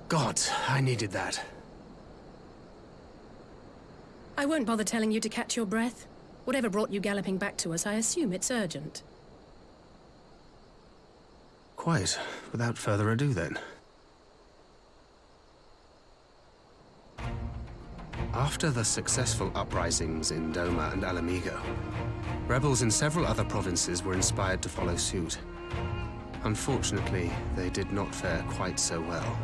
God, I needed that. I won't bother telling you to catch your breath. Whatever brought you galloping back to us, I assume it's urgent. Quite. Without further ado, then. After the successful uprisings in Doma and Alamigo, rebels in several other provinces were inspired to follow suit. Unfortunately, they did not fare quite so well.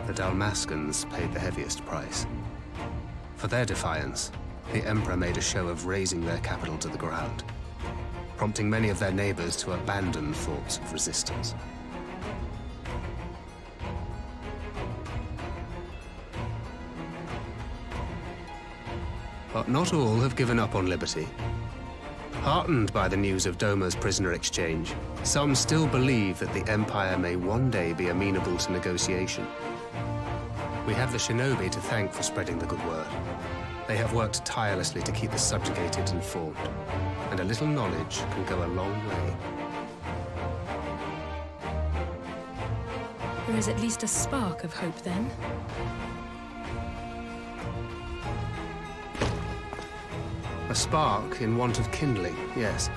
The Dalmascans paid the heaviest price. For their defiance, the Emperor made a show of razing their capital to the ground, prompting many of their neighbors to abandon thoughts of resistance. But not all have given up on liberty. Heartened by the news of Doma's prisoner exchange, some still believe that the Empire may one day be amenable to negotiation. We have the shinobi to thank for spreading the good word. They have worked tirelessly to keep the subjugated informed, and a little knowledge can go a long way. There is at least a spark of hope, then. A spark in want of kindling, yes.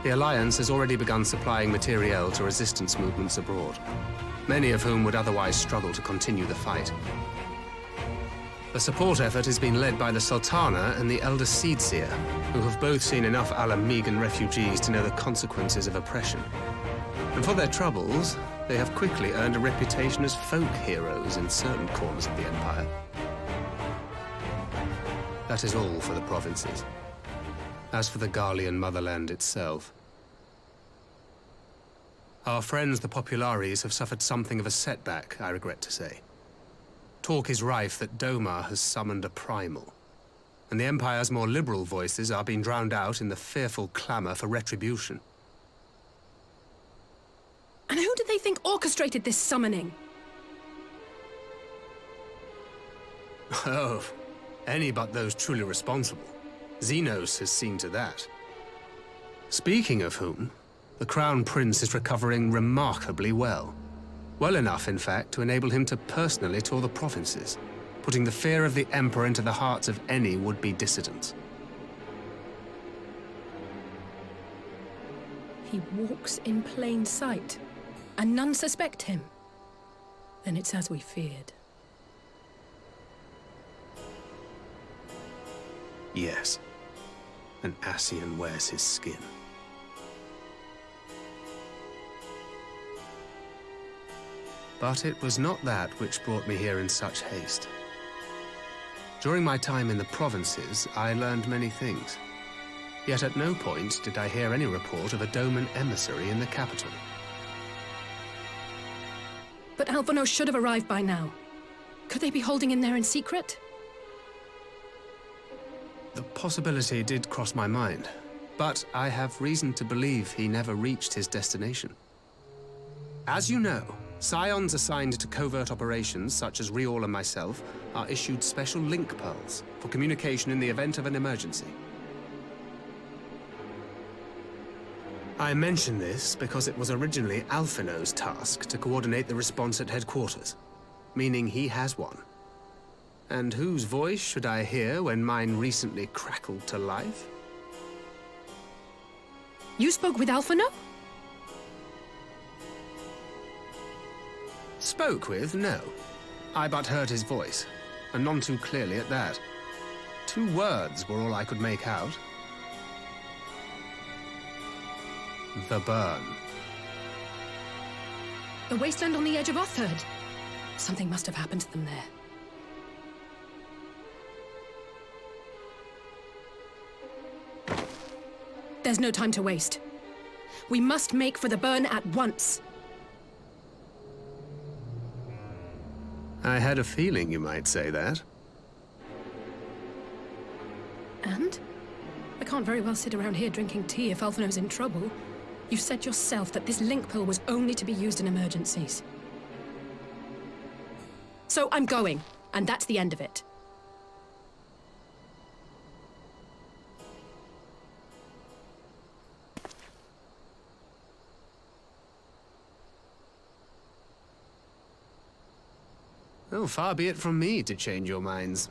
The Alliance has already begun supplying materiel to resistance movements abroad, many of whom would otherwise struggle to continue the fight. The support effort has been led by the Sultana and the Elder Seedseer, who have both seen enough Alamigan refugees to know the consequences of oppression. And for their troubles, they have quickly earned a reputation as folk heroes in certain corners of the Empire. That is all for the provinces. As for the Garlean motherland itself, our friends the Populares have suffered something of a setback, I regret to say. Talk is rife that Doma has summoned a primal, and the Empire's more liberal voices are being drowned out in the fearful clamor for retribution. And who did they think orchestrated this summoning? Oh, any but those truly responsible. Zenos has seen to that. Speaking of whom, the Crown Prince is recovering remarkably well. Well enough, in fact, to enable him to personally tour the provinces, putting the fear of the Emperor into the hearts of any would-be dissidents. He walks in plain sight, and none suspect him. Then it's as we feared. Yes, and Ascian wears his skin. But it was not that which brought me here in such haste. During my time in the provinces, I learned many things. Yet at no point did I hear any report of a Doman emissary in the capital. But Alphonse should have arrived by now. Could they be holding him there in secret? The possibility did cross my mind, but I have reason to believe he never reached his destination. As you know, Scions assigned to covert operations, such as Riol and myself, are issued special link pearls for communication in the event of an emergency. I mention this because it was originally Alphino's task to coordinate the response at headquarters, meaning he has one. And whose voice should I hear when mine recently crackled to life? You spoke with Alphino? Spoke with, no. I but heard his voice, and none too clearly at that. 2 words were all I could make out. The burn. The wasteland on the edge of Otherd. Something must have happened to them there. There's no time to waste. We must make for the burn at once. I had a feeling you might say that. And? I can't very well sit around here drinking tea if Alphino's in trouble. You said yourself that this link pill was only to be used in emergencies. So I'm going, and that's the end of it. Oh, far be it from me to change your minds.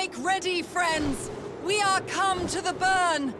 Make ready, friends! We are come to the burn!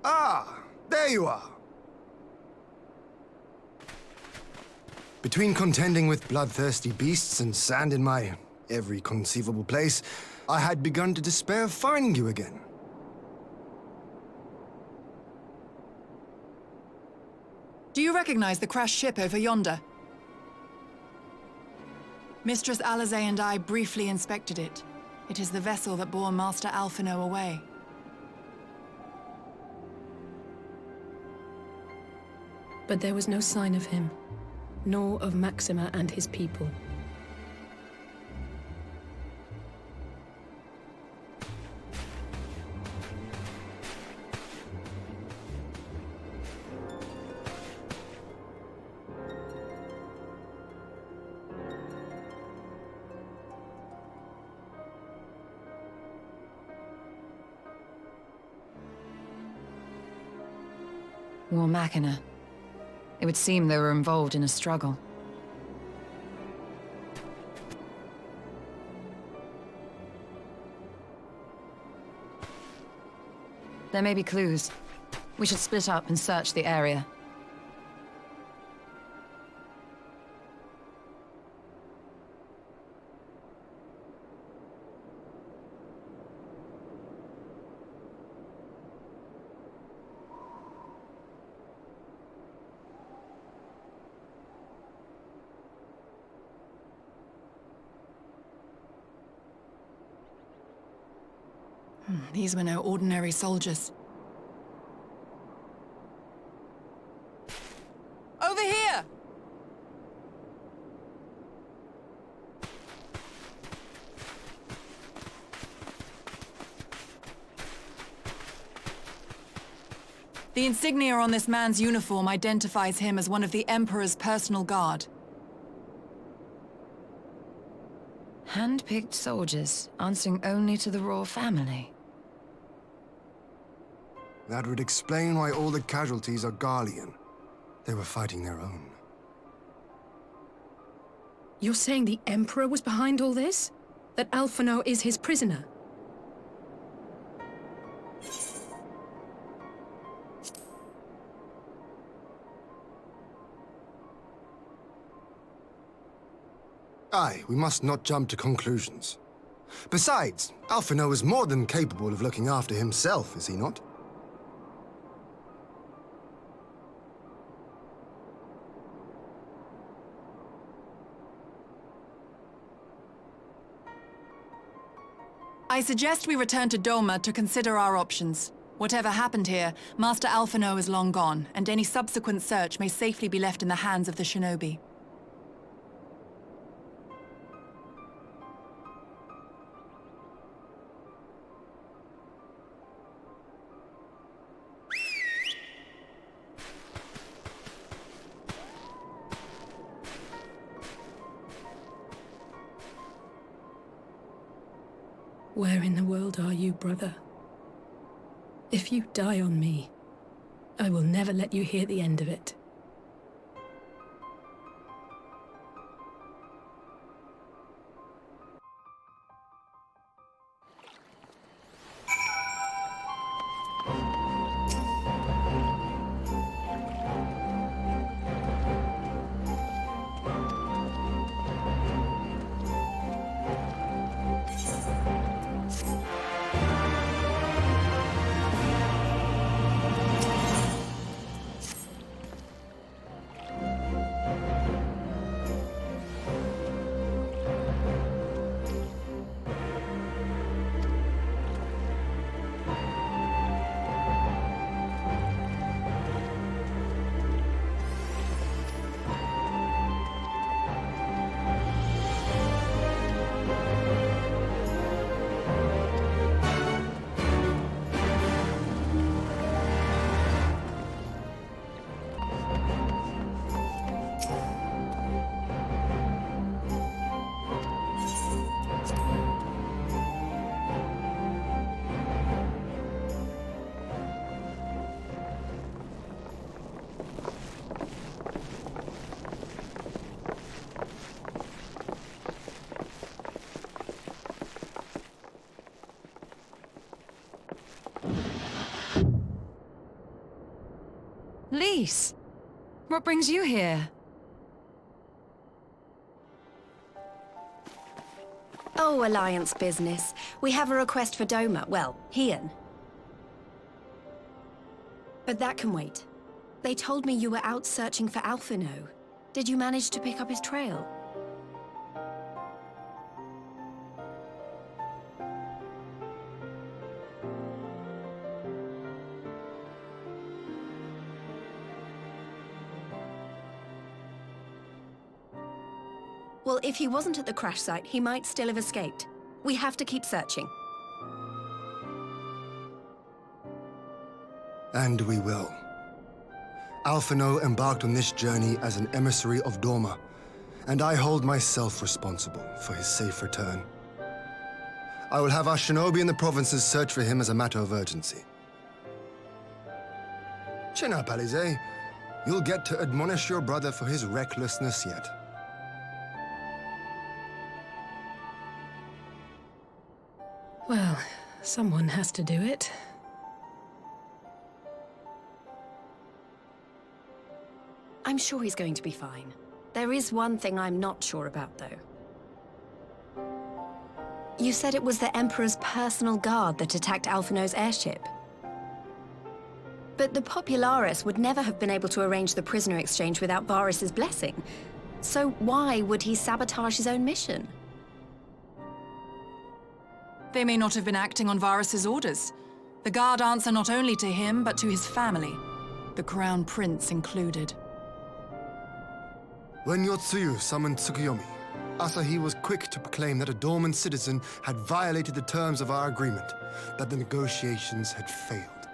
Ah, there you are. Between contending with bloodthirsty beasts and sand in my every conceivable place, I had begun to despair of finding you again. Do you recognize the crashed ship over yonder? Mistress Alizé and I briefly inspected it. It is the vessel that bore Master Alphino away. But there was no sign of him, nor of Maxima and his people. War Machina. It would seem they were involved in a struggle. There may be clues. We should split up and search the area. These were no ordinary soldiers. Over here! The insignia on this man's uniform identifies him as one of the Emperor's personal guard. Hand-picked soldiers, answering only to the royal family. That would explain why all the casualties are Garlean. They were fighting their own. You're saying the Emperor was behind all this? That Alphino is his prisoner? Aye, we must not jump to conclusions. Besides, Alphino is more than capable of looking after himself, is he not? I suggest we return to Doma to consider our options. Whatever happened here, Master Alphino is long gone, and any subsequent search may safely be left in the hands of the shinobi. Where in the world are you, brother? If you die on me, I will never let you hear the end of it. Lise! What brings you here? Oh, Alliance business. We have a request for Doma. Well, Hien. But that can wait. They told me you were out searching for Alphino. Did you manage to pick up his trail? Well, if he wasn't at the crash site, he might still have escaped. We have to keep searching. And we will. Alphino embarked on this journey as an emissary of Doma, and I hold myself responsible for his safe return. I will have our shinobi in the provinces search for him as a matter of urgency. Chin up, Alize. You'll get to admonish your brother for his recklessness yet. Well, someone has to do it. I'm sure he's going to be fine. There is one thing I'm not sure about, though. You said it was the Emperor's personal guard that attacked Alphino's airship. But the Popularis would never have been able to arrange the prisoner exchange without Varys' blessing. So why would he sabotage his own mission? They may not have been acting on Varys' orders. The guard answer not only to him, but to his family, the Crown Prince included. When Yotsuyu summoned Tsukuyomi, Asahi was quick to proclaim that a dormant citizen had violated the terms of our agreement, that the negotiations had failed.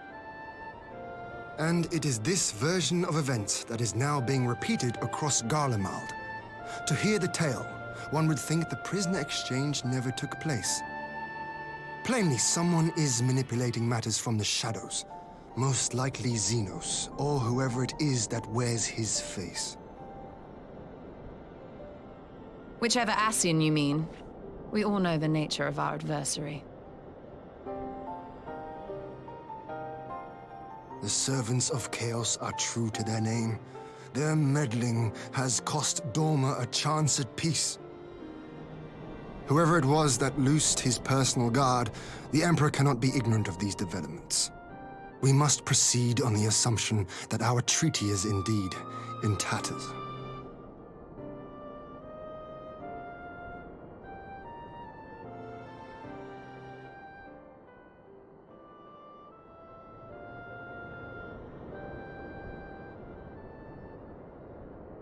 And it is this version of events that is now being repeated across Garlemald. To hear the tale, one would think the prisoner exchange never took place. Plainly, someone is manipulating matters from the shadows. Most likely Zenos, or whoever it is that wears his face. Whichever Ascian you mean. We all know the nature of our adversary. The servants of chaos are true to their name. Their meddling has cost Doma a chance at peace. Whoever it was that loosed his personal guard, the Emperor cannot be ignorant of these developments. We must proceed on the assumption that our treaty is indeed in tatters.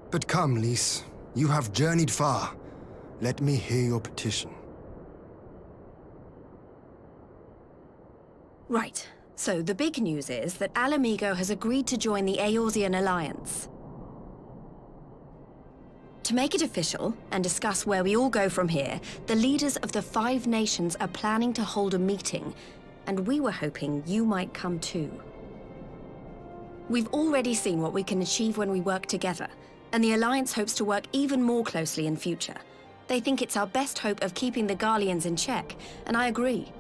But come, Lise. You have journeyed far. Let me hear your petition. Right. So the big news is that Alamigo has agreed to join the Eorzean Alliance. To make it official, and discuss where we all go from here, the leaders of the 5 nations are planning to hold a meeting, and we were hoping you might come too. We've already seen what we can achieve when we work together, and the Alliance hopes to work even more closely in future. They think it's our best hope of keeping the Garleans in check, and I agree.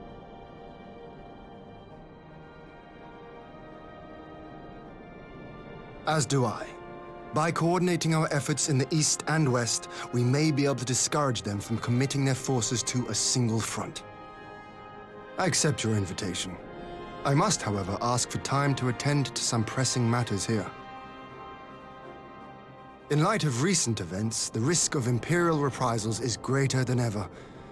As do I. By coordinating our efforts in the east and west, we may be able to discourage them from committing their forces to a single front. I accept your invitation. I must, however, ask for time to attend to some pressing matters here. In light of recent events, the risk of Imperial reprisals is greater than ever,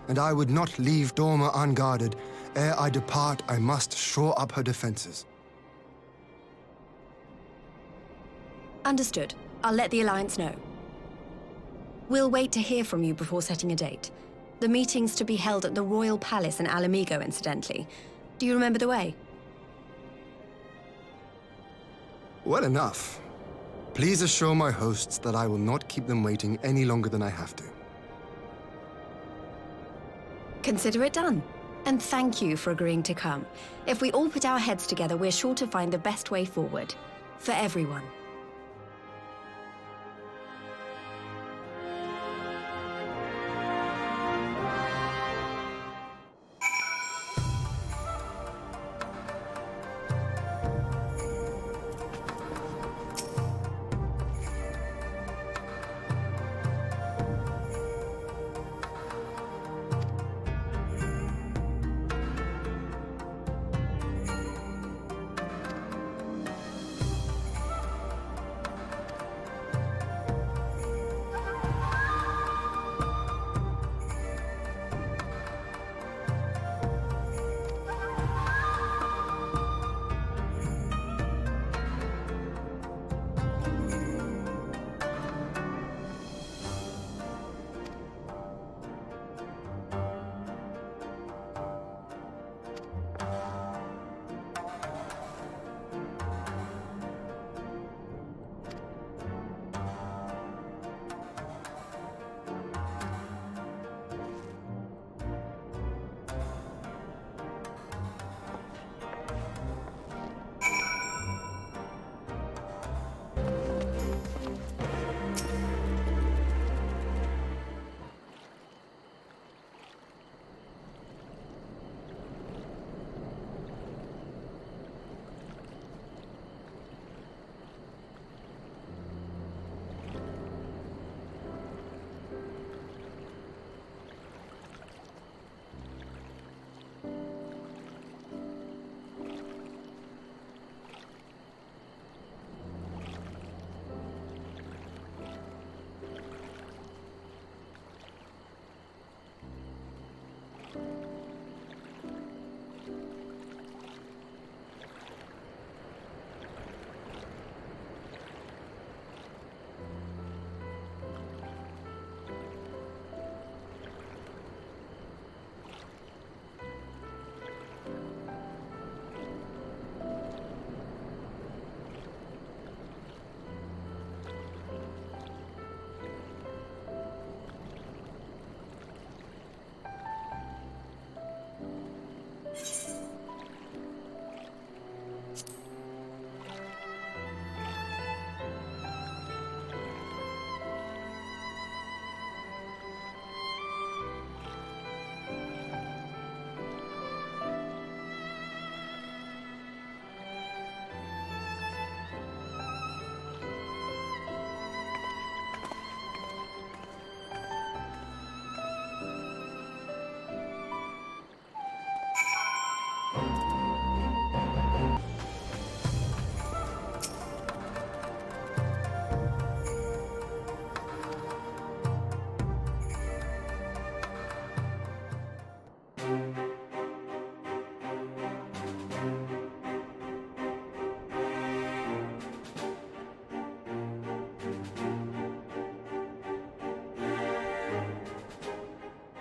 and I would not leave Doma unguarded. Ere I depart, I must shore up her defenses. Understood. I'll let the Alliance know. We'll wait to hear from you before setting a date. The meeting's to be held at the Royal Palace in Alamigo, incidentally. Do you remember the way? Well enough. Please assure my hosts that I will not keep them waiting any longer than I have to. Consider it done. And thank you for agreeing to come. If we all put our heads together, we're sure to find the best way forward. For everyone.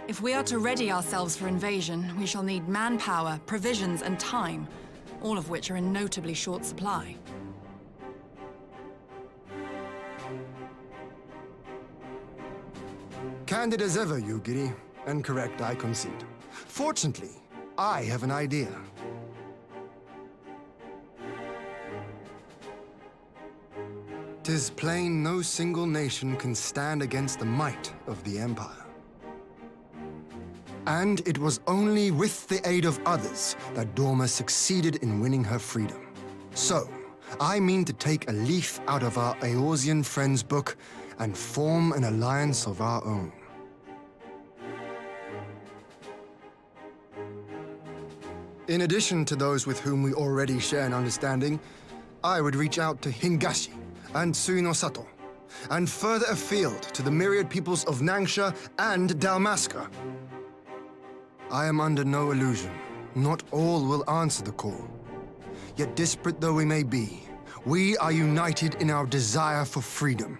If we are to ready ourselves for invasion, we shall need manpower, provisions, and time, all of which are in notably short supply. Candid as ever, Yugiri, and correct, I concede. Fortunately, I have an idea. 'Tis plain no single nation can stand against the might of the Empire. And it was only with the aid of others that Dorma succeeded in winning her freedom. So, I mean to take a leaf out of our Eorzean friends' book and form an alliance of our own. In addition to those with whom we already share an understanding, I would reach out to Hingashi and Tsunosato, and further afield to the myriad peoples of Nangsha and Dalmasca. I am under no illusion. Not all will answer the call. Yet disparate though we may be, we are united in our desire for freedom.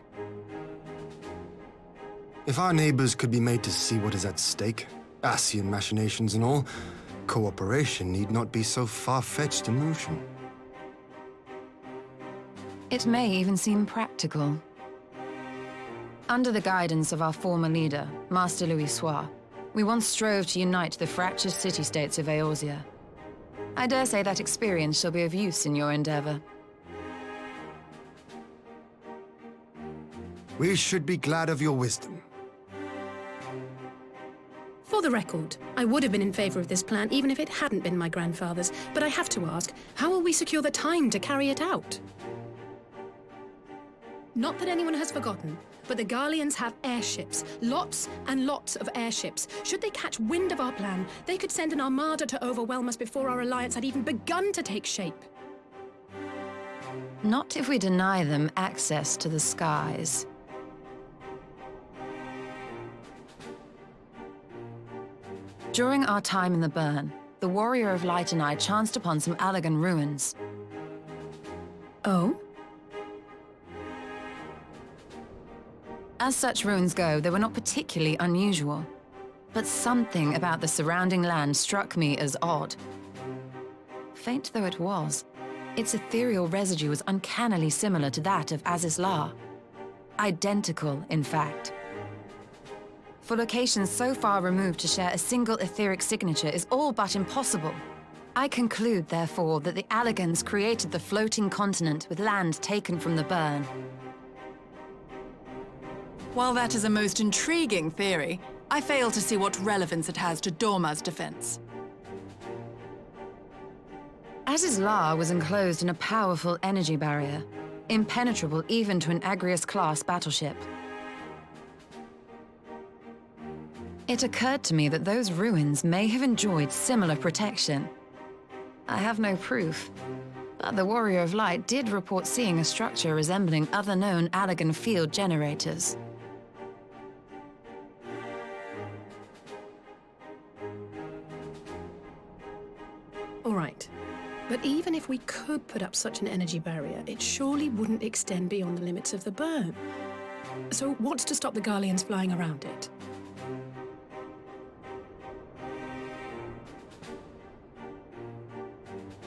If our neighbors could be made to see what is at stake, Ascian machinations and all, cooperation need not be so far-fetched a notion. It may even seem practical. Under the guidance of our former leader, Master Louis Soir, we once strove to unite the fractured city-states of Eorzea. I dare say that experience shall be of use in your endeavor. We should be glad of your wisdom. For the record, I would have been in favor of this plan even if it hadn't been my grandfather's, but I have to ask, how will we secure the time to carry it out? Not that anyone has forgotten, but the Garleans have airships. Lots and lots of airships. Should they catch wind of our plan, they could send an armada to overwhelm us before our alliance had even begun to take shape. Not if we deny them access to the skies. During our time in the Burn, the Warrior of Light and I chanced upon some Allagan ruins. Oh? As such ruins go, they were not particularly unusual. But something about the surrounding land struck me as odd. Faint though it was, its ethereal residue was uncannily similar to that of Aziz La. Identical, in fact. For locations so far removed to share a single etheric signature is all but impossible. I conclude, therefore, that the Allagans created the floating continent with land taken from the Burn. While that is a most intriguing theory, I fail to see what relevance it has to Dorma's defense. Aziz La was enclosed in a powerful energy barrier, impenetrable even to an Agrias-class battleship. It occurred to me that those ruins may have enjoyed similar protection. I have no proof, but the Warrior of Light did report seeing a structure resembling other known Allagan field generators. All right. But even if we could put up such an energy barrier, it surely wouldn't extend beyond the limits of the Burn. So what's to stop the Garleans flying around it?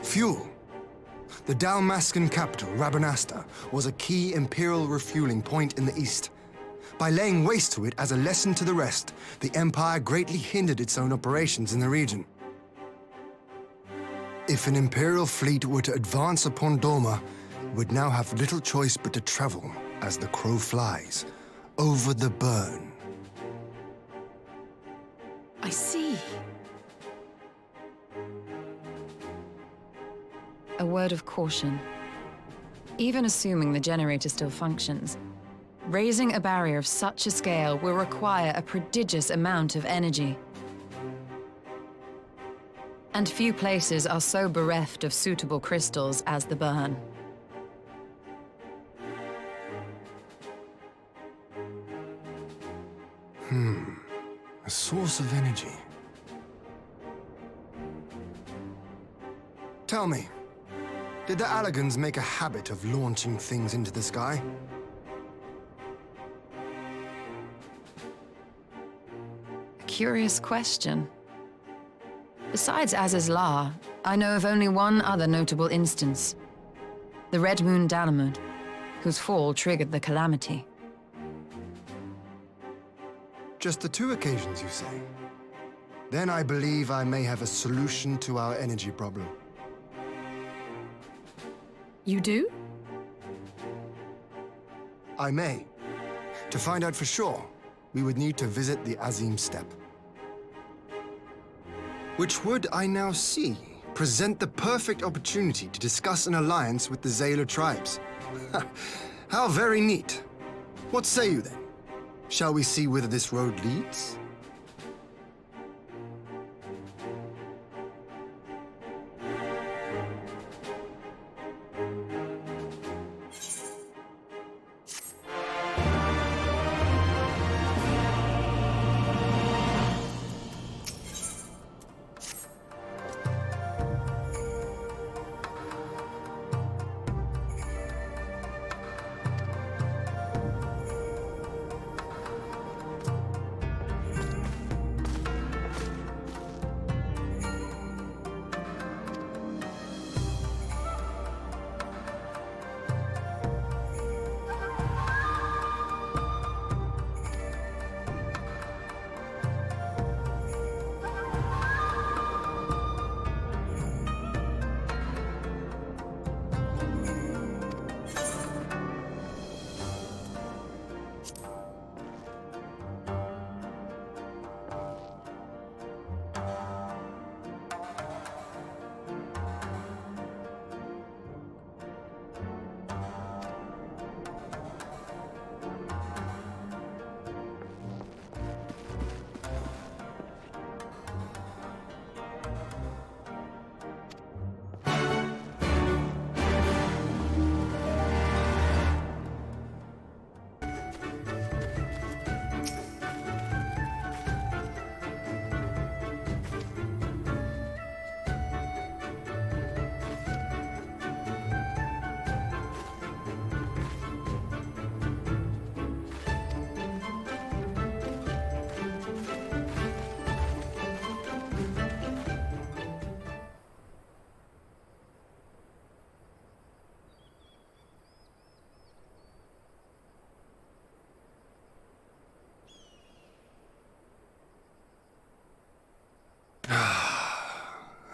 Fuel. The Dalmascan capital, Rabanasta, was a key Imperial refueling point in the east. By laying waste to it as a lesson to the rest, the Empire greatly hindered its own operations in the region. If an Imperial fleet were to advance upon Dorma, it would now have little choice but to travel, as the crow flies, over the Burn. I see. A word of caution. Even assuming the generator still functions, raising a barrier of such a scale will require a prodigious amount of energy. And few places are so bereft of suitable crystals as the Burn. A source of energy. Tell me, did the Allagans make a habit of launching things into the sky? curious question. Besides Azizlar, I know of only one other notable instance. The Red Moon Dalamud, whose fall triggered the calamity. Just the 2 occasions, you say? Then I believe I may have a solution to our energy problem. You do? I may. To find out for sure, we would need to visit the Azim Steppe. Which would, I now see, present the perfect opportunity to discuss an alliance with the Zayla tribes. How very neat. What say you then? Shall we see whither this road leads?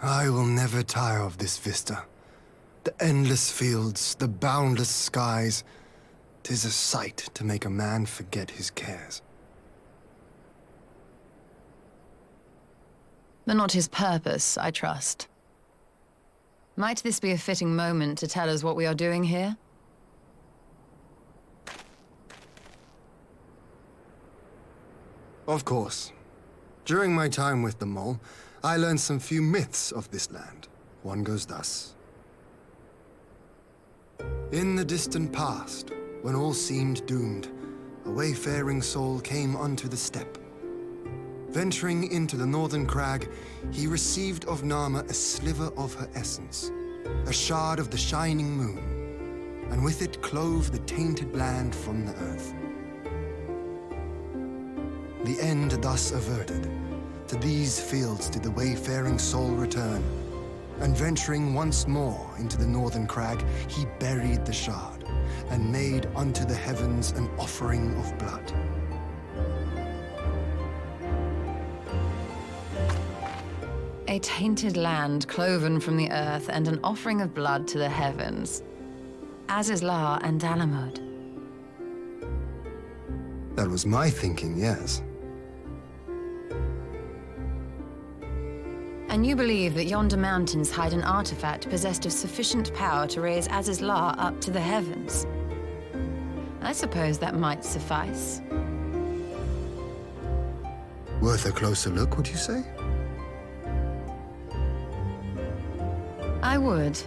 I will never tire of this vista. The endless fields, the boundless skies. 'Tis a sight to make a man forget his cares. But not his purpose, I trust. Might this be a fitting moment to tell us what we are doing here? Of course. During my time with the Mole, I learned some few myths of this land. One goes thus. In the distant past, when all seemed doomed, a wayfaring soul came unto the steppe. Venturing into the northern crag, he received of Nama a sliver of her essence, a shard of the shining moon, and with it clove the tainted land from the earth. The end thus averted, to these fields did the wayfaring soul return, and venturing once more into the northern crag, he buried the shard, and made unto the heavens an offering of blood. A tainted land cloven from the earth and an offering of blood to the heavens. Azizlar and Dalamud. That was my thinking, yes. And you believe that yonder mountains hide an artifact possessed of sufficient power to raise Azizlar up to the heavens? I suppose that might suffice. Worth a closer look, would you say? I would.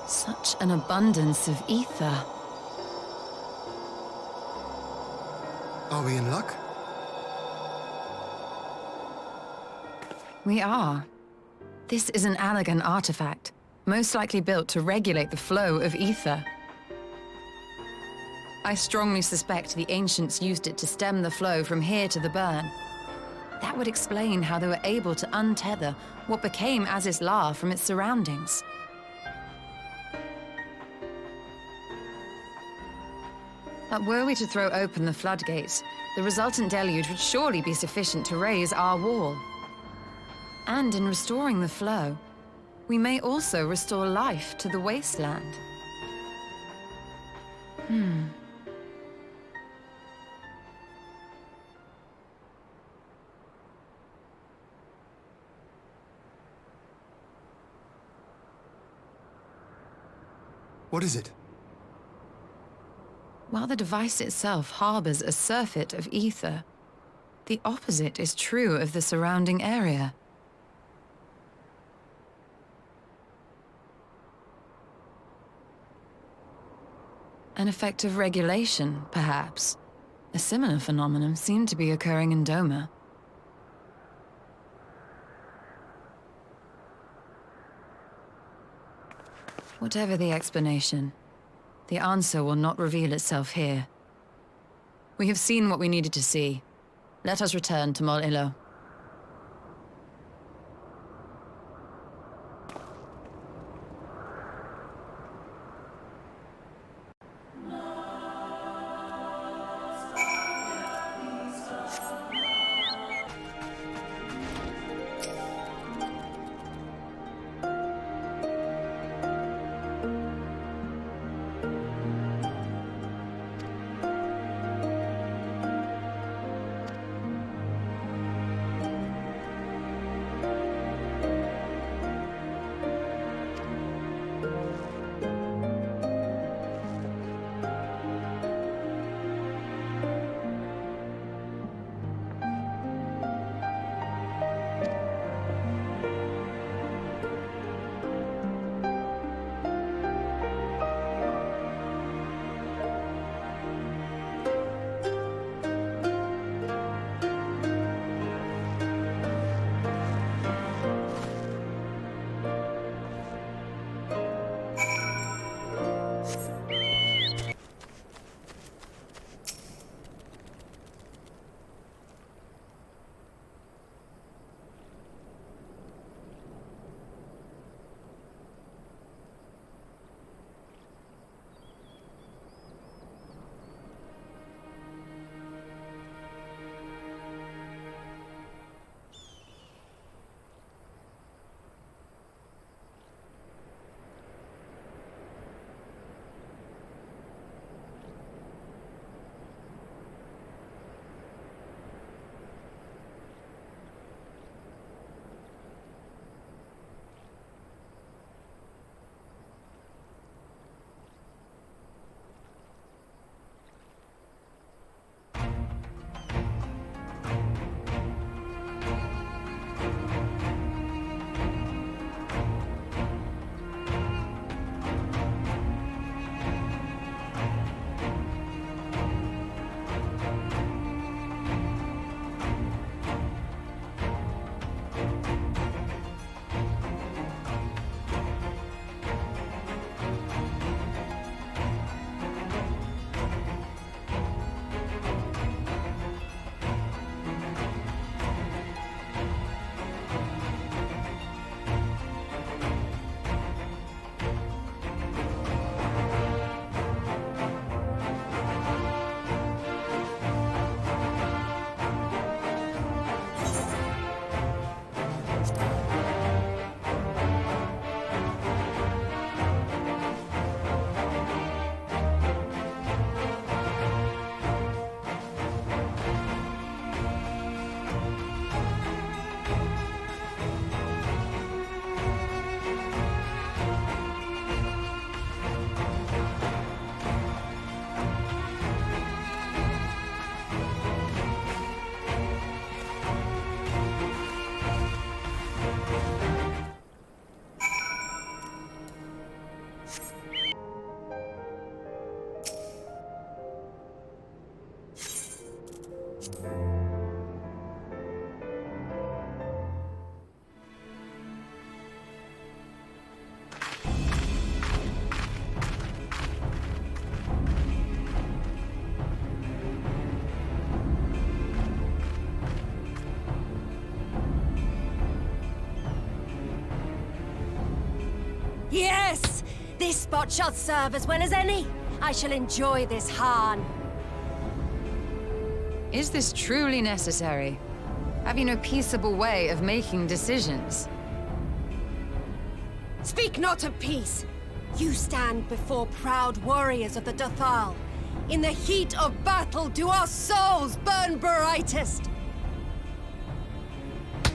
Such an abundance of ether. Are we in luck? We are. This is an Allegan artifact, most likely built to regulate the flow of ether. I strongly suspect the ancients used it to stem the flow from here to the burn. That would explain how they were able to untether what became Azys La from its surroundings. But were we to throw open the floodgates, the resultant deluge would surely be sufficient to raise our wall. And in restoring the flow, we may also restore life to the wasteland. What is it? While the device itself harbors a surfeit of ether, the opposite is true of the surrounding area. An effect of regulation, perhaps. A similar phenomenon seemed to be occurring in Doma. Whatever the explanation, the answer will not reveal itself here. We have seen what we needed to see. Let us return to Mol Ilo. Yes! This spot shall serve as well as any. I shall enjoy this harn. Is this truly necessary? Have you no peaceable way of making decisions? Speak not of peace. You stand before proud warriors of the Dothal. In the heat of battle do our souls burn brightest.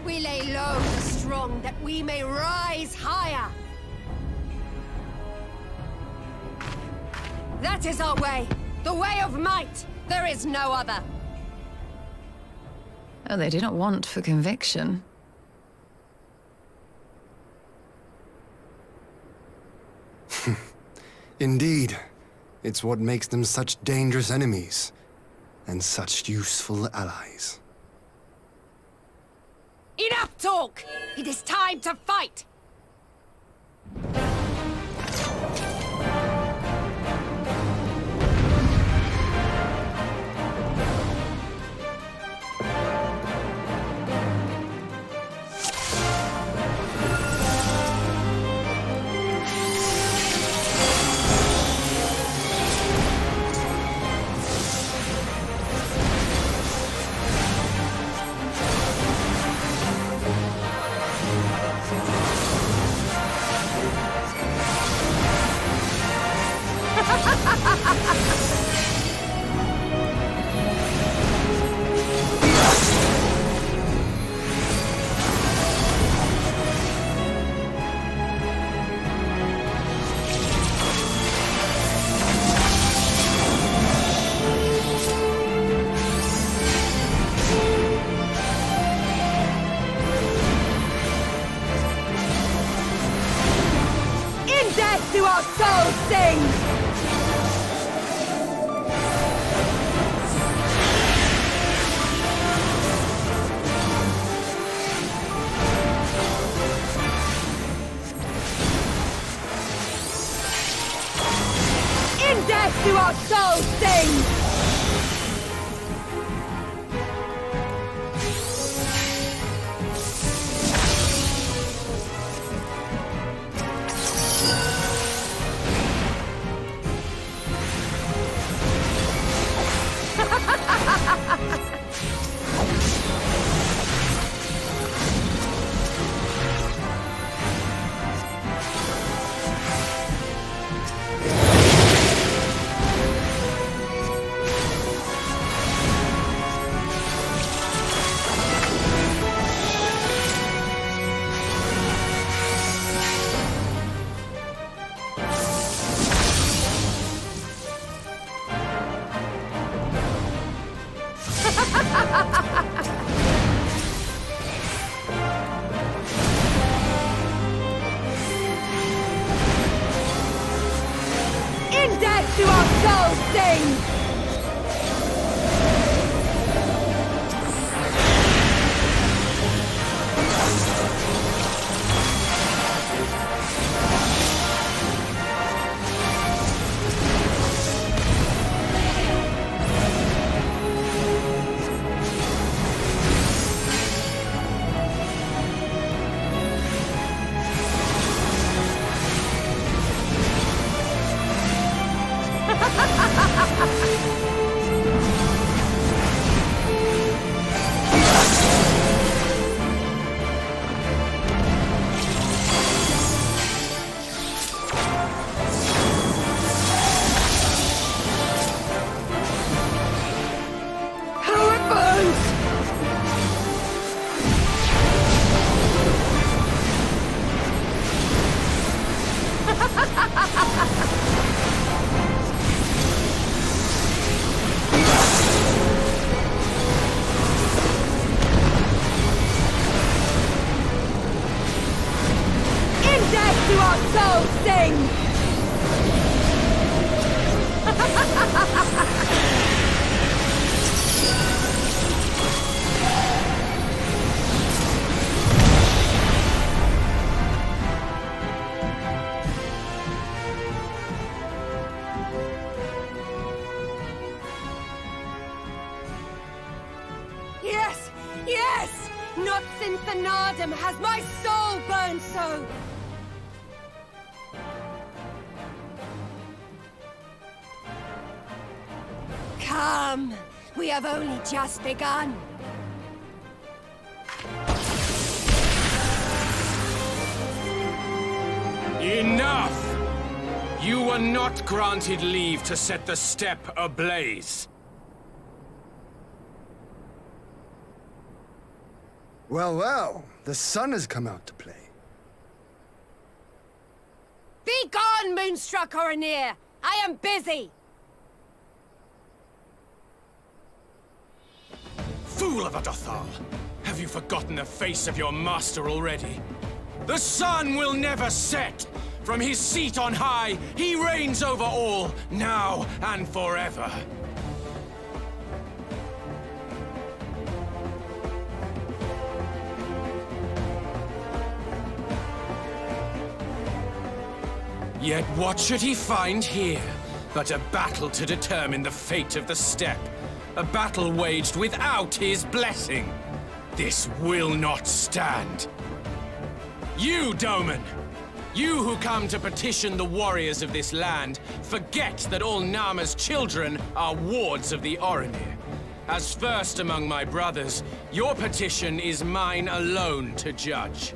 We lay low the strong that we may rise higher. That is our way. The way of might. There is no other. Oh, they do not want for conviction. Indeed. It's what makes them such dangerous enemies, and such useful allies. Enough talk! It is time to fight! Do our souls sing! In death do our souls sing! In death do our souls sing! Do our souls sing! Yes! Yes! Not since the Nardum has my soul burned so! Come! We have only just begun. Enough! You were not granted leave to set the steppe ablaze. Well, well, the sun has come out to play. Be gone, Moonstruck Oranir! I am busy! Fool of a Dothal! Have you forgotten the face of your master already? The sun will never set! From his seat on high, he reigns over all, now and forever. Yet what should he find here but a battle to determine the fate of the steppe? A battle waged without his blessing. This will not stand. You, Doman! You who come to petition the warriors of this land, forget that all Nama's children are wards of the Oranir. As first among my brothers, your petition is mine alone to judge.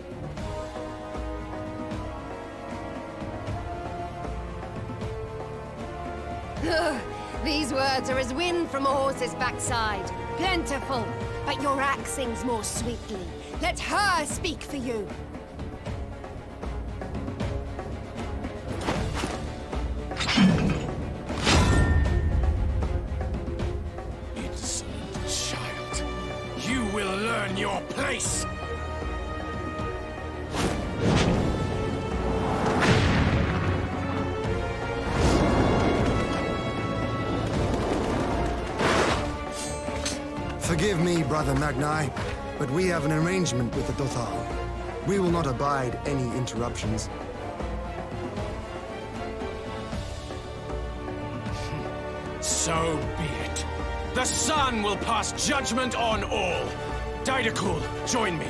These words are as wind from a horse's backside. Plentiful, but your axe sings more sweetly. Let her speak for you. Insolent child. You will learn your place! Forgive me, Brother Magni, but we have an arrangement with the Dothal. We will not abide any interruptions. So be it. The sun will pass judgment on all. Didakul, join me.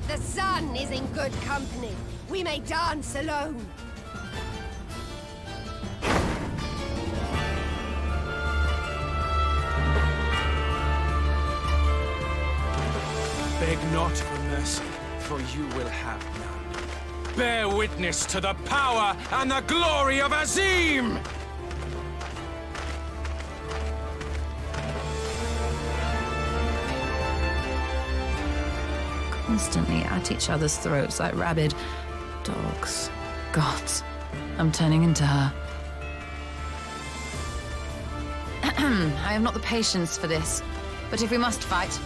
The sun is in good company. We may dance alone. Beg not for mercy, for you will have none. Bear witness to the power and the glory of Azim! Constantly at each other's throats like rabid dogs. Gods, I'm turning into her. I have not the patience for this, but if we must fight,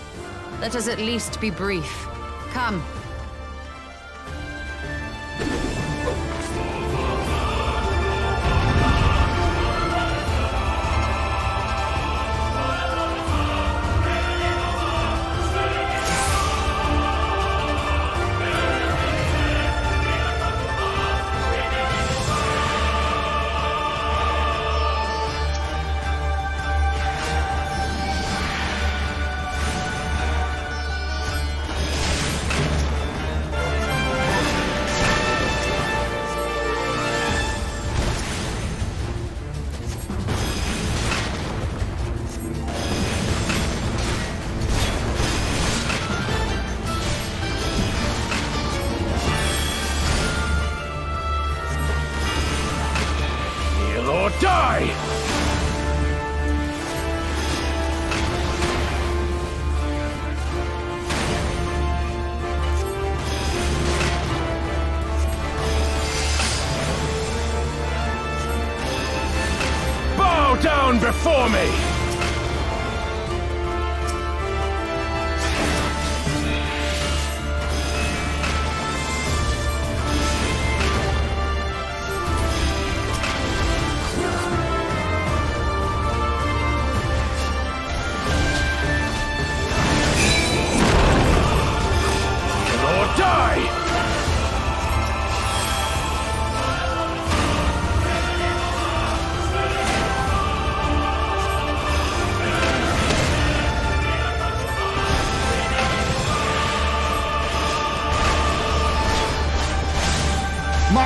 let us at least be brief. Come. Die! Bow down before me!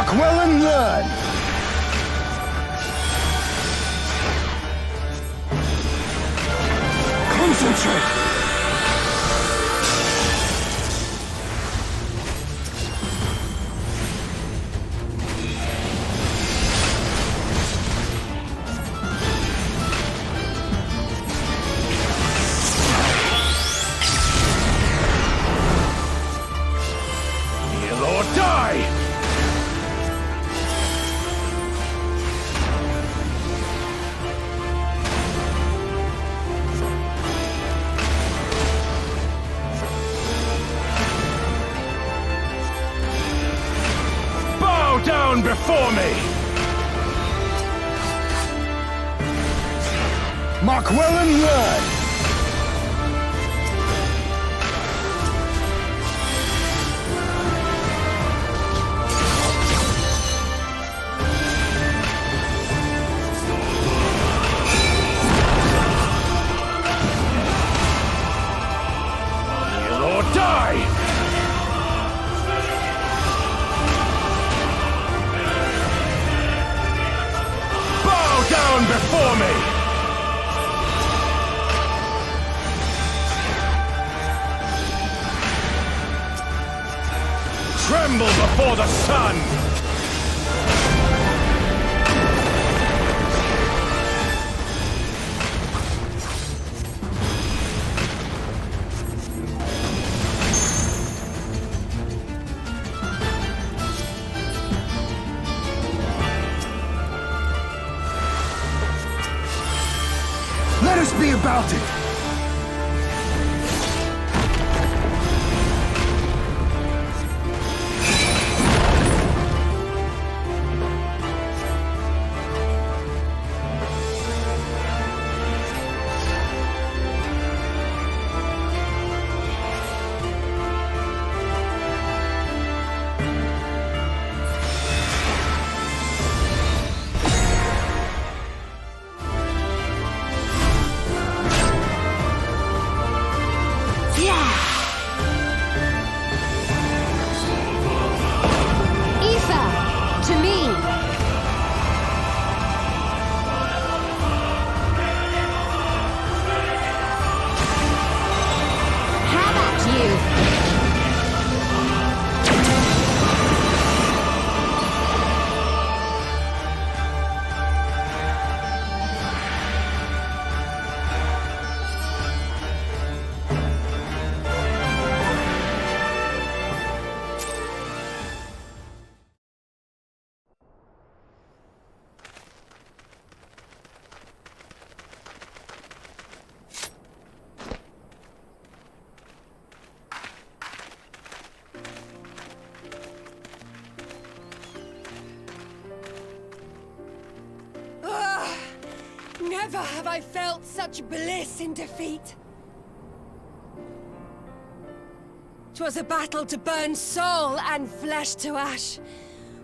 Mark well and learn! Concentrate! Down before me! Mark well and learn! Kneel or die! Down before me! Tremble before the sun! Let us be about it! Never have I felt such bliss in defeat. 'Twas a battle to burn soul and flesh to ash.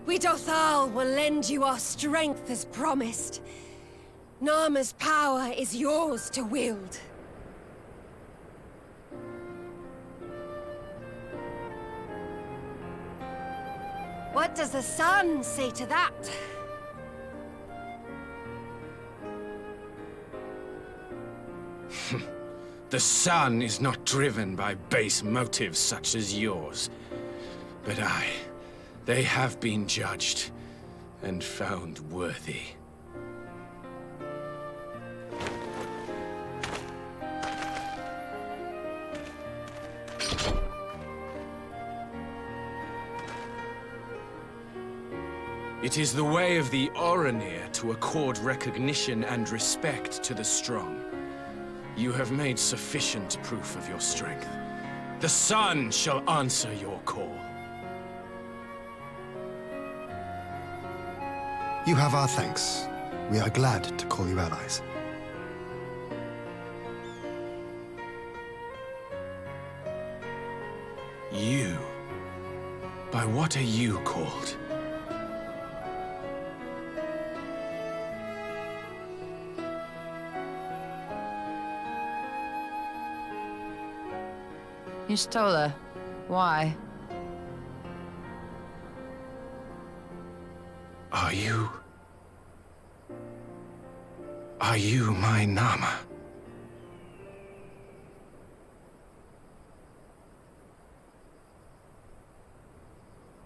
We Dothal will lend you our strength as promised. Narma's power is yours to wield. What does the sun say to that? The sun is not driven by base motives such as yours. But they have been judged and found worthy. It is the way of the Oranir to accord recognition and respect to the strong. You have made sufficient proof of your strength. The sun shall answer your call. You have our thanks. We are glad to call you allies. You? By what are you called? You stole her. Why? Are you my Nama?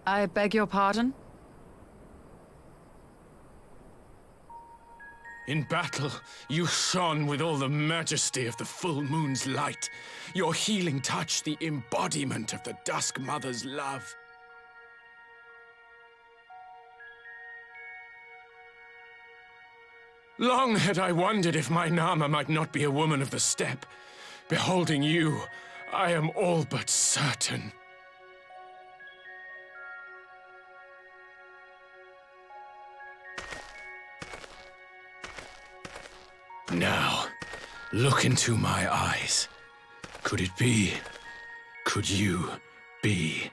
I beg your pardon? In battle, you shone with all the majesty of the full moon's light. Your healing touch, the embodiment of the Dusk Mother's love. Long had I wondered if my Nama might not be a woman of the steppe. Beholding you, I am all but certain. Now, look into my eyes. Could it be? Could you be?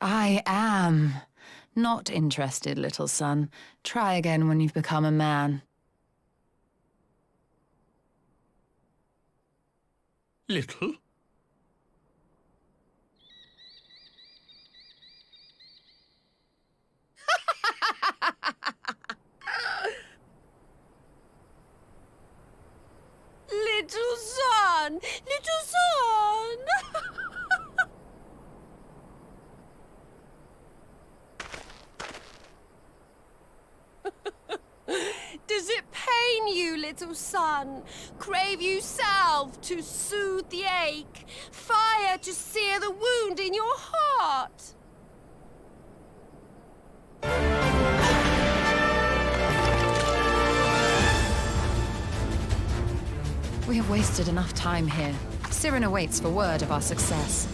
I am. Not interested, little son. Try again when you've become a man. Little? Little son! Little son! Does it pain you, little son? Crave you salve to soothe the ache? Fire to sear the wound in your heart? We have wasted enough time here. Siren awaits for word of our success.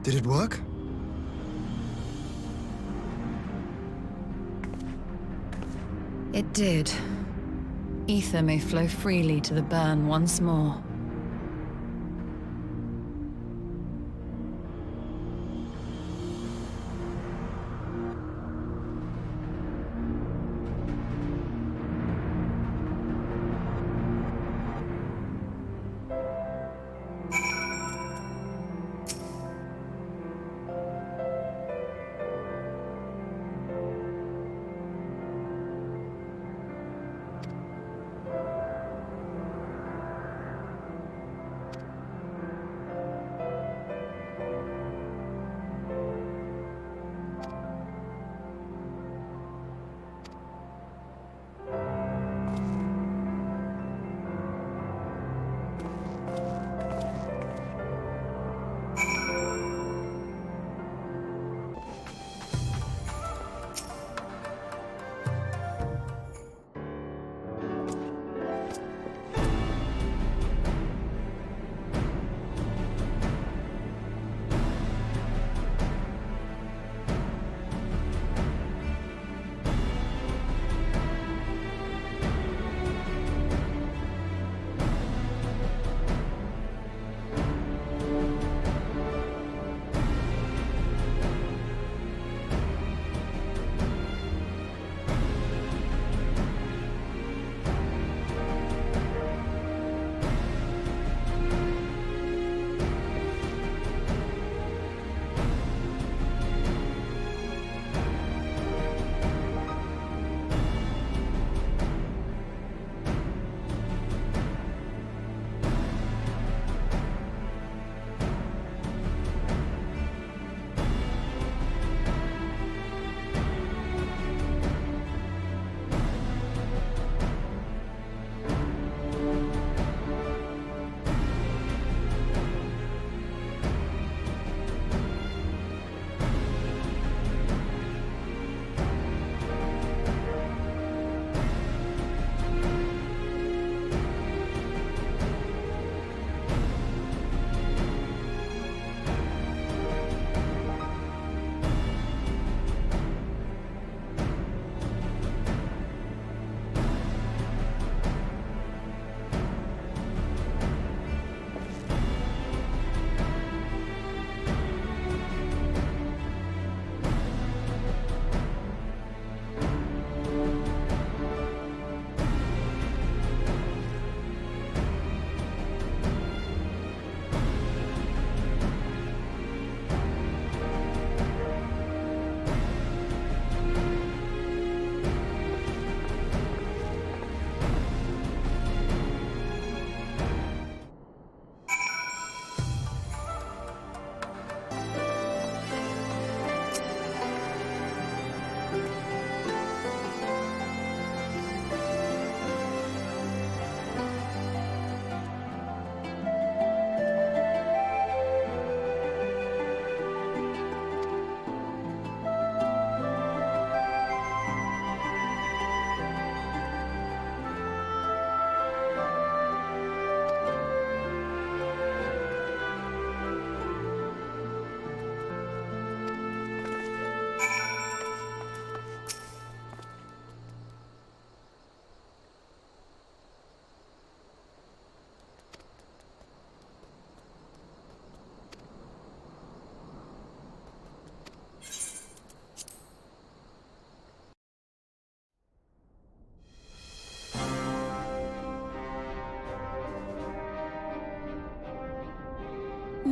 Did it work? It did. Ether may flow freely to the burn once more.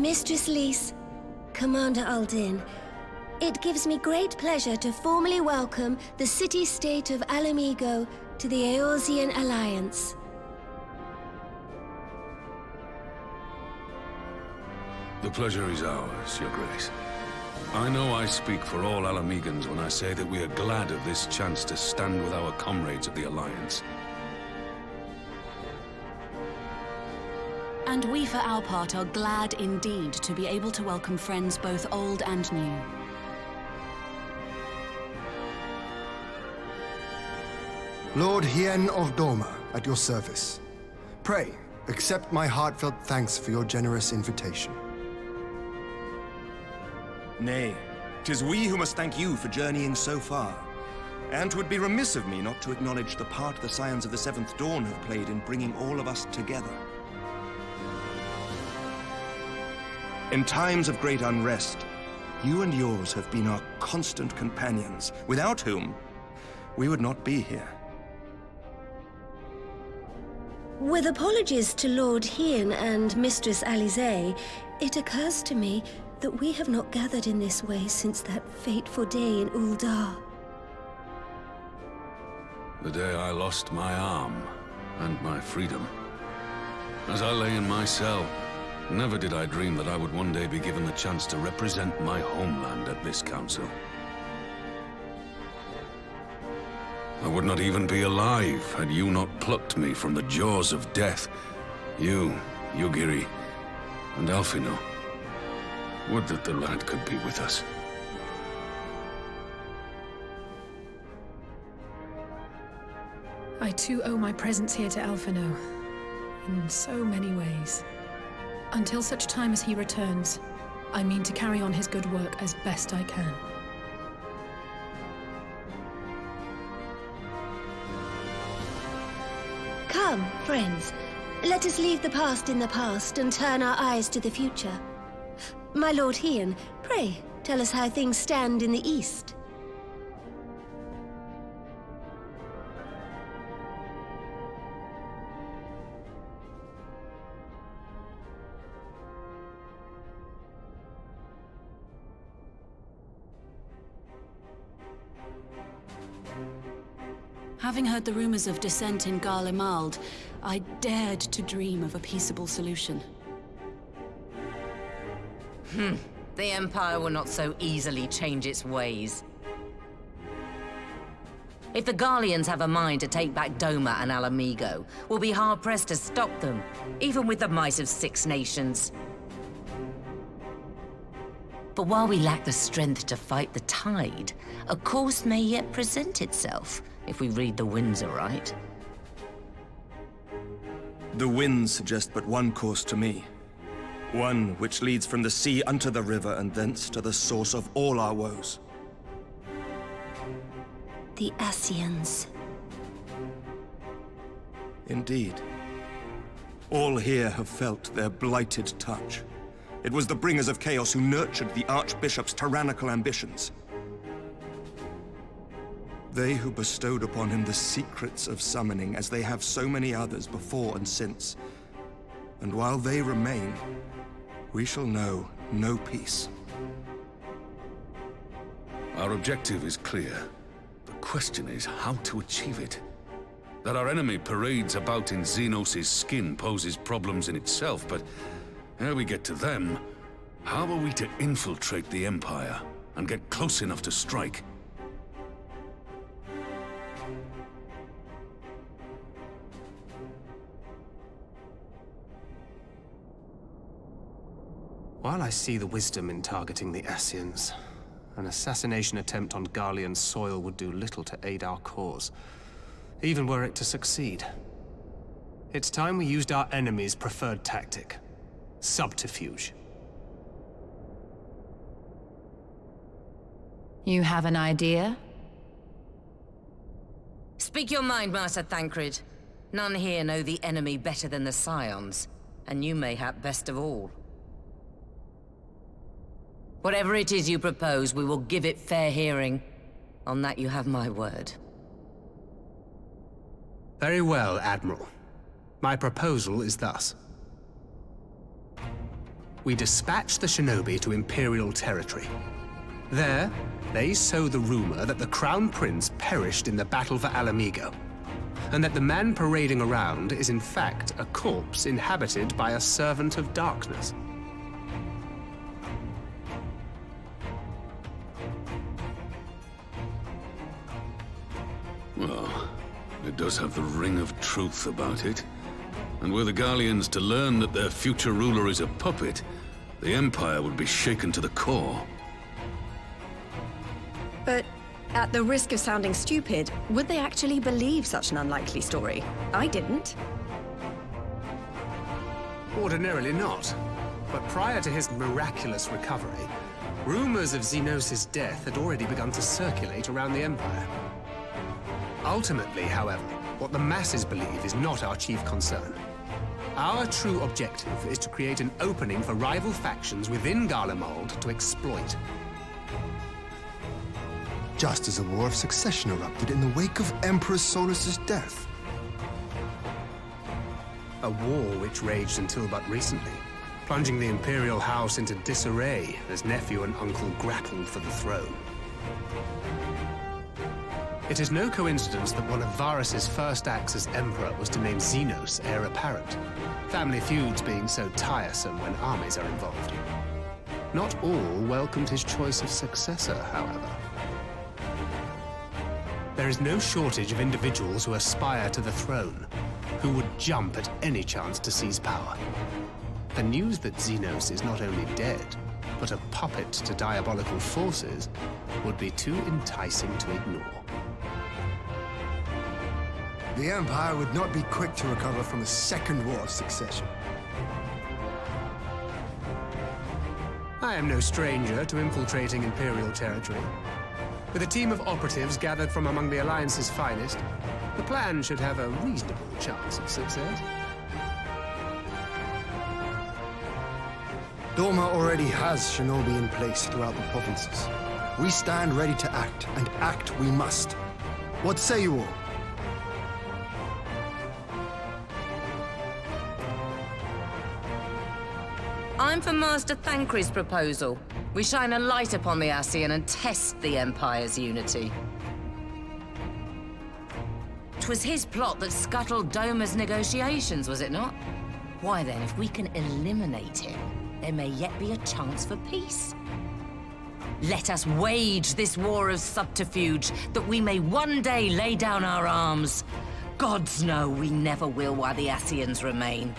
Mistress Lys, Commander Aldin, it gives me great pleasure to formally welcome the city-state of Alamigo to the Eorzean Alliance. The pleasure is ours, Your Grace. I know I speak for all Alamegans when I say that we are glad of this chance to stand with our comrades of the Alliance. And we, for our part, are glad indeed to be able to welcome friends both old and new. Lord Hien of Doma, at your service. Pray, accept my heartfelt thanks for your generous invitation. Nay, 'tis we who must thank you for journeying so far. And 'twould be remiss of me not to acknowledge the part the Scions of the Seventh Dawn have played in bringing all of us together. In times of great unrest, you and yours have been our constant companions, without whom we would not be here. With apologies to Lord Hien and Mistress Alize, it occurs to me that we have not gathered in this way since that fateful day in Uldar. The day I lost my arm and my freedom. As I lay in my cell, never did I dream that I would one day be given the chance to represent my homeland at this council. I would not even be alive had you not plucked me from the jaws of death. You, Yugiri, and Alphino. Would that the lad could be with us. I too owe my presence here to Alphino, in so many ways. Until such time as he returns, I mean to carry on his good work as best I can. Come, friends. Let us leave the past in the past and turn our eyes to the future. My Lord Hien, pray, tell us how things stand in the east. Having heard the rumors of dissent in Garlemald, I dared to dream of a peaceable solution. The Empire will not so easily change its ways. If the Garleans have a mind to take back Doma and Alamigo, we'll be hard-pressed to stop them, even with the might of 6 nations. But while we lack the strength to fight the tide, a course may yet present itself, if we read the winds aright. The winds suggest but one course to me. One which leads from the sea unto the river and thence to the source of all our woes. The Ascians. Indeed. All here have felt their blighted touch. It was the bringers of chaos who nurtured the Archbishop's tyrannical ambitions. They who bestowed upon him the secrets of summoning, as they have so many others before and since. And while they remain, we shall know no peace. Our objective is clear. The question is how to achieve it. That our enemy parades about in Zenos' skin poses problems in itself, but ere we get to them, how are we to infiltrate the Empire and get close enough to strike? While I see the wisdom in targeting the Ascians, an assassination attempt on Garlean soil would do little to aid our cause, even were it to succeed. It's time we used our enemy's preferred tactic: subterfuge. You have an idea? Speak your mind, Master Thancred. None here know the enemy better than the Scions, and you mayhap best of all. Whatever it is you propose, we will give it fair hearing. On that you have my word. Very well, Admiral. My proposal is thus. We dispatch the shinobi to Imperial territory. There, they sow the rumor that the Crown Prince perished in the battle for Alamigo, and that the man parading around is in fact a corpse inhabited by a servant of darkness. Well, it does have the ring of truth about it. And were the Garleans to learn that their future ruler is a puppet, the Empire would be shaken to the core. But at the risk of sounding stupid, would they actually believe such an unlikely story? I didn't. Ordinarily not. but prior to his miraculous recovery, rumors of Zenos' death had already begun to circulate around the Empire. Ultimately, however, what the masses believe is not our chief concern. Our true objective is to create an opening for rival factions within Garlemald to exploit. Just as a war of succession erupted in the wake of Emperor Solus's death. A war which raged until but recently, plunging the Imperial House into disarray as nephew and uncle grappled for the throne. It is no coincidence that one of Varus's first acts as Emperor was to name Zenos heir apparent, family feuds being so tiresome when armies are involved. Not all welcomed his choice of successor, however. There is no shortage of individuals who aspire to the throne, who would jump at any chance to seize power. The news that Zenos is not only dead, but a puppet to diabolical forces would be too enticing to ignore. The Empire would not be quick to recover from a second war of succession. I am no stranger to infiltrating Imperial territory. With a team of operatives gathered from among the Alliance's finest, the plan should have a reasonable chance of success. Doma already has shinobi in place throughout the provinces. We stand ready to act, and act we must. What say you all? I'm for Master Thancred's proposal. We shine a light upon the Ascian and test the Empire's unity. 'Twas his plot that scuttled Doma's negotiations, was it not? Why then, if we can eliminate him, there may yet be a chance for peace. Let us wage this war of subterfuge, that we may one day lay down our arms. Gods know we never will while the Ascians remain.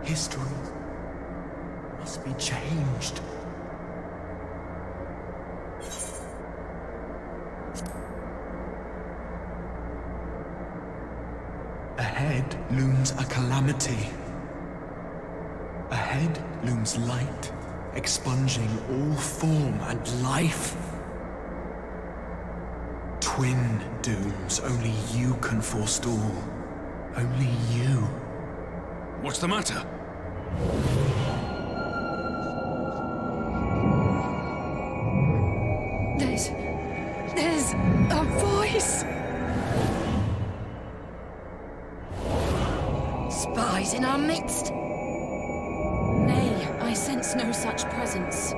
History must be changed. Ahead looms a calamity. Ahead looms light, expunging all form and life. Twin dooms only you can forestall. Only you. What's the matter? There's a voice! Spies in our midst? Nay, I sense no such presence.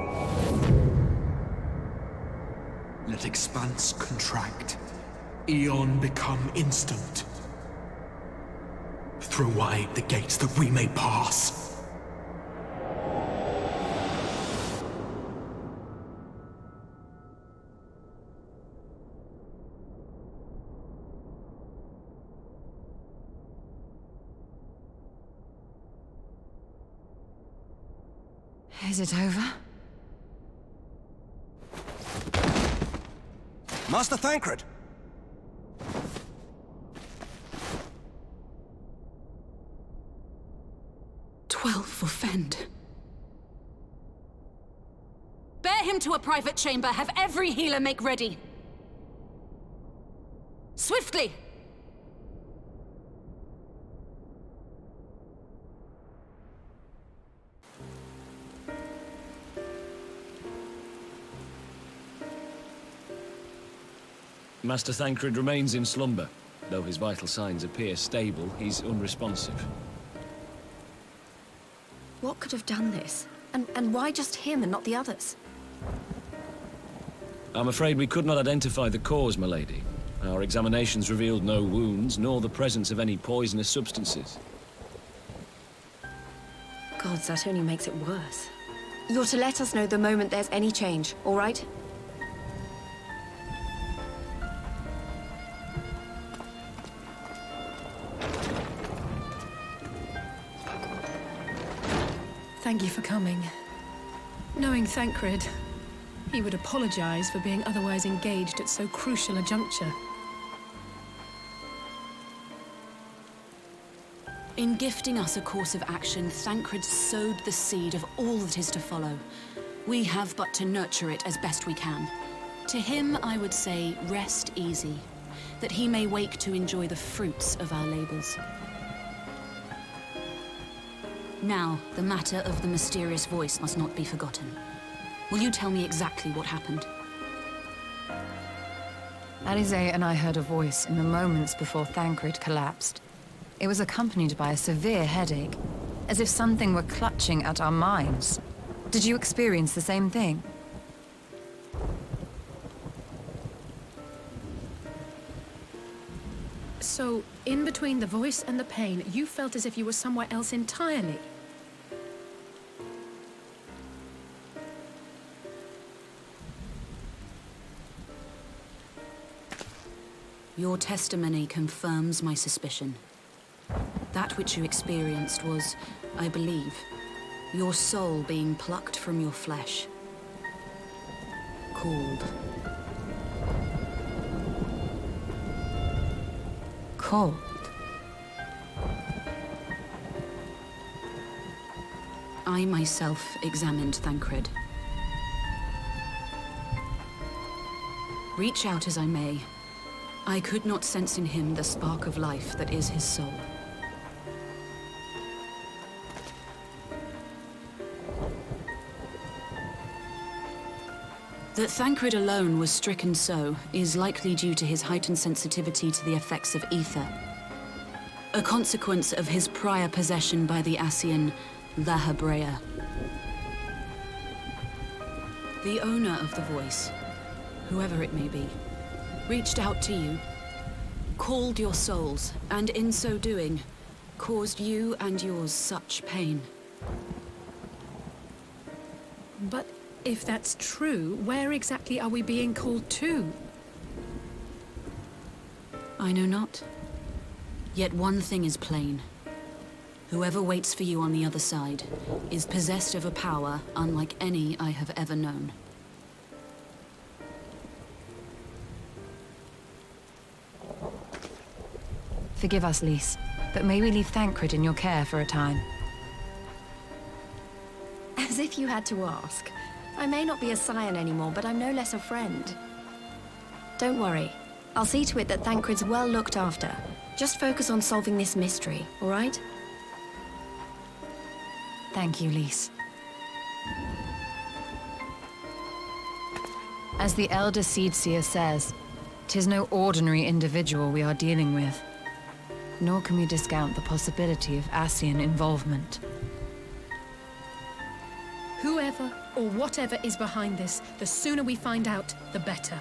Let expanse contract. Eon become instant. Throw wide the gates that we may pass. Is it over? Master Thancred! 12 for Fend. Bear him to a private chamber. Have every healer make ready. Swiftly! Master Thancred remains in slumber. Though his vital signs appear stable, he's unresponsive. What could have done this? And why just him and not the others? I'm afraid we could not identify the cause, my lady. Our examinations revealed no wounds, nor the presence of any poisonous substances. Gods, that only makes it worse. You're to let us know the moment there's any change, all right? Thank you for coming. Knowing Thancred, he would apologize for being otherwise engaged at so crucial a juncture. In gifting us a course of action, Thancred sowed the seed of all that is to follow. We have but to nurture it as best we can. To him, I would say, rest easy, that he may wake to enjoy the fruits of our labors. Now, the matter of the mysterious voice must not be forgotten. Will you tell me exactly what happened? Alizé and I heard a voice in the moments before Thancred collapsed. It was accompanied by a severe headache, as if something were clutching at our minds. Did you experience the same thing? So, in between the voice and the pain, you felt as if you were somewhere else entirely. Your testimony confirms my suspicion. That which you experienced was, I believe, your soul being plucked from your flesh. Called. Called? I myself examined Thancred. Reach out as I may, I could not sense in him the spark of life that is his soul. That Thancred alone was stricken so is likely due to his heightened sensitivity to the effects of ether, a consequence of his prior possession by the Ascian La Hebrea. The owner of the voice, whoever it may be, reached out to you, called your souls, and in so doing, caused you and yours such pain. But if that's true, where exactly are we being called to? I know not. Yet one thing is plain. Whoever waits for you on the other side is possessed of a power unlike any I have ever known. Forgive us, Lys, but may we leave Thancred in your care for a time? As if you had to ask. I may not be a Scion anymore, but I'm no less a friend. Don't worry. I'll see to it that Thancred's well looked after. Just focus on solving this mystery, all right? Thank you, Lys. As the Elder Seedseer says, 'tis no ordinary individual we are dealing with. Nor can we discount the possibility of Ascian involvement. Whoever or whatever is behind this, the sooner we find out, the better.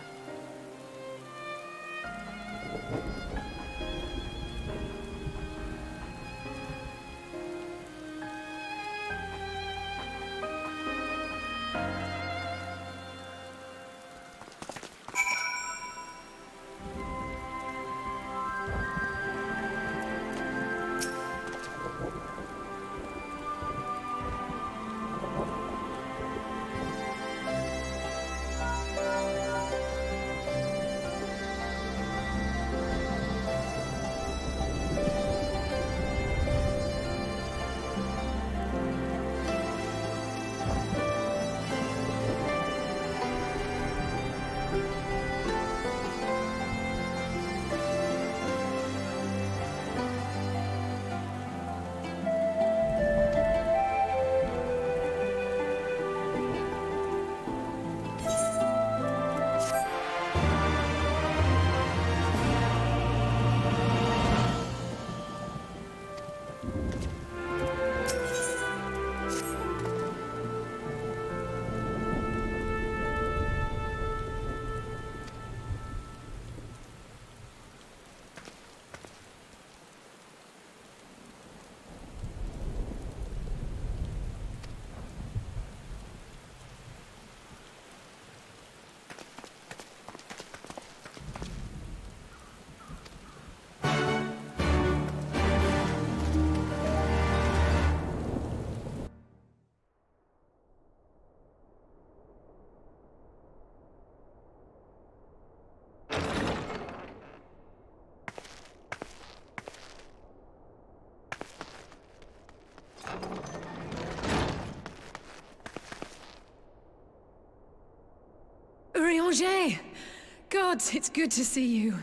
Orianger! Gods, it's good to see you.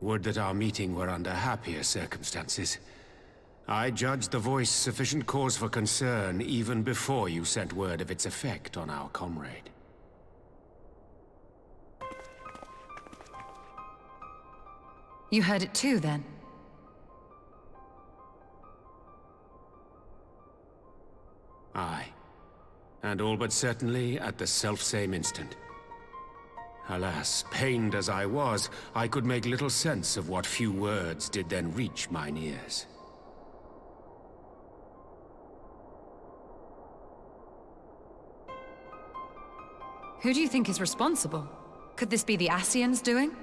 Would that our meeting were under happier circumstances. I judged the voice sufficient cause for concern even before you sent word of its effect on our comrade. You heard it too, then? Aye. And all but certainly at the selfsame instant. Alas, pained as I was, I could make little sense of what few words did then reach mine ears. Who do you think is responsible? Could this be the Ascians doing?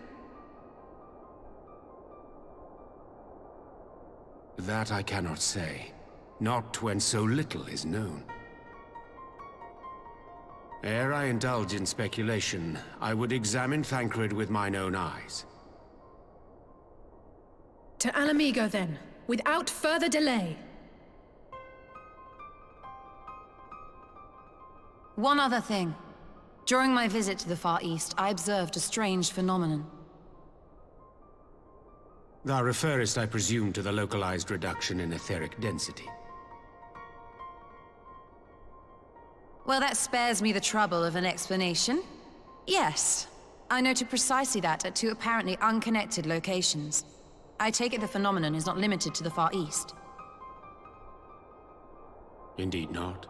That I cannot say. Not when so little is known. Ere I indulge in speculation, I would examine Thancred with mine own eyes. To Alamigo, then, without further delay. One other thing. During my visit to the Far East, I observed a strange phenomenon. Thou referrest, I presume, to the localized reduction in etheric density. Well, that spares me the trouble of an explanation. Yes, I noted precisely that at two apparently unconnected locations. I take it the phenomenon is not limited to the Far East. Indeed not.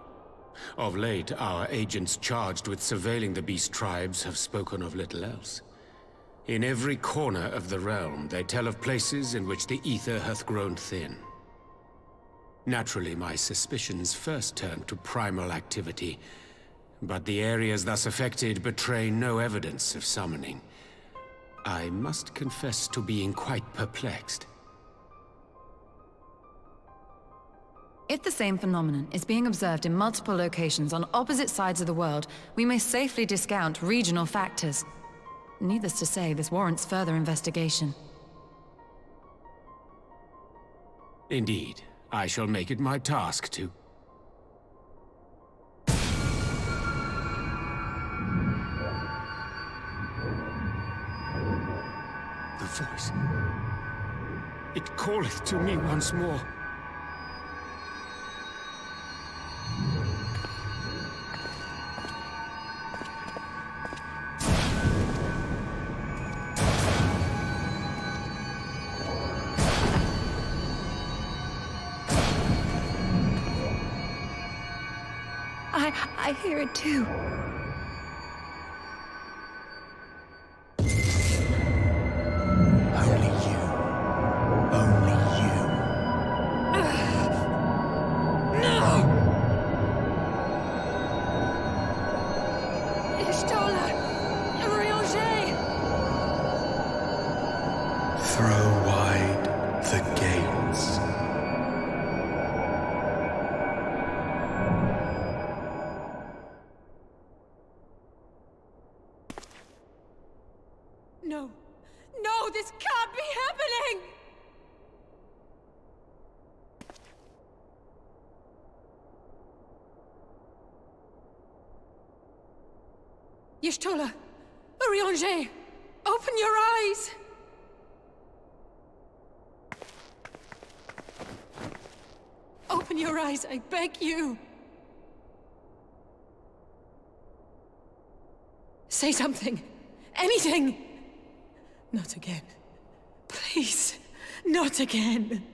Of late, our agents charged with surveilling the beast tribes have spoken of little else. In every corner of the realm, they tell of places in which the ether hath grown thin. Naturally, my suspicions first turned to primal activity, but the areas thus affected betray no evidence of summoning. I must confess to being quite perplexed. If the same phenomenon is being observed in multiple locations on opposite sides of the world, we may safely discount regional factors. Needless to say, this warrants further investigation. Indeed. I shall make it my task to. The voice. It calleth to me once more. I hear it too. Only you. Only you. No! Ishtola! Orianger! Throw wide the gates. No! No, this can't be happening! Y'shtola! Orianger! Open your eyes! Open your eyes, I beg you! Say something! Anything! Not again. Please, not again.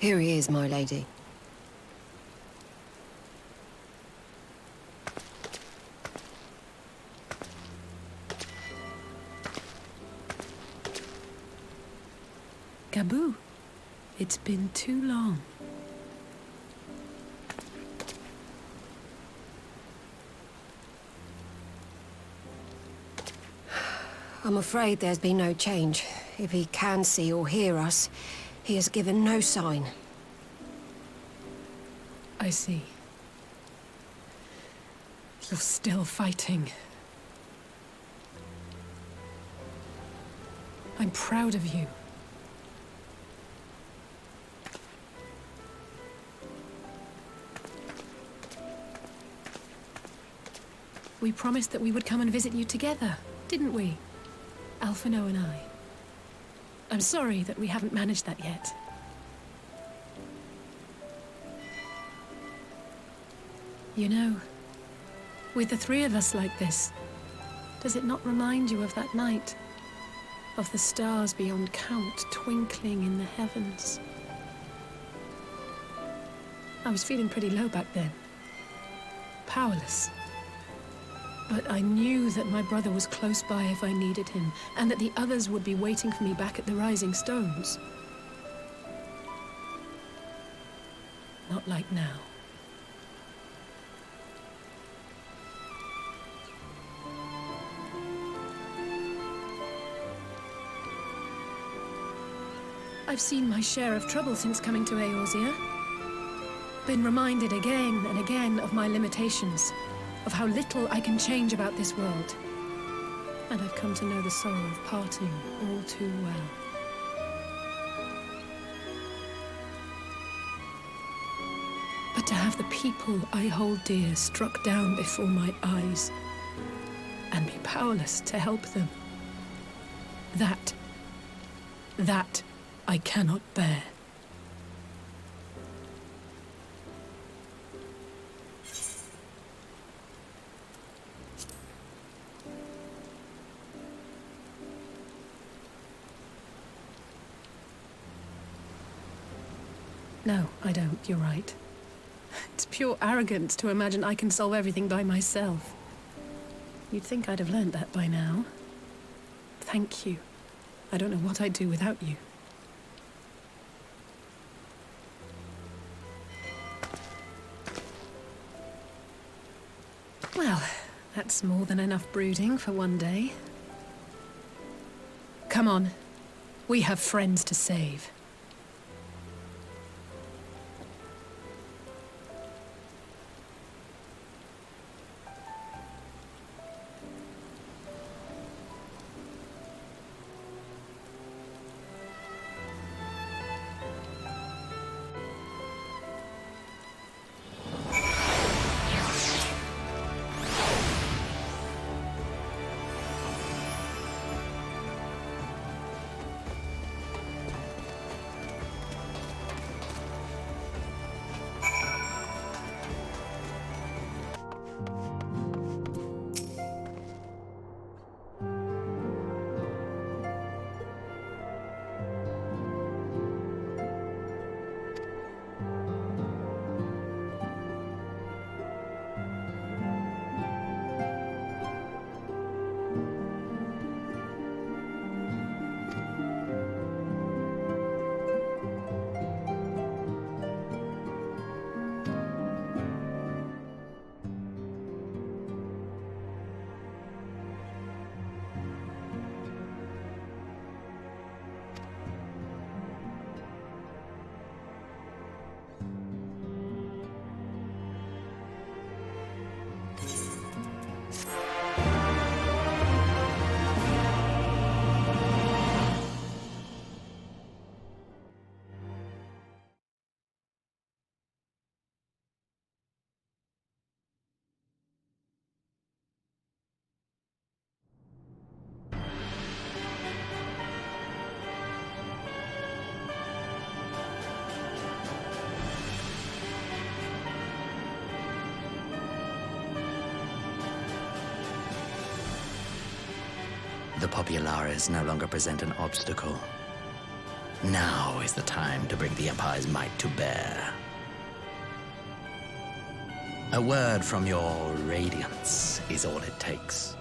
Here he is, my lady. Gabu, it's been too long. I'm afraid there's been no change. If he can see or hear us, he has given no sign. I see. You're still fighting. I'm proud of you. We promised that we would come and visit you together, didn't we? Alphino and I. I'm sorry that we haven't managed that yet. You know, with the three of us like this, does it not remind you of that night? Of the stars beyond count twinkling in the heavens? I was feeling pretty low back then. Powerless. But I knew that my brother was close by if I needed him, and that the others would be waiting for me back at the Rising Stones. Not like now. I've seen my share of trouble since coming to Eorzea. Been reminded again and again of my limitations, of how little I can change about this world. And I've come to know the sorrow of parting all too well. But to have the people I hold dear struck down before my eyes, and be powerless to help them, that I cannot bear. No, I don't. You're right. It's pure arrogance to imagine I can solve everything by myself. You'd think I'd have learned that by now. Thank you. I don't know what I'd do without you. Well, that's more than enough brooding for one day. Come on. We have friends to save. The Populares no longer present an obstacle. Now is the time to bring the Empire's might to bear. A word from your Radiance is all it takes.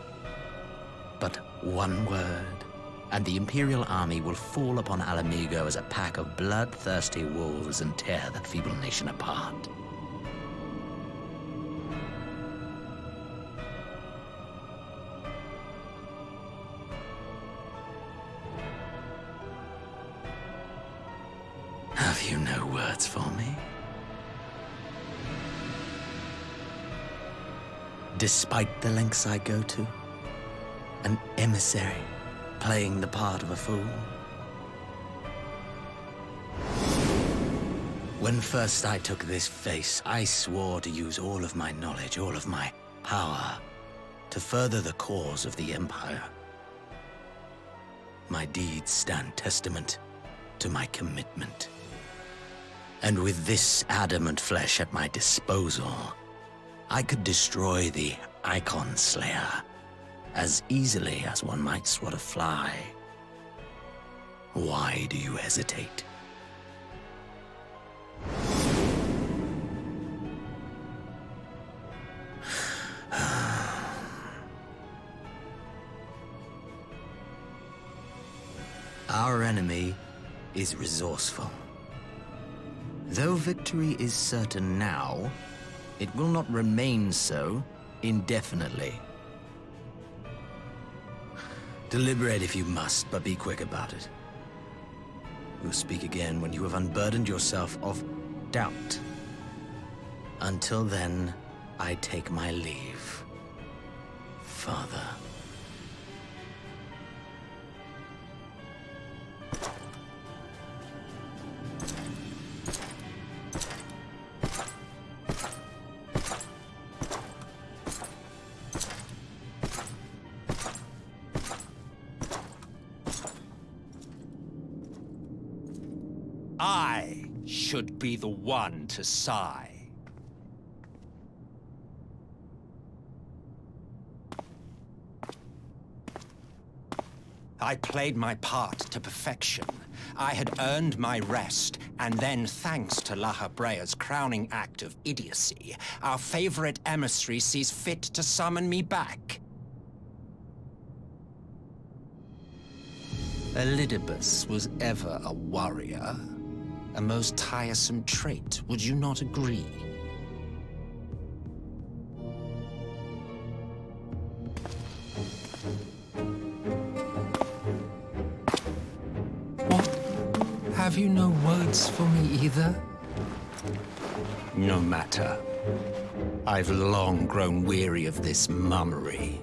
But one word, and the Imperial army will fall upon Alamigo as a pack of bloodthirsty wolves and tear that feeble nation apart. Have you no words for me? Despite the lengths I go to, an emissary playing the part of a fool. When first I took this face, I swore to use all of my knowledge, all of my power, to further the cause of the Empire. My deeds stand testament to my commitment. And with this adamant flesh at my disposal, I could destroy the Icon Slayer as easily as one might swat a fly. Why do you hesitate? Our enemy is resourceful. Though victory is certain now, it will not remain so indefinitely. Deliberate if you must, but be quick about it. We'll speak again when you have unburdened yourself of doubt. Until then, I take my leave, Father. I should be the one to sigh. I played my part to perfection. I had earned my rest, and then, thanks to La Habrea's crowning act of idiocy, our favorite emissary sees fit to summon me back. Elidibus was ever a warrior. A most tiresome trait, would you not agree? What? Have you no words for me either? No matter. I've long grown weary of this mummery.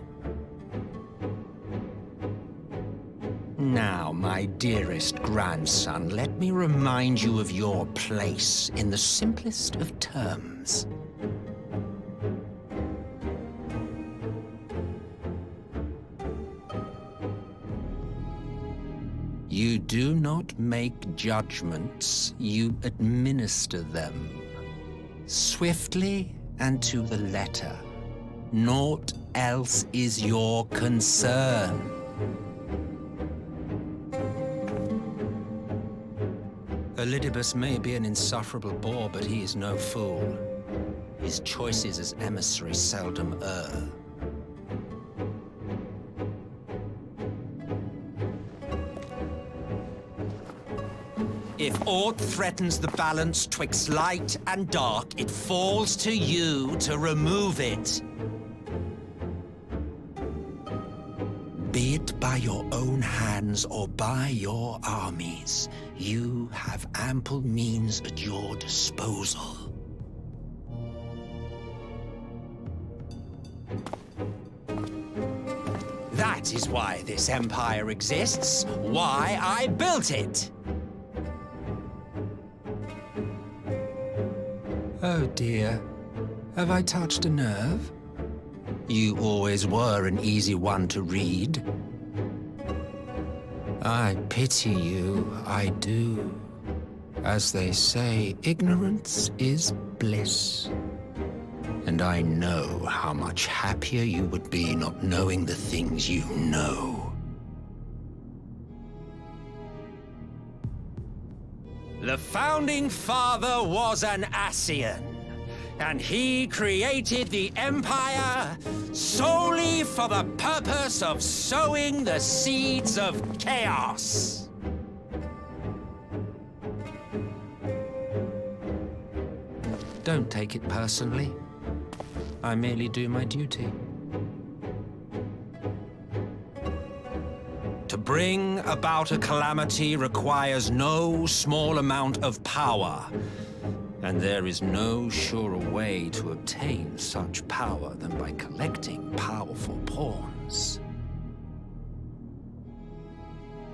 Now, my dearest grandson, let me remind you of your place in the simplest of terms. You do not make judgments, you administer them. Swiftly and to the letter. Naught else is your concern. Elidibus may be an insufferable bore, but he is no fool. His choices as emissary seldom err. If aught threatens the balance twixt light and dark, it falls to you to remove it. Be it by your own hands or by your armies, you have ample means at your disposal. That is why this empire exists, why I built it. Oh dear, have I touched a nerve? You always were an easy one to read. I pity you, I do. As they say, ignorance is bliss. And I know how much happier you would be not knowing the things you know. The founding father was an Ascian, and he created the Empire solely for the purpose of sowing the seeds of chaos. Don't take it personally. I merely do my duty. To bring about a calamity requires no small amount of power, and there is no surer way to obtain such power than by collecting powerful pawns.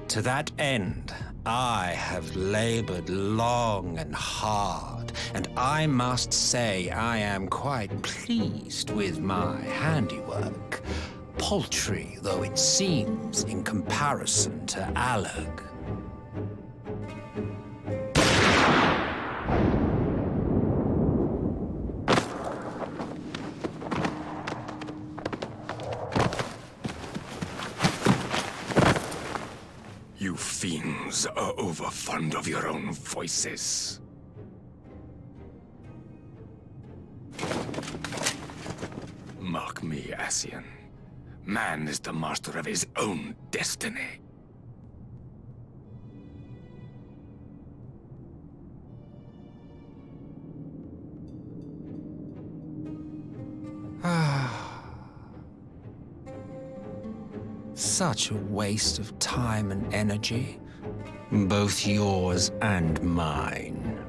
To that end, I have labored long and hard, and I must say I am quite pleased with my handiwork, paltry though it seems in comparison to Alag. You fiends are overfond of your own voices. Mark me, Ascian. Man is the master of his own destiny. Such a waste of time and energy, both yours and mine.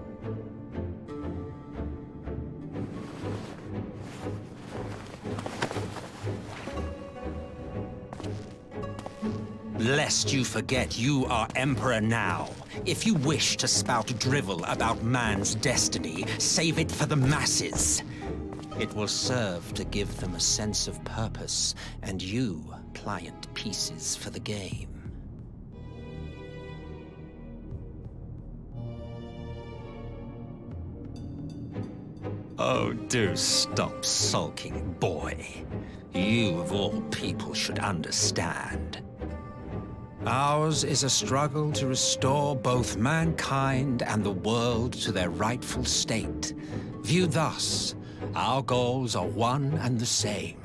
Lest you forget you are Emperor now. If you wish to spout drivel about man's destiny, save it for the masses. It will serve to give them a sense of purpose, and you pliant pieces for the game. Oh, do stop sulking, boy. You, of all people, should understand. Ours is a struggle to restore both mankind and the world to their rightful state. Viewed thus, our goals are one and the same.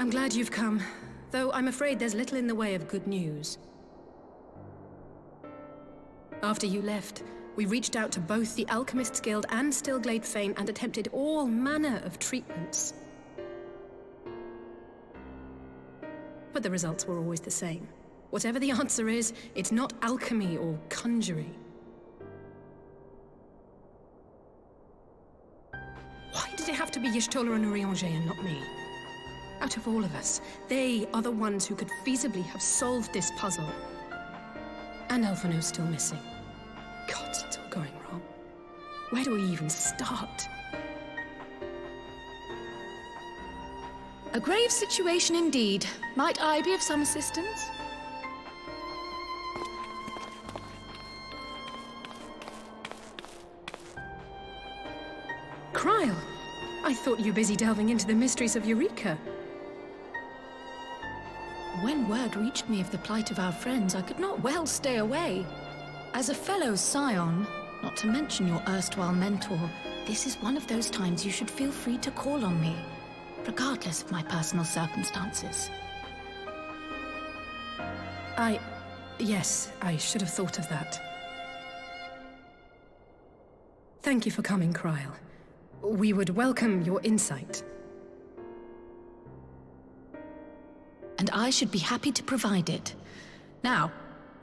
I'm glad you've come, though I'm afraid there's little in the way of good news. After you left, we reached out to both the Alchemists Guild and Stillglade Fane and attempted all manner of treatments. But the results were always the same. Whatever the answer is, it's not alchemy or conjuring. Why did it have to be Y'shtola and Urianger and not me? Out of all of us, they are the ones who could feasibly have solved this puzzle. And Alphino's still missing. God, it's all going wrong. Where do we even start? A grave situation indeed. Might I be of some assistance? Cryle, I thought you were busy delving into the mysteries of Eureka. When word reached me of the plight of our friends, I could not well stay away. As a fellow Scion, not to mention your erstwhile mentor, this is one of those times you should feel free to call on me, regardless of my personal circumstances. Yes, I should have thought of that. Thank you for coming, Cryle. We would welcome your insight. And I should be happy to provide it. Now,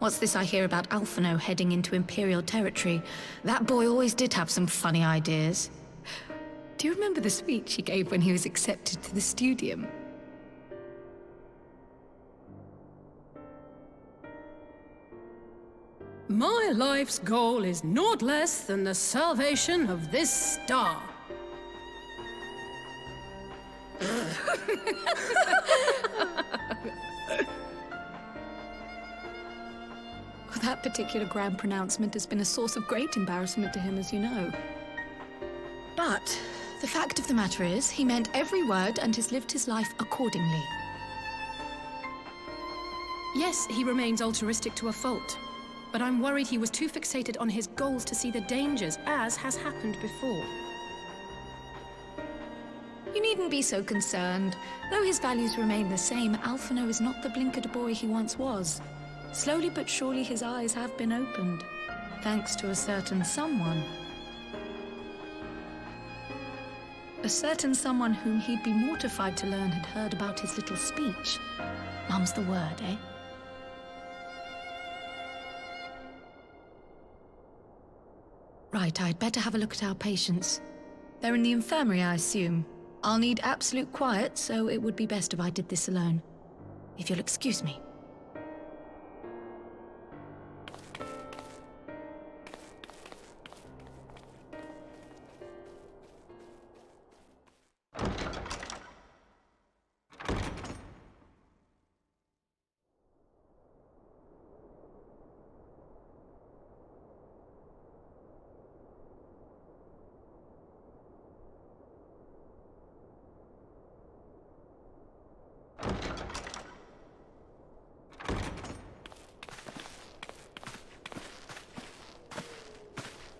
what's this I hear about Alphino heading into Imperial territory? That boy always did have some funny ideas. Do you remember the speech he gave when he was accepted to the Studium? My life's goal is naught less than the salvation of this star. That particular grand pronouncement has been a source of great embarrassment to him, as you know. But the fact of the matter is, he meant every word and has lived his life accordingly. Yes, he remains altruistic to a fault. But I'm worried he was too fixated on his goals to see the dangers, as has happened before. You needn't be so concerned. Though his values remain the same, Alphino is not the blinkered boy he once was. Slowly but surely his eyes have been opened, thanks to a certain someone. A certain someone whom he'd be mortified to learn had heard about his little speech. Mum's the word, eh? Right, I'd better have a look at our patients. They're in the infirmary, I assume. I'll need absolute quiet, so it would be best if I did this alone. If you'll excuse me.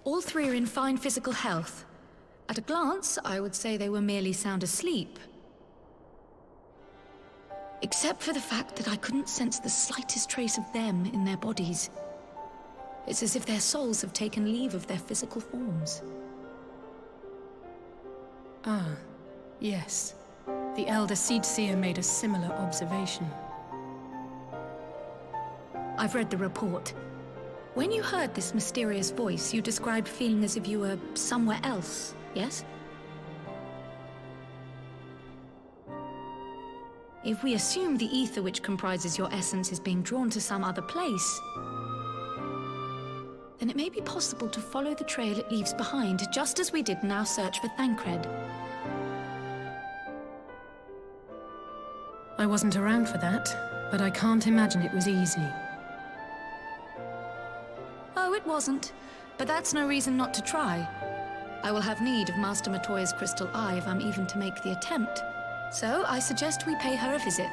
All three are in fine physical health. At a glance, I would say they were merely sound asleep. Except for the fact that I couldn't sense the slightest trace of them in their bodies. It's as if their souls have taken leave of their physical forms. Ah, yes. The Elder Seedseer made a similar observation. I've read the report. When you heard this mysterious voice, you described feeling as if you were somewhere else, yes? If we assume the ether which comprises your essence is being drawn to some other place, then it may be possible to follow the trail it leaves behind, just as we did in our search for Thancred. I wasn't around for that, but I can't imagine it was easy. Oh, it wasn't. But that's no reason not to try. I will have need of Master Matoya's crystal eye if I'm even to make the attempt. So I suggest we pay her a visit.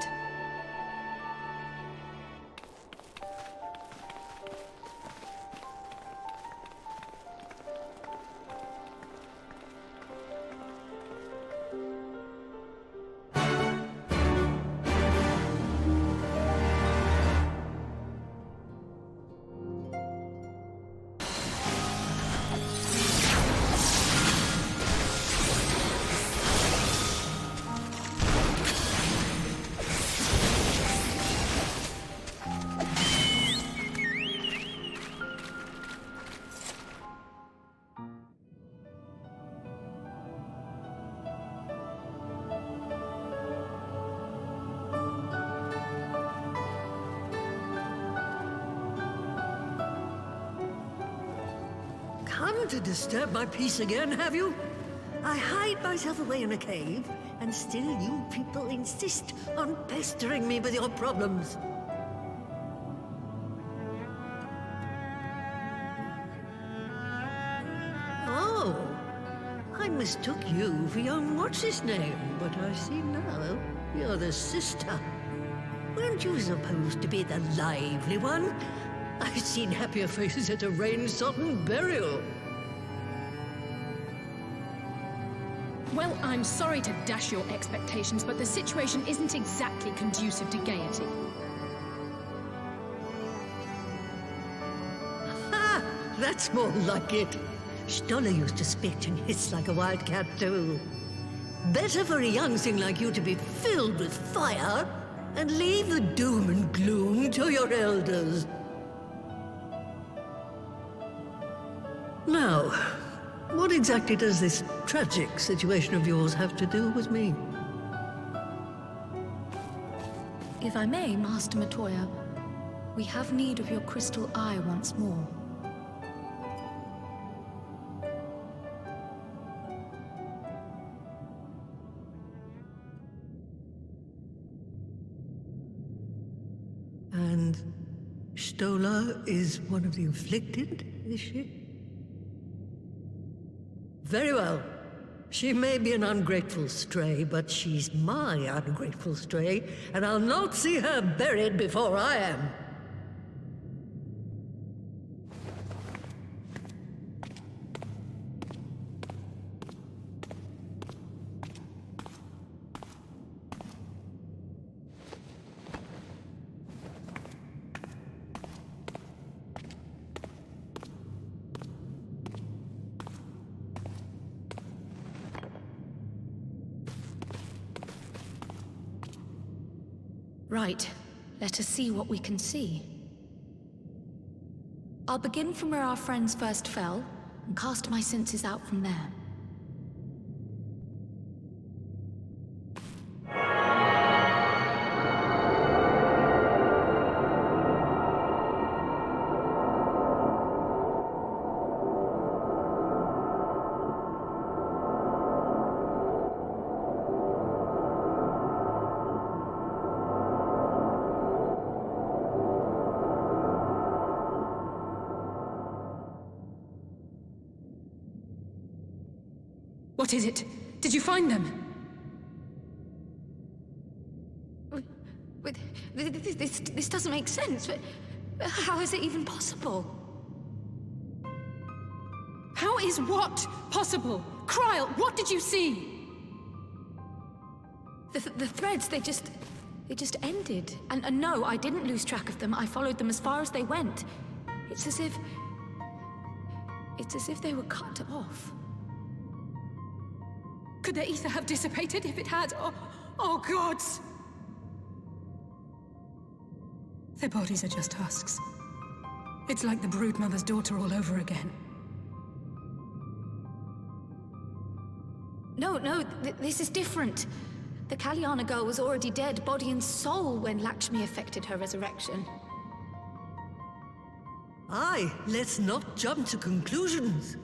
come to disturb my peace again, have you? I hide myself away in a cave, and still you people insist on pestering me with your problems. Oh, I mistook you for young what's-his-name, but I see now you're the sister. Weren't you supposed to be the lively one? I've seen happier faces at a rain-sodden burial. Well, I'm sorry to dash your expectations, but the situation isn't exactly conducive to gaiety. Ha! That's more like it. Stoller used to spit and hiss like a wildcat too. Better for a young thing like you to be filled with fire and leave the doom and gloom to your elders. Now, what exactly does this tragic situation of yours have to do with me? If I may, Master Matoya, we have need of your crystal eye once more. And Stoller is one of the afflicted, is she? Very well. She may be an ungrateful stray, but she's my ungrateful stray, and I'll not see her buried before I am. Right. Let us see what we can see. I'll begin from where our friends first fell, and cast my senses out from there. What is it? Did you find them? This doesn't make sense. How is it even possible? How is what possible? Kryl, what did you see? The threads, they just ended. And no, I didn't lose track of them. I followed them as far as they went. It's as if they were cut off. Could their ether have dissipated if it had? Oh gods! Their bodies are just husks. It's like the Broodmother's daughter all over again. No, this is different. The Kalyana girl was already dead, body and soul, when Lakshmi effected her resurrection. Aye, let's not jump to conclusions.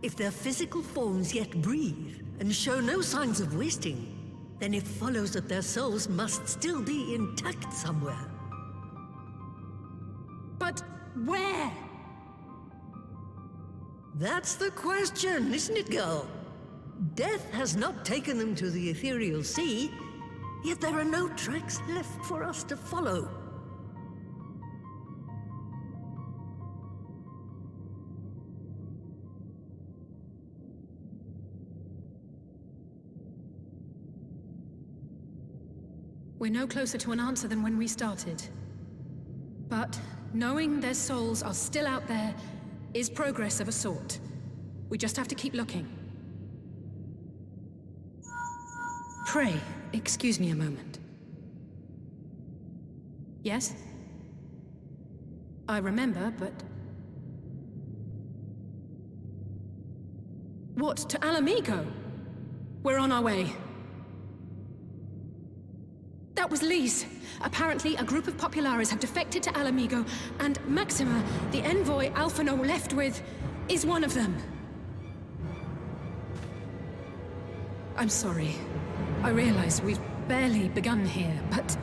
If their physical forms yet breathe, and show no signs of wasting, then it follows that their souls must still be intact somewhere. But where? That's the question, isn't it, girl? Death has not taken them to the ethereal sea, yet there are no tracks left for us to follow. We're no closer to an answer than when we started. But knowing their souls are still out there is progress of a sort. We just have to keep looking. Pray, excuse me a moment. Yes? I remember, but... What, to Alamigo? We're on our way. That was Lise. Apparently, a group of Populares have defected to Alamigo, and Maxima, the envoy Alphino left with... is one of them. I'm sorry. I realize we've barely begun here, but...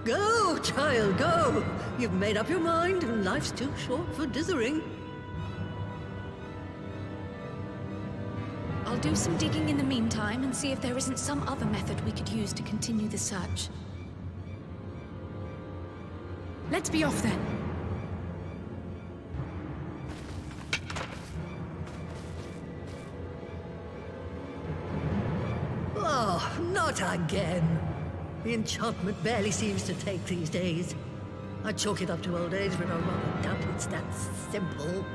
Go, child, go! You've made up your mind, and life's too short for dithering. I'll do some digging in the meantime and see if there isn't some other method we could use to continue the search. Let's be off then. Oh, not again. The enchantment barely seems to take these days. I chalk it up to old age, but I rather doubt it's that simple.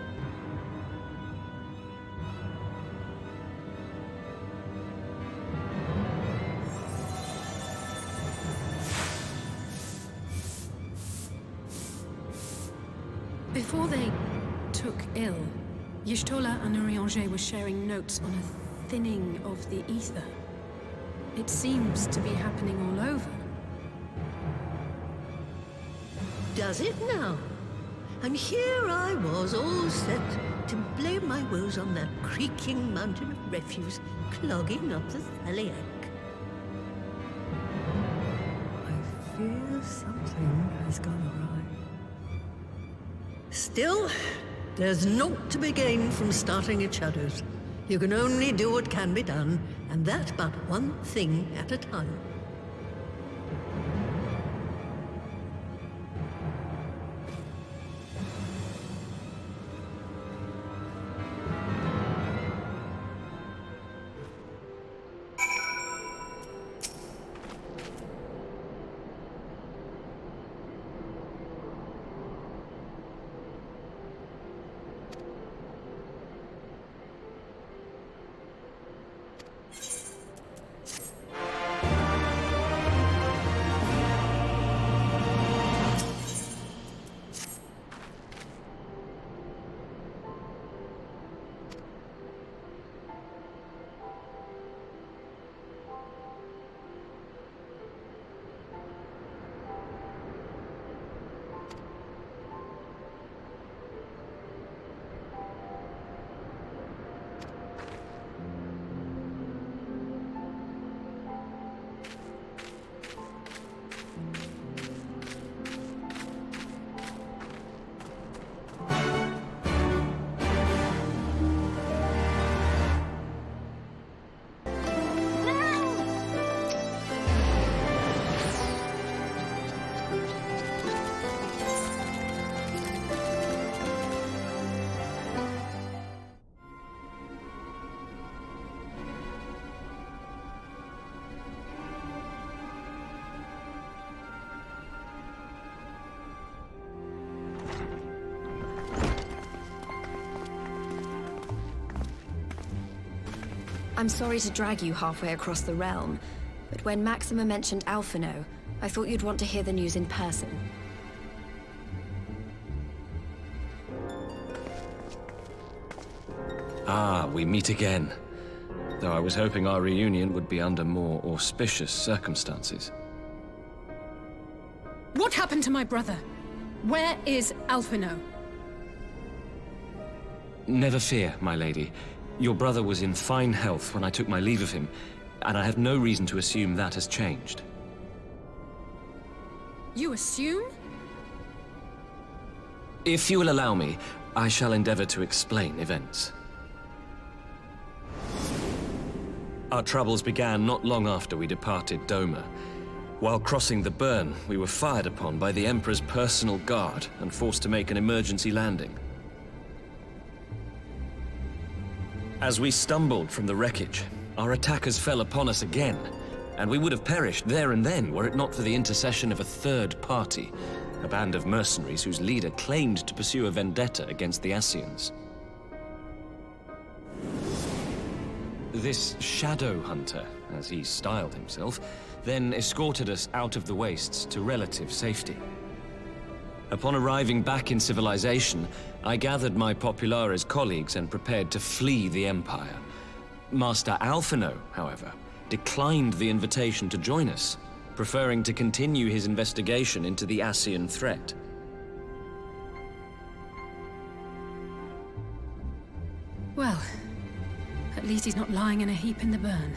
Before they took ill, Y'shtola and Urianger were sharing notes on a thinning of the ether. It seems to be happening all over. Does it now? And here I was, all set to blame my woes on that creaking mountain of refuse clogging up the Thaliac. I fear something has gone awry. Still, there's naught to be gained from starting at shadows. You can only do what can be done, and that but one thing at a time. I'm sorry to drag you halfway across the realm, but when Maxima mentioned Alphino, I thought you'd want to hear the news in person. Ah, we meet again. Though I was hoping our reunion would be under more auspicious circumstances. What happened to my brother? Where is Alphino? Never fear, my lady. Your brother was in fine health when I took my leave of him, and I have no reason to assume that has changed. You assume? If you will allow me, I shall endeavor to explain events. Our troubles began not long after we departed Doma. While crossing the burn, we were fired upon by the Emperor's personal guard and forced to make an emergency landing. As we stumbled from the wreckage, our attackers fell upon us again, and we would have perished there and then were it not for the intercession of a third party, a band of mercenaries whose leader claimed to pursue a vendetta against the Ascians. This shadow hunter, as he styled himself, then escorted us out of the wastes to relative safety. Upon arriving back in civilization, I gathered my Populares colleagues and prepared to flee the Empire. Master Alphino, however, declined the invitation to join us, preferring to continue his investigation into the Ascian threat. Well, at least he's not lying in a heap in the burn.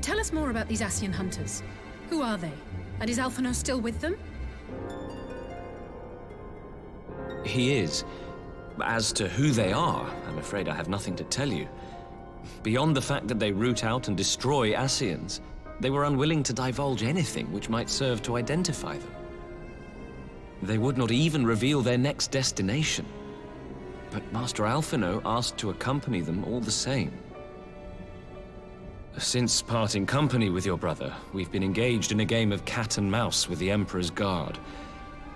Tell us more about these Ascian hunters. Who are they? And is Alphino still with them? He is. As to who they are, I'm afraid I have nothing to tell you. Beyond the fact that they root out and destroy Ascians, they were unwilling to divulge anything which might serve to identify them. They would not even reveal their next destination. But Master Alphino asked to accompany them all the same. Since parting company with your brother, we've been engaged in a game of cat and mouse with the Emperor's Guard.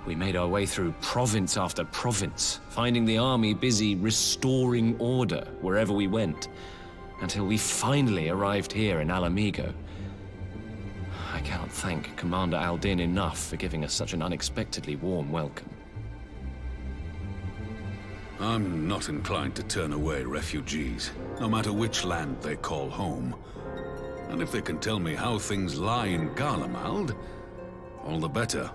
We made our way through province after province, finding the army busy restoring order wherever we went, until we finally arrived here in Alamigo. I cannot thank Commander Aldin enough for giving us such an unexpectedly warm welcome. I'm not inclined to turn away refugees, no matter which land they call home. And if they can tell me how things lie in Garlemald, all the better.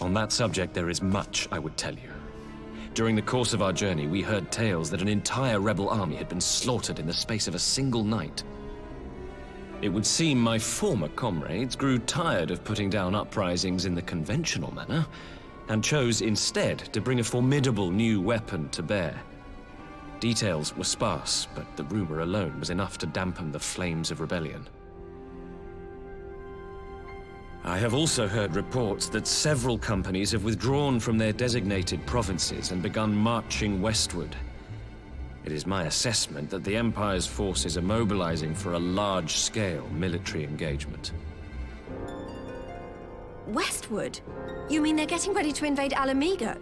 On that subject, there is much I would tell you. During the course of our journey, we heard tales that an entire rebel army had been slaughtered in the space of a single night. It would seem my former comrades grew tired of putting down uprisings in the conventional manner, and chose instead to bring a formidable new weapon to bear. Details were sparse, but the rumor alone was enough to dampen the flames of rebellion. I have also heard reports that several companies have withdrawn from their designated provinces and begun marching westward. It is my assessment that the Empire's forces are mobilizing for a large-scale military engagement. Westward? You mean they're getting ready to invade Alamigo?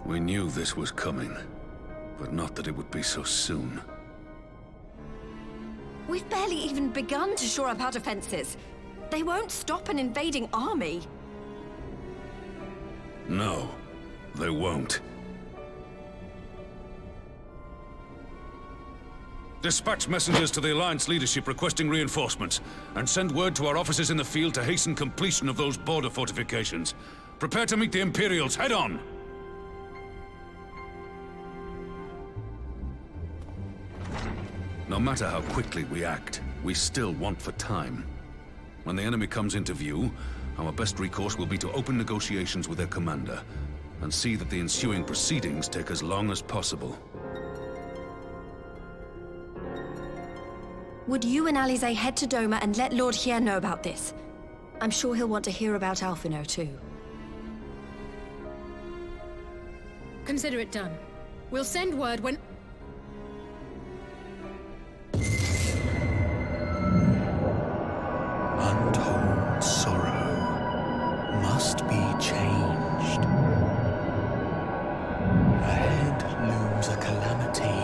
We knew this was coming, but not that it would be so soon. We've barely even begun to shore up our defenses. They won't stop an invading army. No, they won't. Dispatch messengers to the Alliance leadership requesting reinforcements, and send word to our officers in the field to hasten completion of those border fortifications. Prepare to meet the Imperials head on! No matter how quickly we act, we still want for time. When the enemy comes into view, our best recourse will be to open negotiations with their commander, and see that the ensuing proceedings take as long as possible. Would you and Alize head to Doma and let Lord Hien know about this? I'm sure he'll want to hear about Alphino too. Consider it done. We'll send word when... Untold sorrow must be changed. Ahead looms a calamity.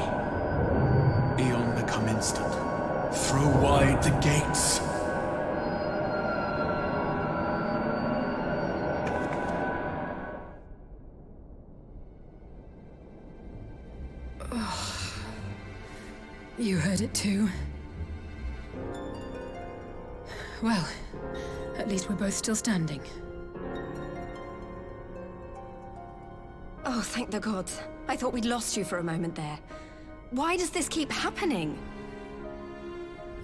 Beyond become instant. Throw wide the gates. You heard it too. Well, at least we're both still standing. Oh, thank the gods. I thought we'd lost you for a moment there. Why does this keep happening?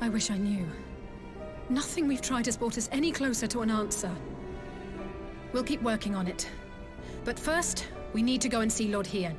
I wish I knew. Nothing we've tried has brought us any closer to an answer. We'll keep working on it. But first, we need to go and see Lord Hien.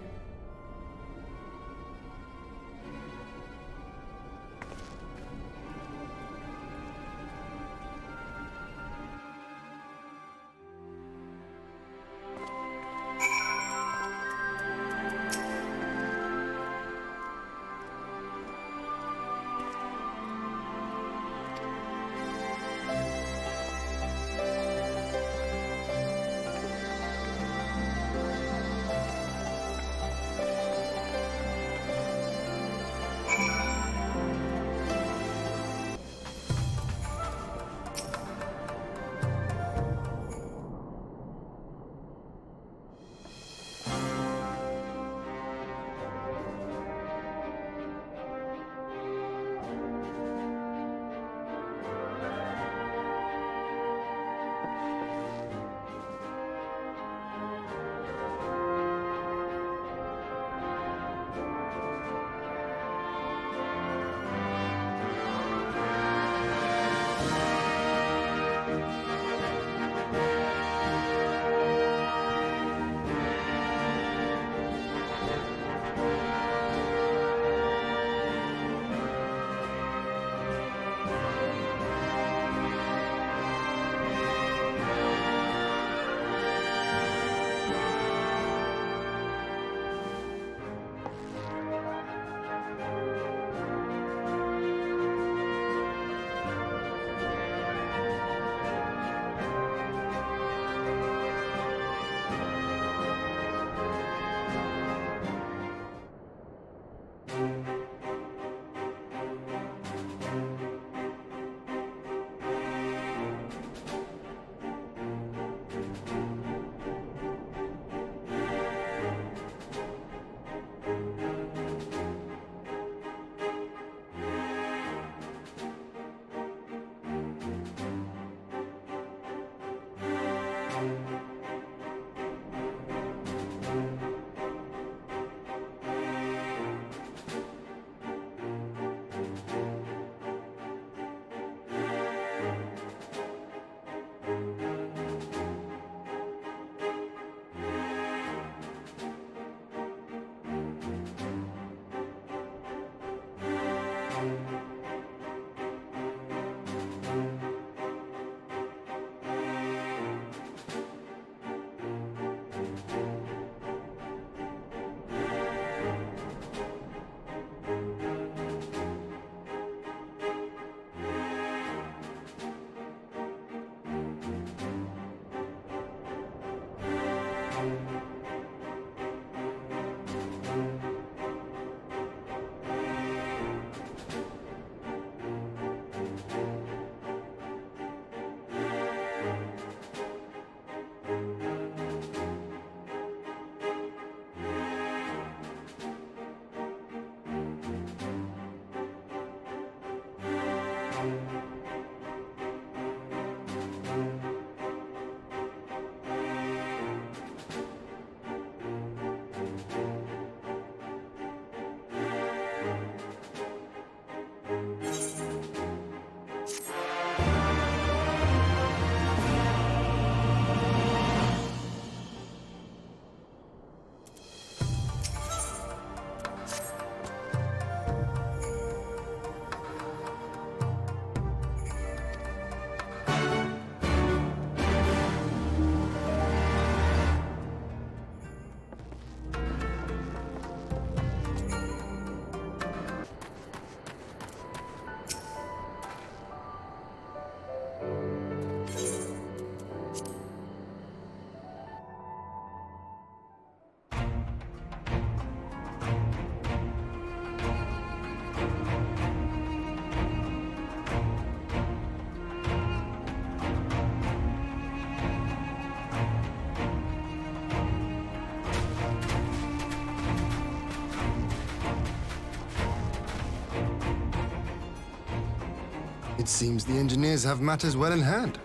It seems the engineers have matters well in hand.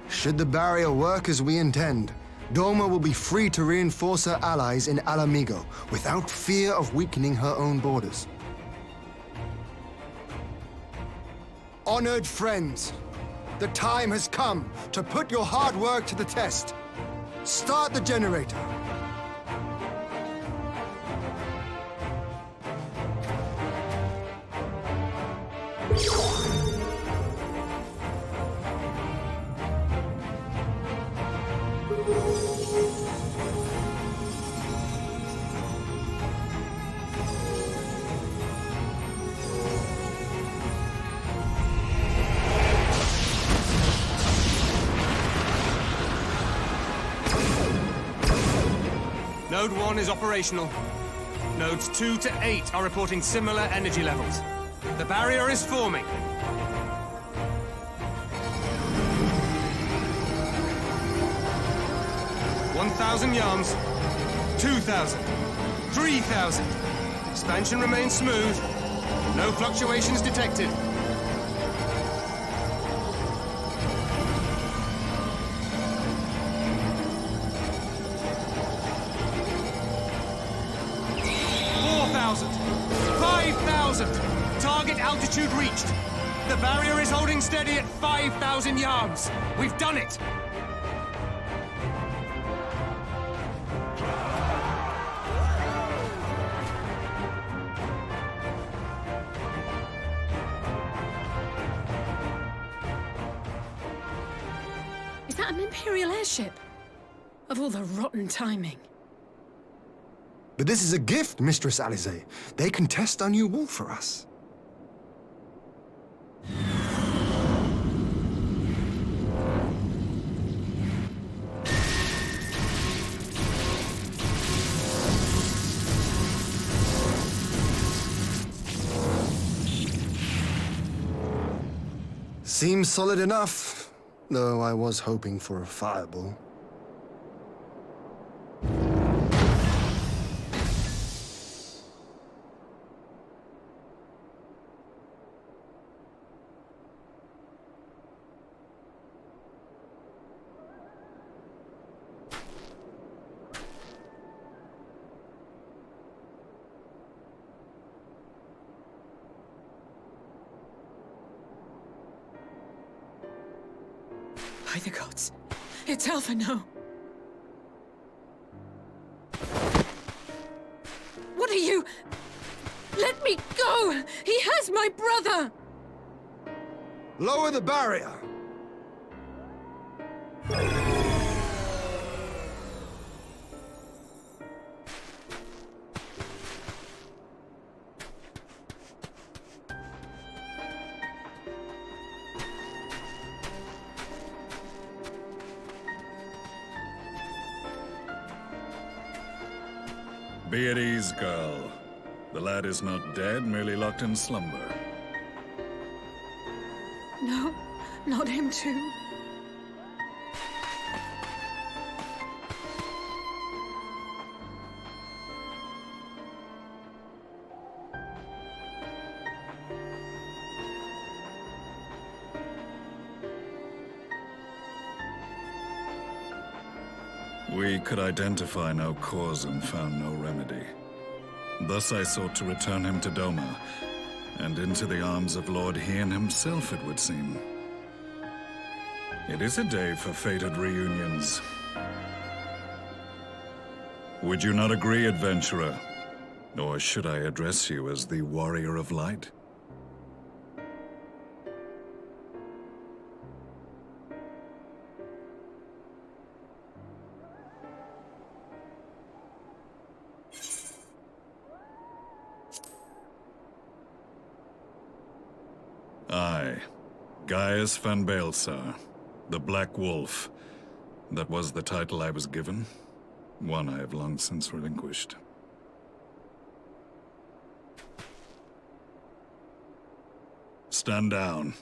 Should the barrier work as we intend, Doma will be free to reinforce her allies in Alamigo without fear of weakening her own borders. Honored friends, the time has come to put your hard work to the test. Start the generator. Node 1 is operational. Nodes 2 to 8 are reporting similar energy levels. The barrier is forming. 1,000 yards. 2,000. 3,000. Expansion remains smooth. No fluctuations detected. Target altitude reached. The barrier is holding steady at 5,000 yards. We've done it! Is that an Imperial airship? Of all the rotten timing. But this is a gift, Mistress Alize. They can test our new wall for us. Seems solid enough, though I was hoping for a fireball. By the gods, it's Alphino. What are you? Let me go! He has my brother! Lower the barrier! Be at ease, girl. The lad is not dead, merely locked in slumber. No, not him too. We could identify no cause and found no remedy. Thus I sought to return him to Doma, and into the arms of Lord Hien himself, it would seem. It is a day for fated reunions. Would you not agree, adventurer? Or should I address you as the Warrior of Light? I, Gaius van Baelsar, the Black Wolf. That was the title I was given, one I have long since relinquished. Stand down.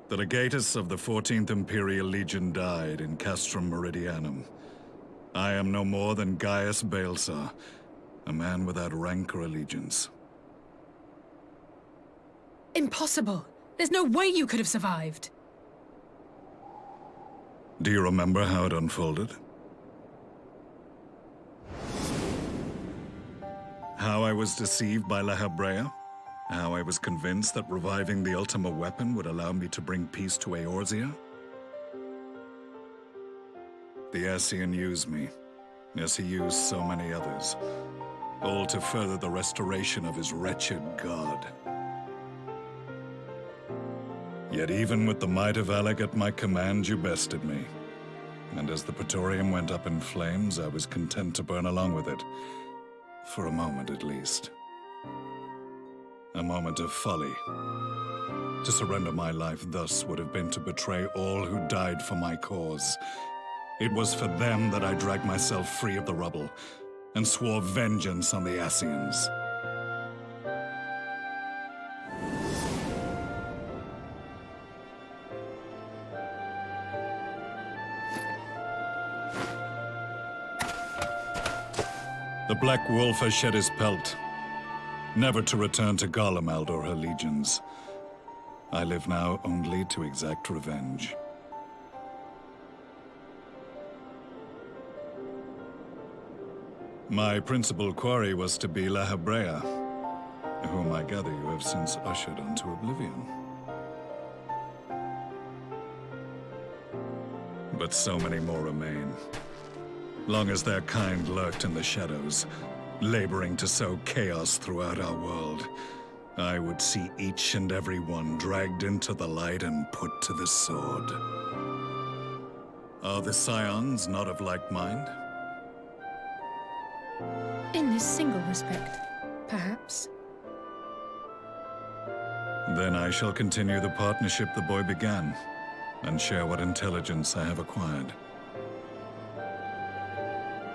The legatus of the 14th Imperial Legion died in Castrum Meridianum. I am no more than Gaius Baelsar, a man without rank or allegiance. Impossible. There's no way you could have survived. Do you remember how it unfolded? How I was deceived by La Habrea? How I was convinced that reviving the Ultima weapon would allow me to bring peace to Eorzea? The Ascian used me, as he used so many others, all to further the restoration of his wretched god. Yet even with the might of Alec at my command, you bested me. And as the Praetorium went up in flames, I was content to burn along with it. For a moment, at least. A moment of folly. To surrender my life thus would have been to betray all who died for my cause. It was for them that I dragged myself free of the rubble, and swore vengeance on the Ascians. The Black Wolf has shed his pelt, never to return to Garlemald or her legions. I live now only to exact revenge. My principal quarry was to be La Habrea, whom I gather you have since ushered onto oblivion. But so many more remain. Long as their kind lurked in the shadows, laboring to sow chaos throughout our world, I would see each and every one dragged into the light and put to the sword. Are the Scions not of like mind? In this single respect, perhaps. Then I shall continue the partnership the boy began, and share what intelligence I have acquired.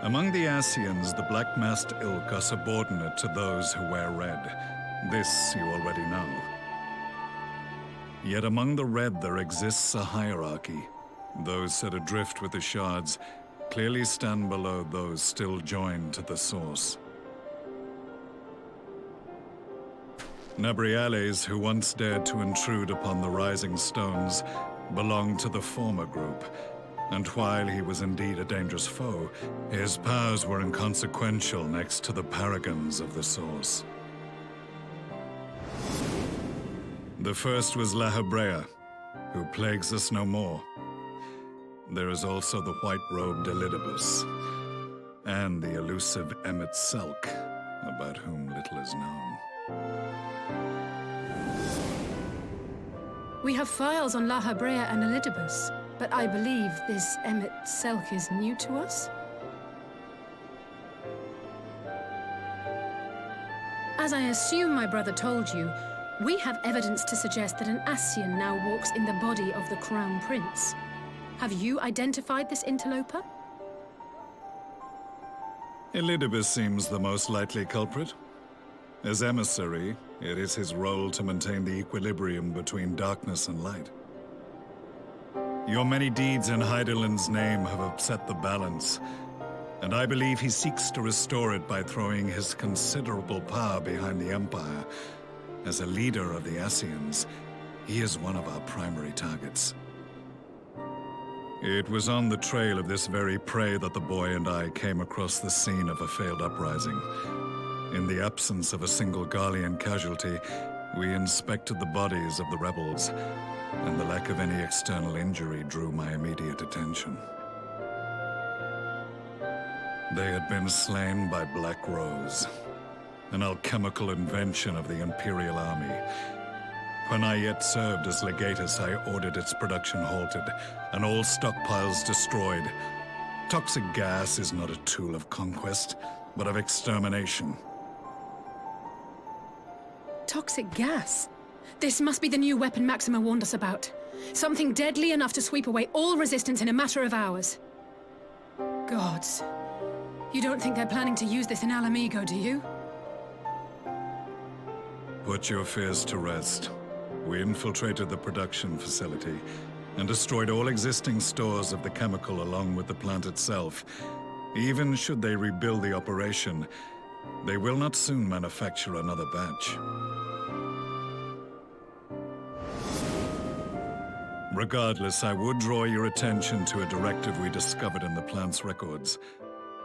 Among the Ascians, the black-masked ilk are subordinate to those who wear red. This you already know. Yet among the red there exists a hierarchy. Those set adrift with the shards clearly stand below those still joined to the source. Nabriales, who once dared to intrude upon the Rising Stones, belonged to the former group. And while he was indeed a dangerous foe, his powers were inconsequential next to the paragons of the Source. The first was La Habrea, who plagues us no more. There is also the white-robed Elidibus, and the elusive Emmet Selk, about whom little is known. We have files on La Habrea and Elidibus, but I believe this Emmet Selk is new to us? As I assume my brother told you, we have evidence to suggest that an Ascian now walks in the body of the Crown Prince. Have you identified this interloper? Elidibus seems the most likely culprit. As emissary, it is his role to maintain the equilibrium between darkness and light. Your many deeds in Hydaelyn's name have upset the balance, and I believe he seeks to restore it by throwing his considerable power behind the Empire. As a leader of the Ascians, he is one of our primary targets. It was on the trail of this very prey that the boy and I came across the scene of a failed uprising. In the absence of a single Garlean casualty, we inspected the bodies of the rebels, and the lack of any external injury drew my immediate attention. They had been slain by Black Rose, an alchemical invention of the Imperial Army. When I yet served as legatus, I ordered its production halted, and all stockpiles destroyed. Toxic gas is not a tool of conquest, but of extermination. Toxic gas? This must be the new weapon Maxima warned us about. Something deadly enough to sweep away all resistance in a matter of hours. Gods. You don't think they're planning to use this in Alamigo, do you? Put your fears to rest. We infiltrated the production facility and destroyed all existing stores of the chemical along with the plant itself. Even should they rebuild the operation, they will not soon manufacture another batch. Regardless, I would draw your attention to a directive we discovered in the plant's records.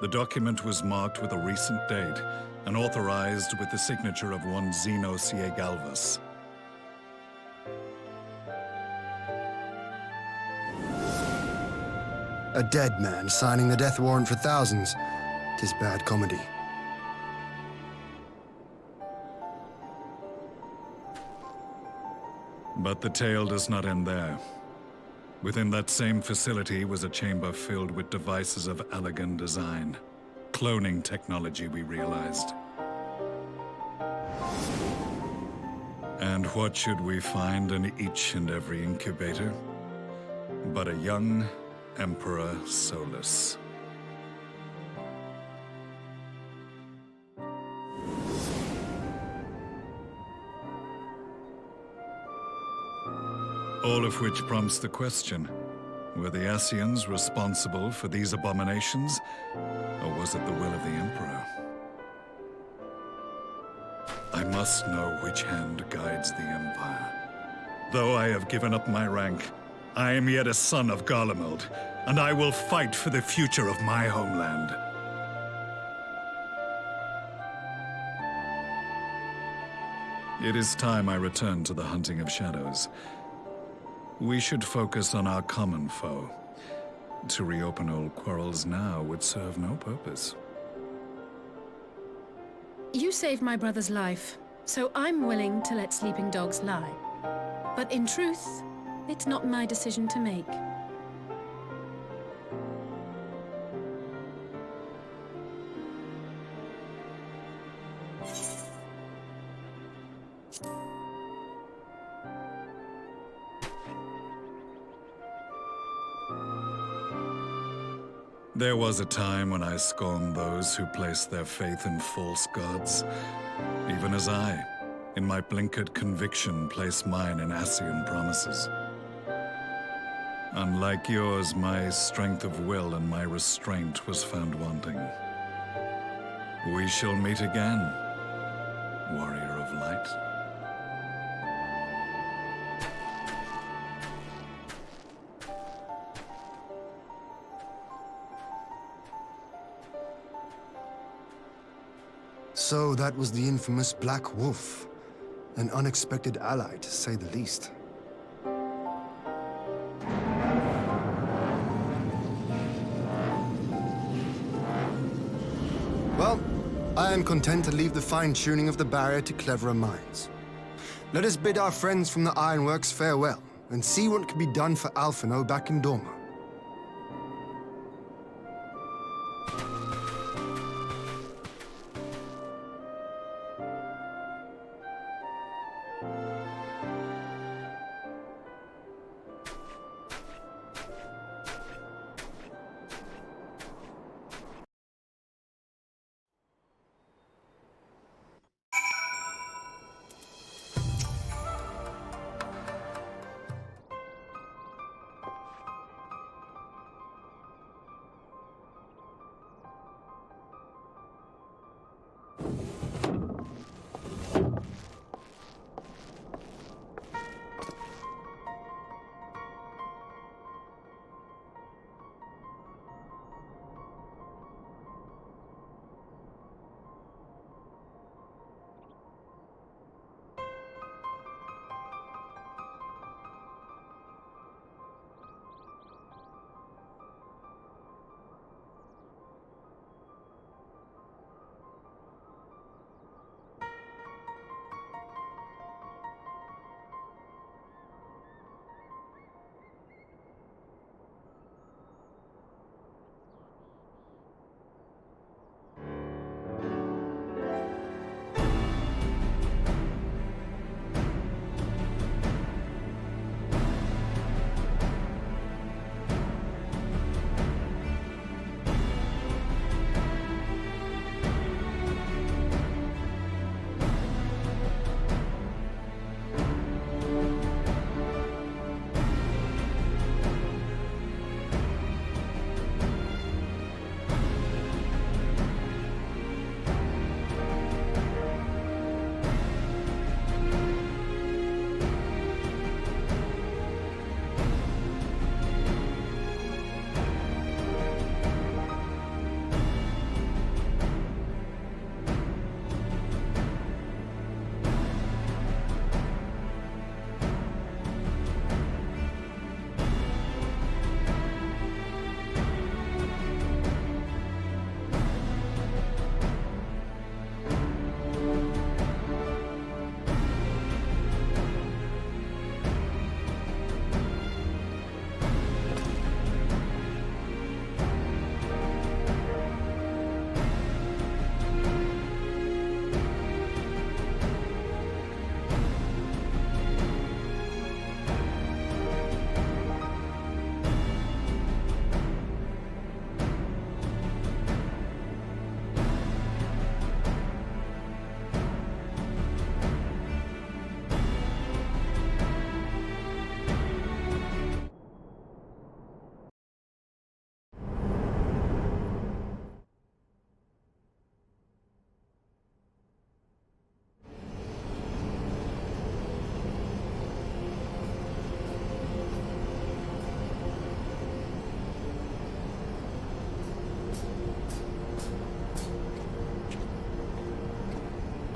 The document was marked with a recent date and authorized with the signature of one Zenos Galvas. A dead man signing the death warrant for thousands. 'Tis bad comedy. But the tale does not end there. Within that same facility was a chamber filled with devices of elegant design. Cloning technology, we realized. And what should we find in each and every incubator? But a young Emperor Solus. All of which prompts the question, were the Ascians responsible for these abominations, or was it the will of the Emperor? I must know which hand guides the Empire. Though I have given up my rank, I am yet a son of Garlemald, and I will fight for the future of my homeland. It is time I return to the hunting of shadows. We should focus on our common foe. To reopen old quarrels now would serve no purpose. You saved my brother's life, so I'm willing to let sleeping dogs lie. But in truth, it's not my decision to make. There was a time when I scorned those who placed their faith in false gods, even as I, in my blinkered conviction, place mine in Ascian promises. Unlike yours, my strength of will and my restraint was found wanting. We shall meet again, warrior of light. So that was the infamous Black Wolf. An unexpected ally, to say the least. Well, I am content to leave the fine-tuning of the barrier to cleverer minds. Let us bid our friends from the Ironworks farewell, and see what can be done for Alphino back in Dorma.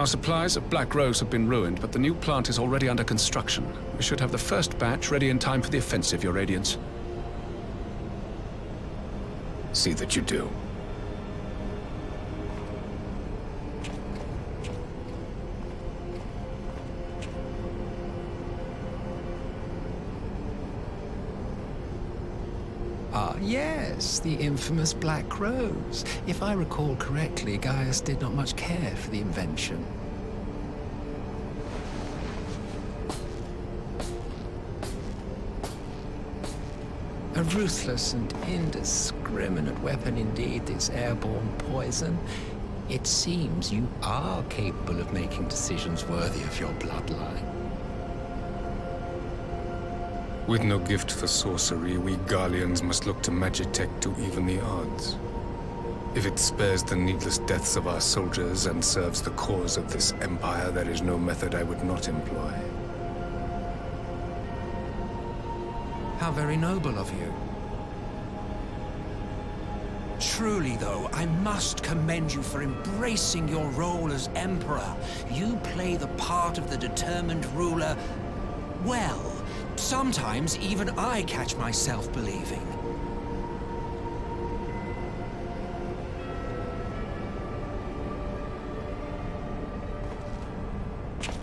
Our supplies of Black Rose have been ruined, but the new plant is already under construction. We should have the first batch ready in time for the offensive, Your Radiance. See that you do. Ah, yes, the infamous Black Rose. If I recall correctly, Gaius did not much care for the invention. A ruthless and indiscriminate weapon indeed, this airborne poison. It seems you are capable of making decisions worthy of your bloodline. With no gift for sorcery, we Garleans must look to magitech to even the odds. If it spares the needless deaths of our soldiers and serves the cause of this empire, there is no method I would not employ. How very noble of you. Truly, though, I must commend you for embracing your role as Emperor. You play the part of the determined ruler well. Sometimes even I catch myself believing.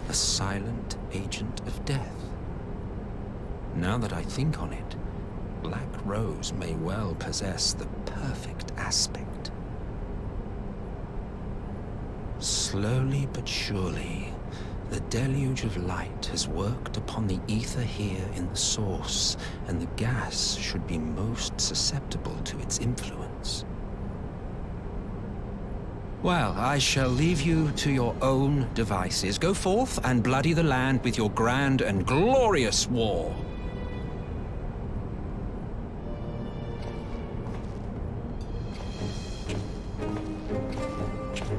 A silent agent of death. Now that I think on it, Black Rose may well possess the perfect aspect. Slowly but surely, the deluge of light has worked upon the ether here in the source, and the gas should be most susceptible to its influence. Well, I shall leave you to your own devices. Go forth and bloody the land with your grand and glorious war.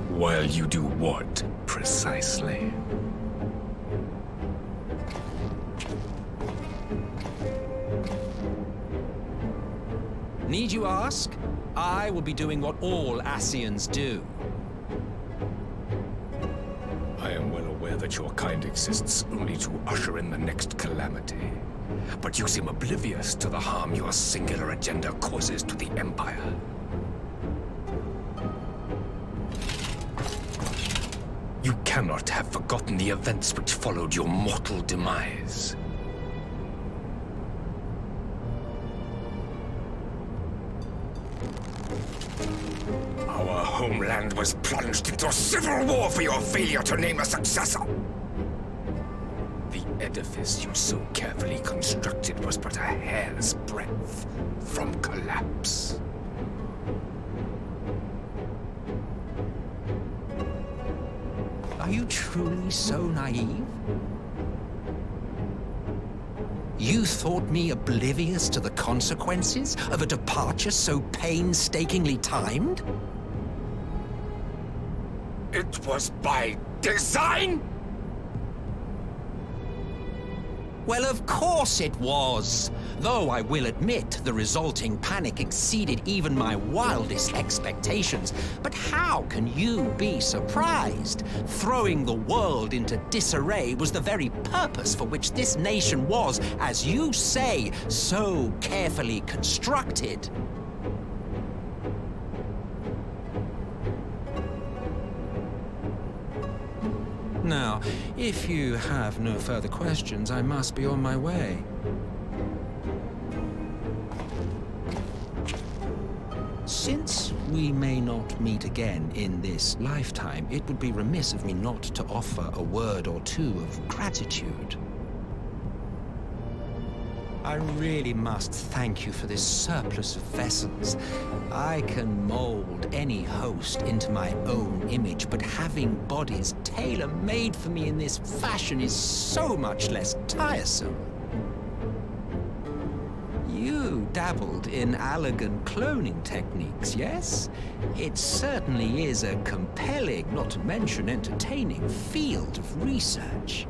While you do what, precisely? Need you ask? I will be doing what all Ascians do. I am well aware that your kind exists only to usher in the next calamity. But you seem oblivious to the harm your singular agenda causes to the Empire. You cannot have forgotten the events which followed your mortal demise. Our homeland was plunged into a civil war for your failure to name a successor. The edifice you so carefully constructed was but a hair's breadth from collapse. Are you truly so naive? You thought me oblivious to the consequences of a departure so painstakingly timed? It was by design? Well, of course it was. Though I will admit the resulting panic exceeded even my wildest expectations. But how can you be surprised? Throwing the world into disarray was the very purpose for which this nation was, as you say, so carefully constructed. Now, if you have no further questions, I must be on my way. Since we may not meet again in this lifetime, it would be remiss of me not to offer a word or two of gratitude. I really must thank you for this surplus of vessels. I can mold any host into my own image, but having bodies tailor-made for me in this fashion is so much less tiresome. You dabbled in elegant cloning techniques, yes? It certainly is a compelling, not to mention entertaining, field of research.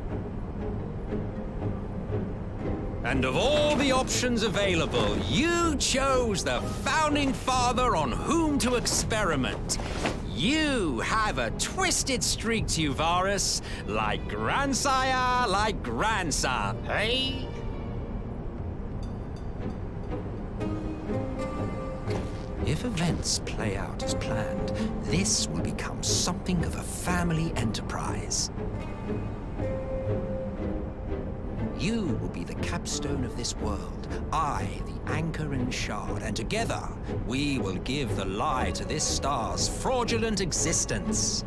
And of all the options available, you chose the founding father on whom to experiment. You have a twisted streak to you, Varus. Like grandsire, like grandson, hey? If events play out as planned, this will become something of a family enterprise. You will be the capstone of this world, I the anchor and shard, and together we will give the lie to this star's fraudulent existence.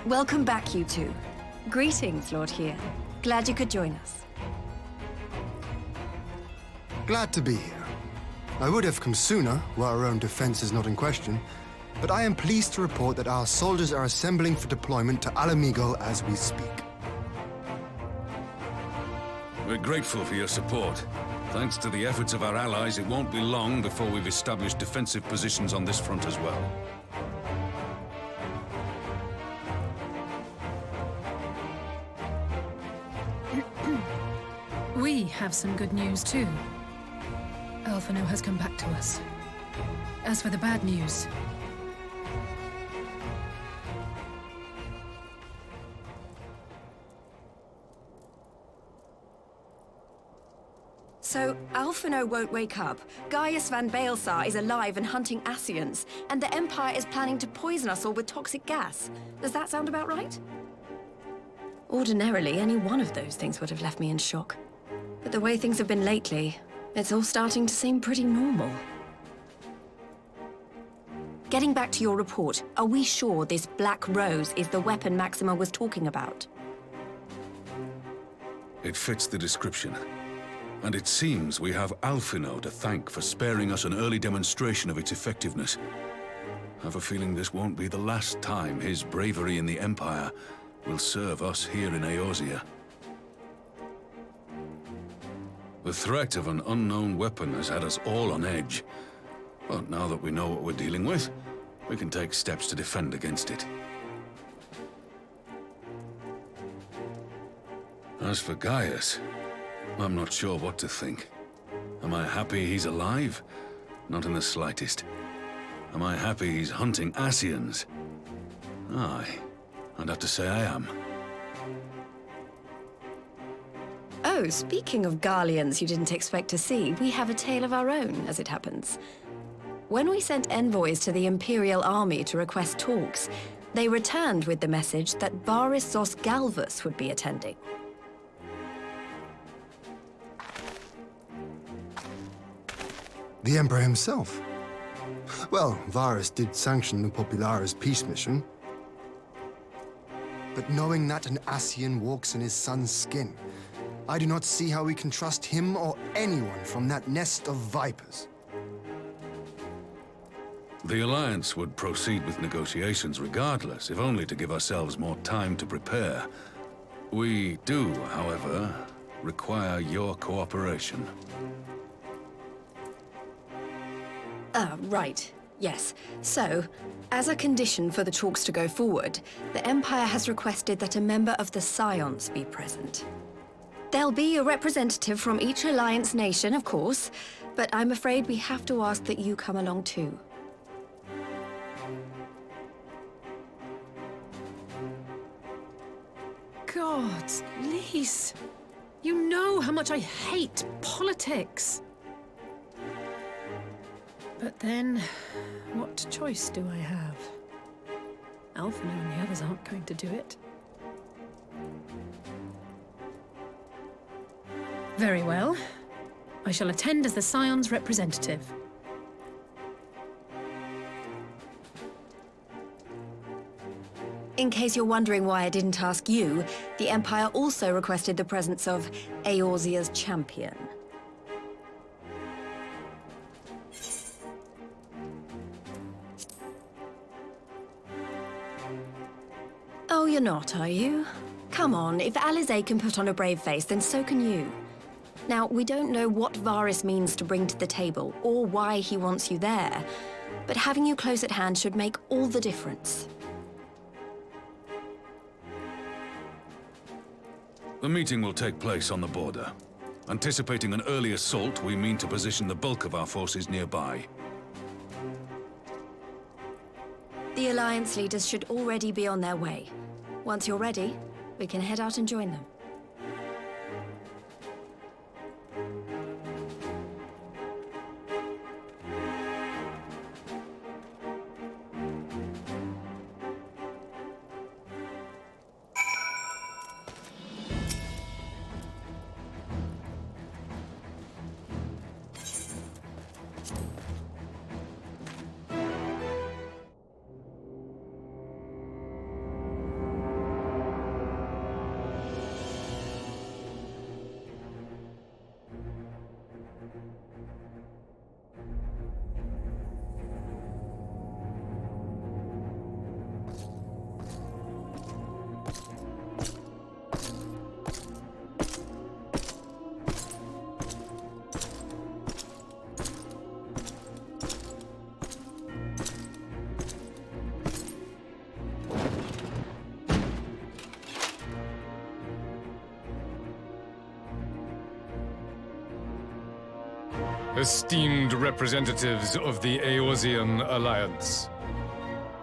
Welcome back, you two. Greetings, Lord Here. Glad you could join us. Glad to be here. I would have come sooner, were our own defense is not in question, but I am pleased to report that our soldiers are assembling for deployment to Alamigo as we speak. We're grateful for your support. Thanks to the efforts of our allies, it won't be long before we've established defensive positions on this front as well. We have some good news, too. Alphino has come back to us. As for the bad news... So, Alphino won't wake up. Gaius van Baelsar is alive and hunting Ascians, and the Empire is planning to poison us all with toxic gas. Does that sound about right? Ordinarily, any one of those things would have left me in shock. But the way things have been lately, it's all starting to seem pretty normal. Getting back to your report, are we sure this Black Rose is the weapon Maxima was talking about? It fits the description. And it seems we have Alphino to thank for sparing us an early demonstration of its effectiveness. I have a feeling this won't be the last time his bravery in the Empire will serve us here in Eorzea. The threat of an unknown weapon has had us all on edge. But now that we know what we're dealing with, we can take steps to defend against it. As for Gaius, I'm not sure what to think. Am I happy he's alive? Not in the slightest. Am I happy he's hunting Ascians? Aye, I'd have to say I am. Oh, speaking of Garleans you didn't expect to see, we have a tale of our own, as it happens. When we sent envoys to the Imperial Army to request talks, they returned with the message that Varus Zos Galvus would be attending. The Emperor himself. Well, Varus did sanction the Popularis peace mission. But knowing that an Ascian walks in his son's skin, I do not see how we can trust him or anyone from that nest of vipers. The Alliance would proceed with negotiations regardless, if only to give ourselves more time to prepare. We do, however, require your cooperation. Right. Yes. So, as a condition for the talks to go forward, the Empire has requested that a member of the Scions be present. There'll be a representative from each Alliance nation, of course, but I'm afraid we have to ask that you come along too. God, Lise, you know how much I hate politics. But then, what choice do I have? Alphino and the others aren't going to do it. Very well. I shall attend as the Scions representative. In case you're wondering why I didn't ask you, the Empire also requested the presence of Eorzea's champion. Oh, you're not, are you? Come on, if Alize can put on a brave face, then so can you. Now, we don't know what Varys means to bring to the table, or why he wants you there, but having you close at hand should make all the difference. The meeting will take place on the border. Anticipating an early assault, we mean to position the bulk of our forces nearby. The Alliance leaders should already be on their way. Once you're ready, we can head out and join them. Esteemed representatives of the Eorzean Alliance.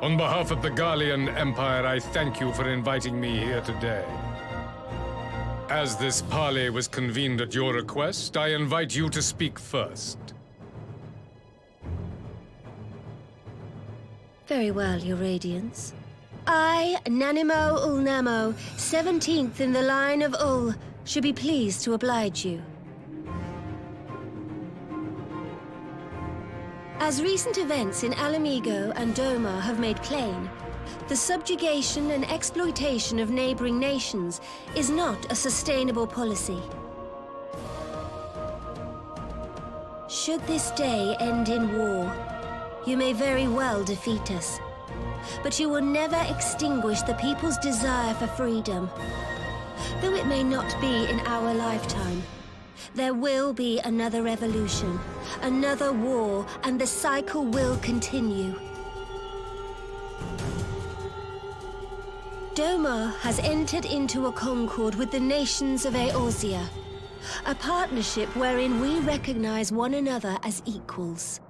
On behalf of the Garlean Empire, I thank you for inviting me here today. As this parley was convened at your request, I invite you to speak first. Very well, Your Radiance. I, Nanimo Ulnamo, 17th in the line of Ul, should be pleased to oblige you. As recent events in Alamigo and Doma have made plain, the subjugation and exploitation of neighboring nations is not a sustainable policy. Should this day end in war, you may very well defeat us, but you will never extinguish the people's desire for freedom. Though it may not be in our lifetime, there will be another revolution, another war, and the cycle will continue. Doma has entered into a concord with the nations of Eorzea, a partnership wherein we recognize one another as equals.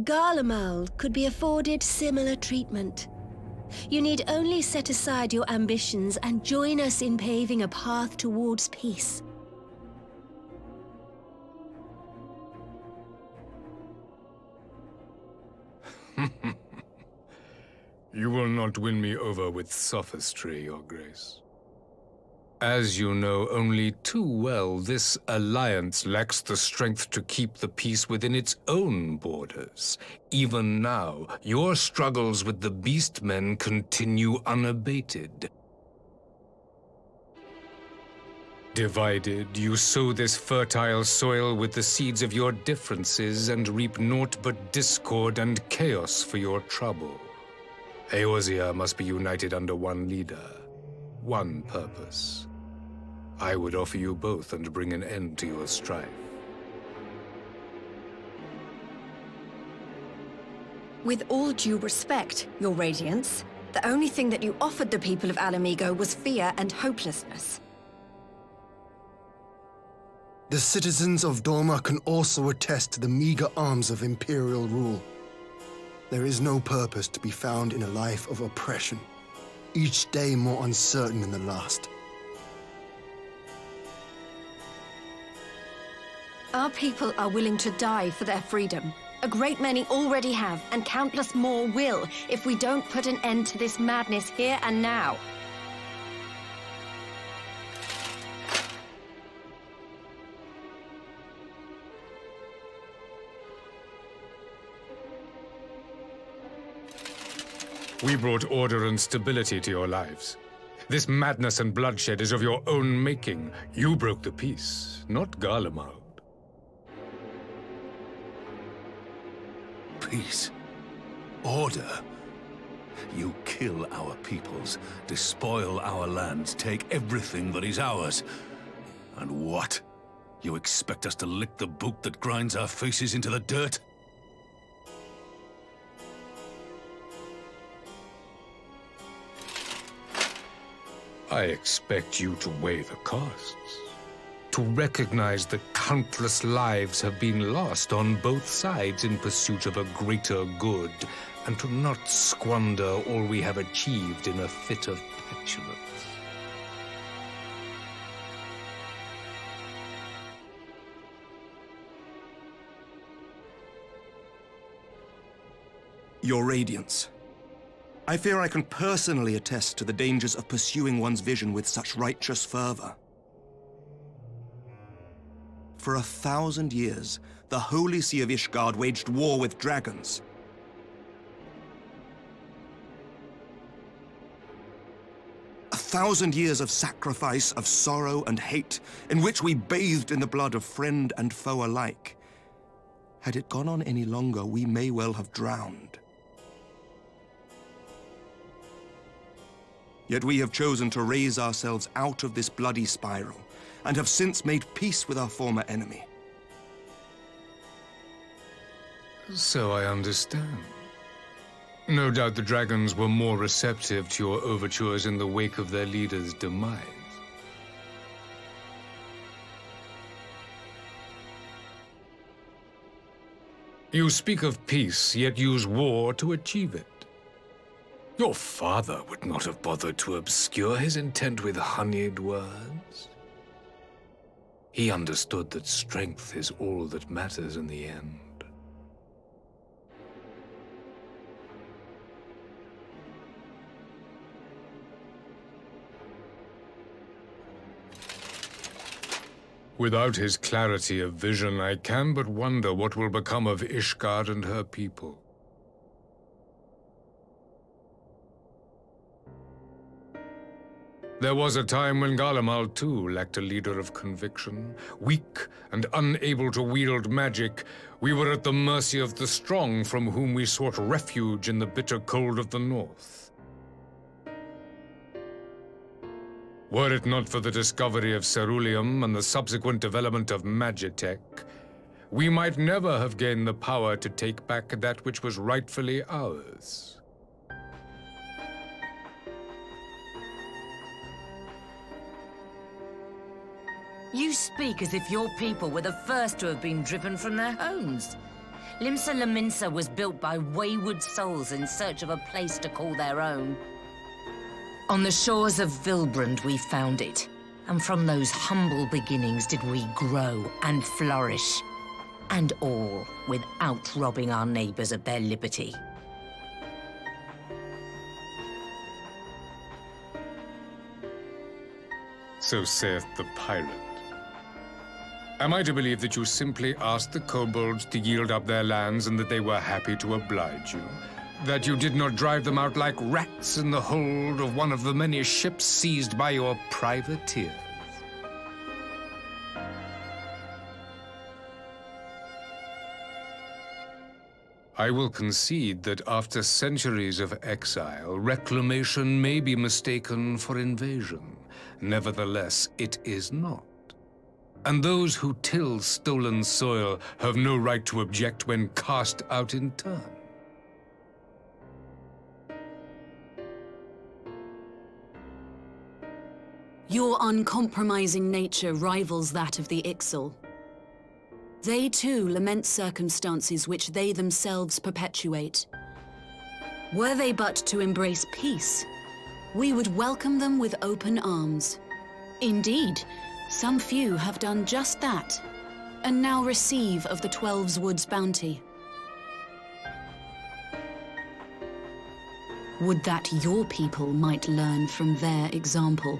Garlemald could be afforded similar treatment. You need only set aside your ambitions and join us in paving a path towards peace. You will not win me over with sophistry, Your Grace. As you know only too well, this alliance lacks the strength to keep the peace within its own borders. Even now, your struggles with the Beastmen continue unabated. Divided, you sow this fertile soil with the seeds of your differences and reap naught but discord and chaos for your trouble. Eorzea must be united under one leader, one purpose. I would offer you both and bring an end to your strife. With all due respect, Your Radiance, the only thing that you offered the people of Alamigo was fear and hopelessness. The citizens of Dorma can also attest to the meager arms of Imperial rule. There is no purpose to be found in a life of oppression, each day more uncertain than the last. Our people are willing to die for their freedom. A great many already have, and countless more will, if we don't put an end to this madness here and now. We brought order and stability to your lives. This madness and bloodshed is of your own making. You broke the peace, not Garlemald. Peace. Order. You kill our peoples, despoil our lands, take everything that is ours. And what? You expect us to lick the boot that grinds our faces into the dirt? I expect you to weigh the costs. To recognize that countless lives have been lost on both sides in pursuit of a greater good, and to not squander all we have achieved in a fit of petulance. Your Radiance. I fear I can personally attest to the dangers of pursuing one's vision with such righteous fervor. For 1,000 years, the Holy See of Ishgard waged war with dragons. A 1,000 years of sacrifice, of sorrow and hate, in which we bathed in the blood of friend and foe alike. Had it gone on any longer, we may well have drowned. Yet we have chosen to raise ourselves out of this bloody spiral, and have since made peace with our former enemy. So I understand. No doubt the dragons were more receptive to your overtures in the wake of their leader's demise. You speak of peace, yet use war to achieve it. Your father would not have bothered to obscure his intent with honeyed words. He understood that strength is all that matters in the end. Without his clarity of vision, I can but wonder what will become of Ishgard and her people. There was a time when Garlemald, too, lacked a leader of conviction. Weak and unable to wield magic, we were at the mercy of the strong, from whom we sought refuge in the bitter cold of the north. Were it not for the discovery of ceruleum and the subsequent development of magitech, we might never have gained the power to take back that which was rightfully ours. You speak as if your people were the first to have been driven from their homes. Limsa Lominsa was built by wayward souls in search of a place to call their own. On the shores of Vilbrand we found it, and from those humble beginnings did we grow and flourish. And all without robbing our neighbors of their liberty. So saith the pirate. Am I to believe that you simply asked the kobolds to yield up their lands and that they were happy to oblige you? That you did not drive them out like rats in the hold of one of the many ships seized by your privateers? I will concede that after centuries of exile, reclamation may be mistaken for invasion. Nevertheless, it is not. And those who till stolen soil have no right to object when cast out in turn. Your uncompromising nature rivals that of the Ixal. They too lament circumstances which they themselves perpetuate. Were they but to embrace peace, we would welcome them with open arms. Indeed, some few have done just that, and now receive of the 12's Wood's bounty. Would that your people might learn from their example.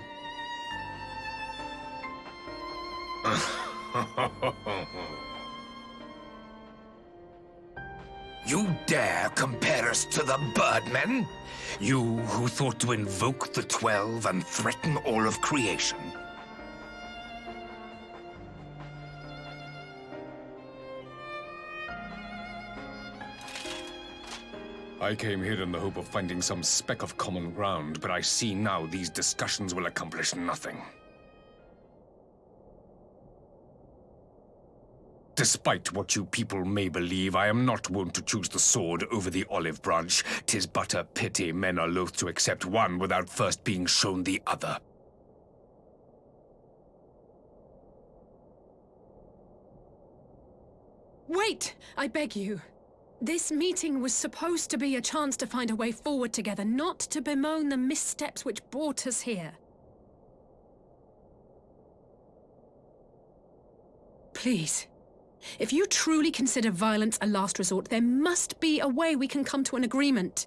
You dare compare us to the Birdmen? You who thought to invoke the 12 and threaten all of creation? I came here in the hope of finding some speck of common ground, but I see now these discussions will accomplish nothing. Despite what you people may believe, I am not wont to choose the sword over the olive branch. 'Tis but a pity men are loath to accept one without first being shown the other. Wait, I beg you. This meeting was supposed to be a chance to find a way forward together, not to bemoan the missteps which brought us here. Please. If you truly consider violence a last resort, there must be a way we can come to an agreement.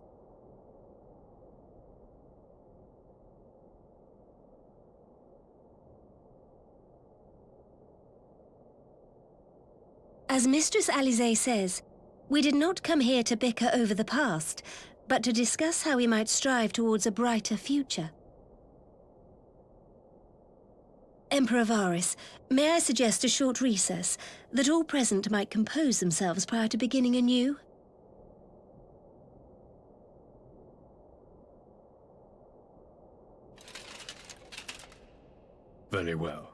As Mistress Alize says, we did not come here to bicker over the past, but to discuss how we might strive towards a brighter future. Emperor Varys, may I suggest a short recess, that all present might compose themselves prior to beginning anew? Very well.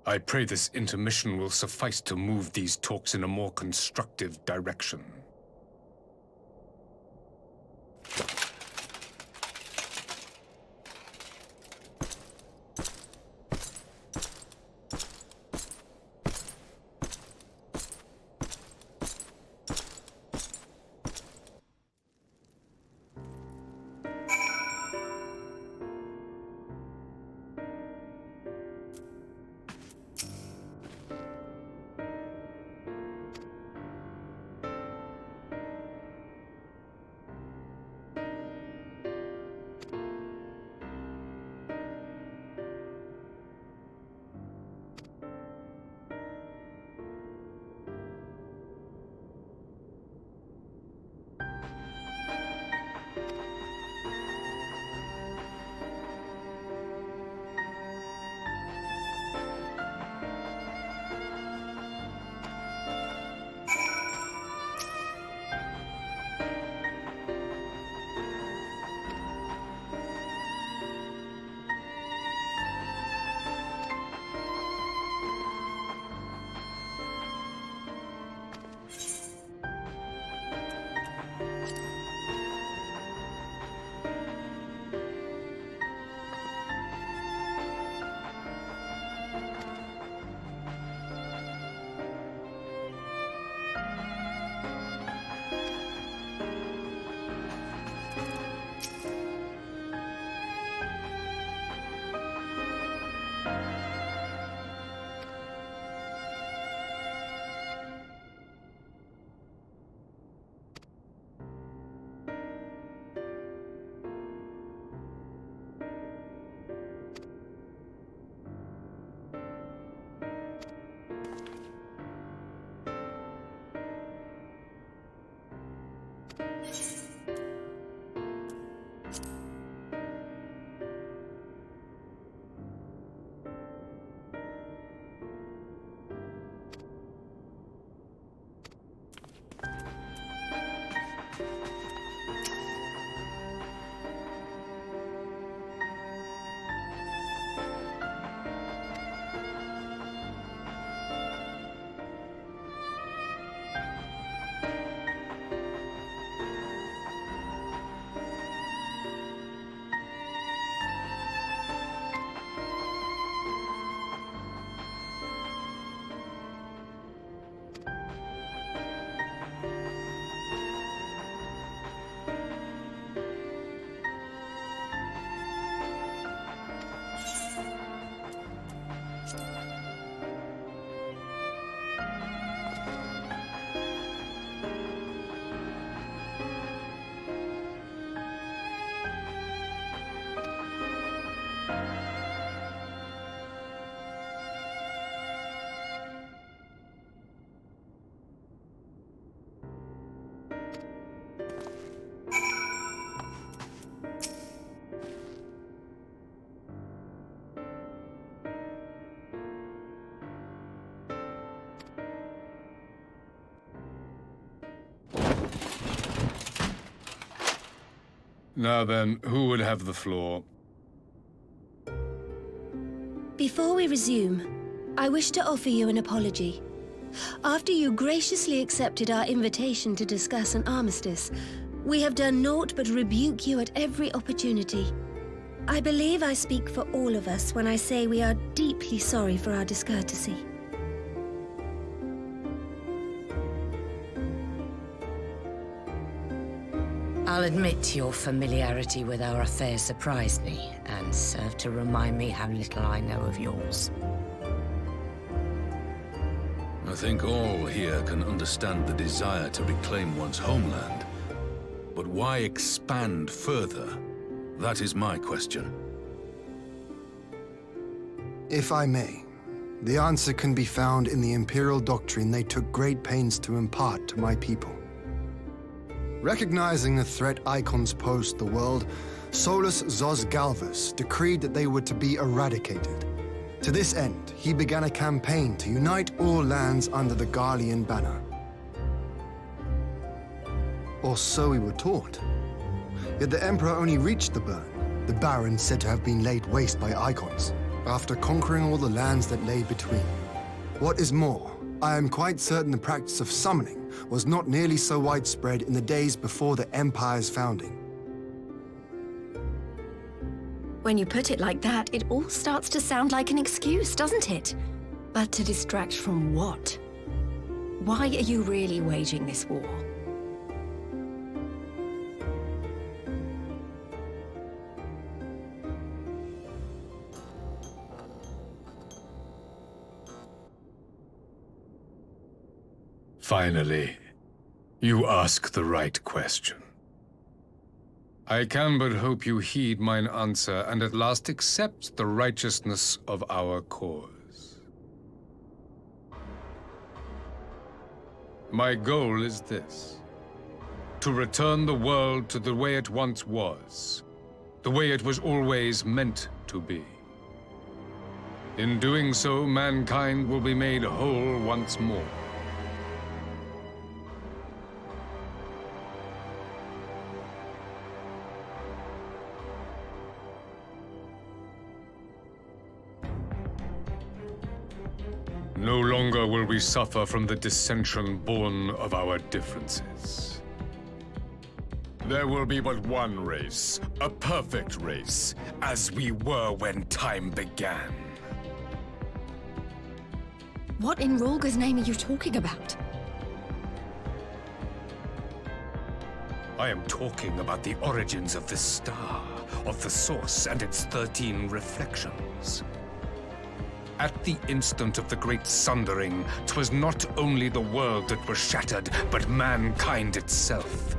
I pray this intermission will suffice to move these talks in a more constructive direction. Now then, who would have the floor? Before we resume, I wish to offer you an apology. After you graciously accepted our invitation to discuss an armistice, we have done naught but rebuke you at every opportunity. I believe I speak for all of us when I say we are deeply sorry for our discourtesy. I'll admit your familiarity with our affairs surprised me, and served to remind me how little I know of yours. I think all here can understand the desire to reclaim one's homeland. But why expand further? That is my question. If I may, the answer can be found in the Imperial doctrine they took great pains to impart to my people. Recognizing the threat icons posed to the world, Solus Zos Galvus decreed that they were to be eradicated. To this end, he began a campaign to unite all lands under the Garlean banner. Or so we were taught. Yet the Emperor only reached the burn, the Baron said to have been laid waste by icons, after conquering all the lands that lay between. What is more, I am quite certain the practice of summoning was not nearly so widespread in the days before the Empire's founding. When you put it like that, it all starts to sound like an excuse, doesn't it? But to distract from what? Why are you really waging this war? Finally, you ask the right question. I can but hope you heed mine answer and at last accept the righteousness of our cause. My goal is this: to return the world to the way it once was, the way it was always meant to be. In doing so, mankind will be made whole once more. No longer will we suffer from the dissension born of our differences. There will be but one race, a perfect race, as we were when time began. What in Rhalgr's name are you talking about? I am talking about the origins of the star, of the source and its 13 reflections. At the instant of the great sundering, 'twas not only the world that was shattered, but mankind itself.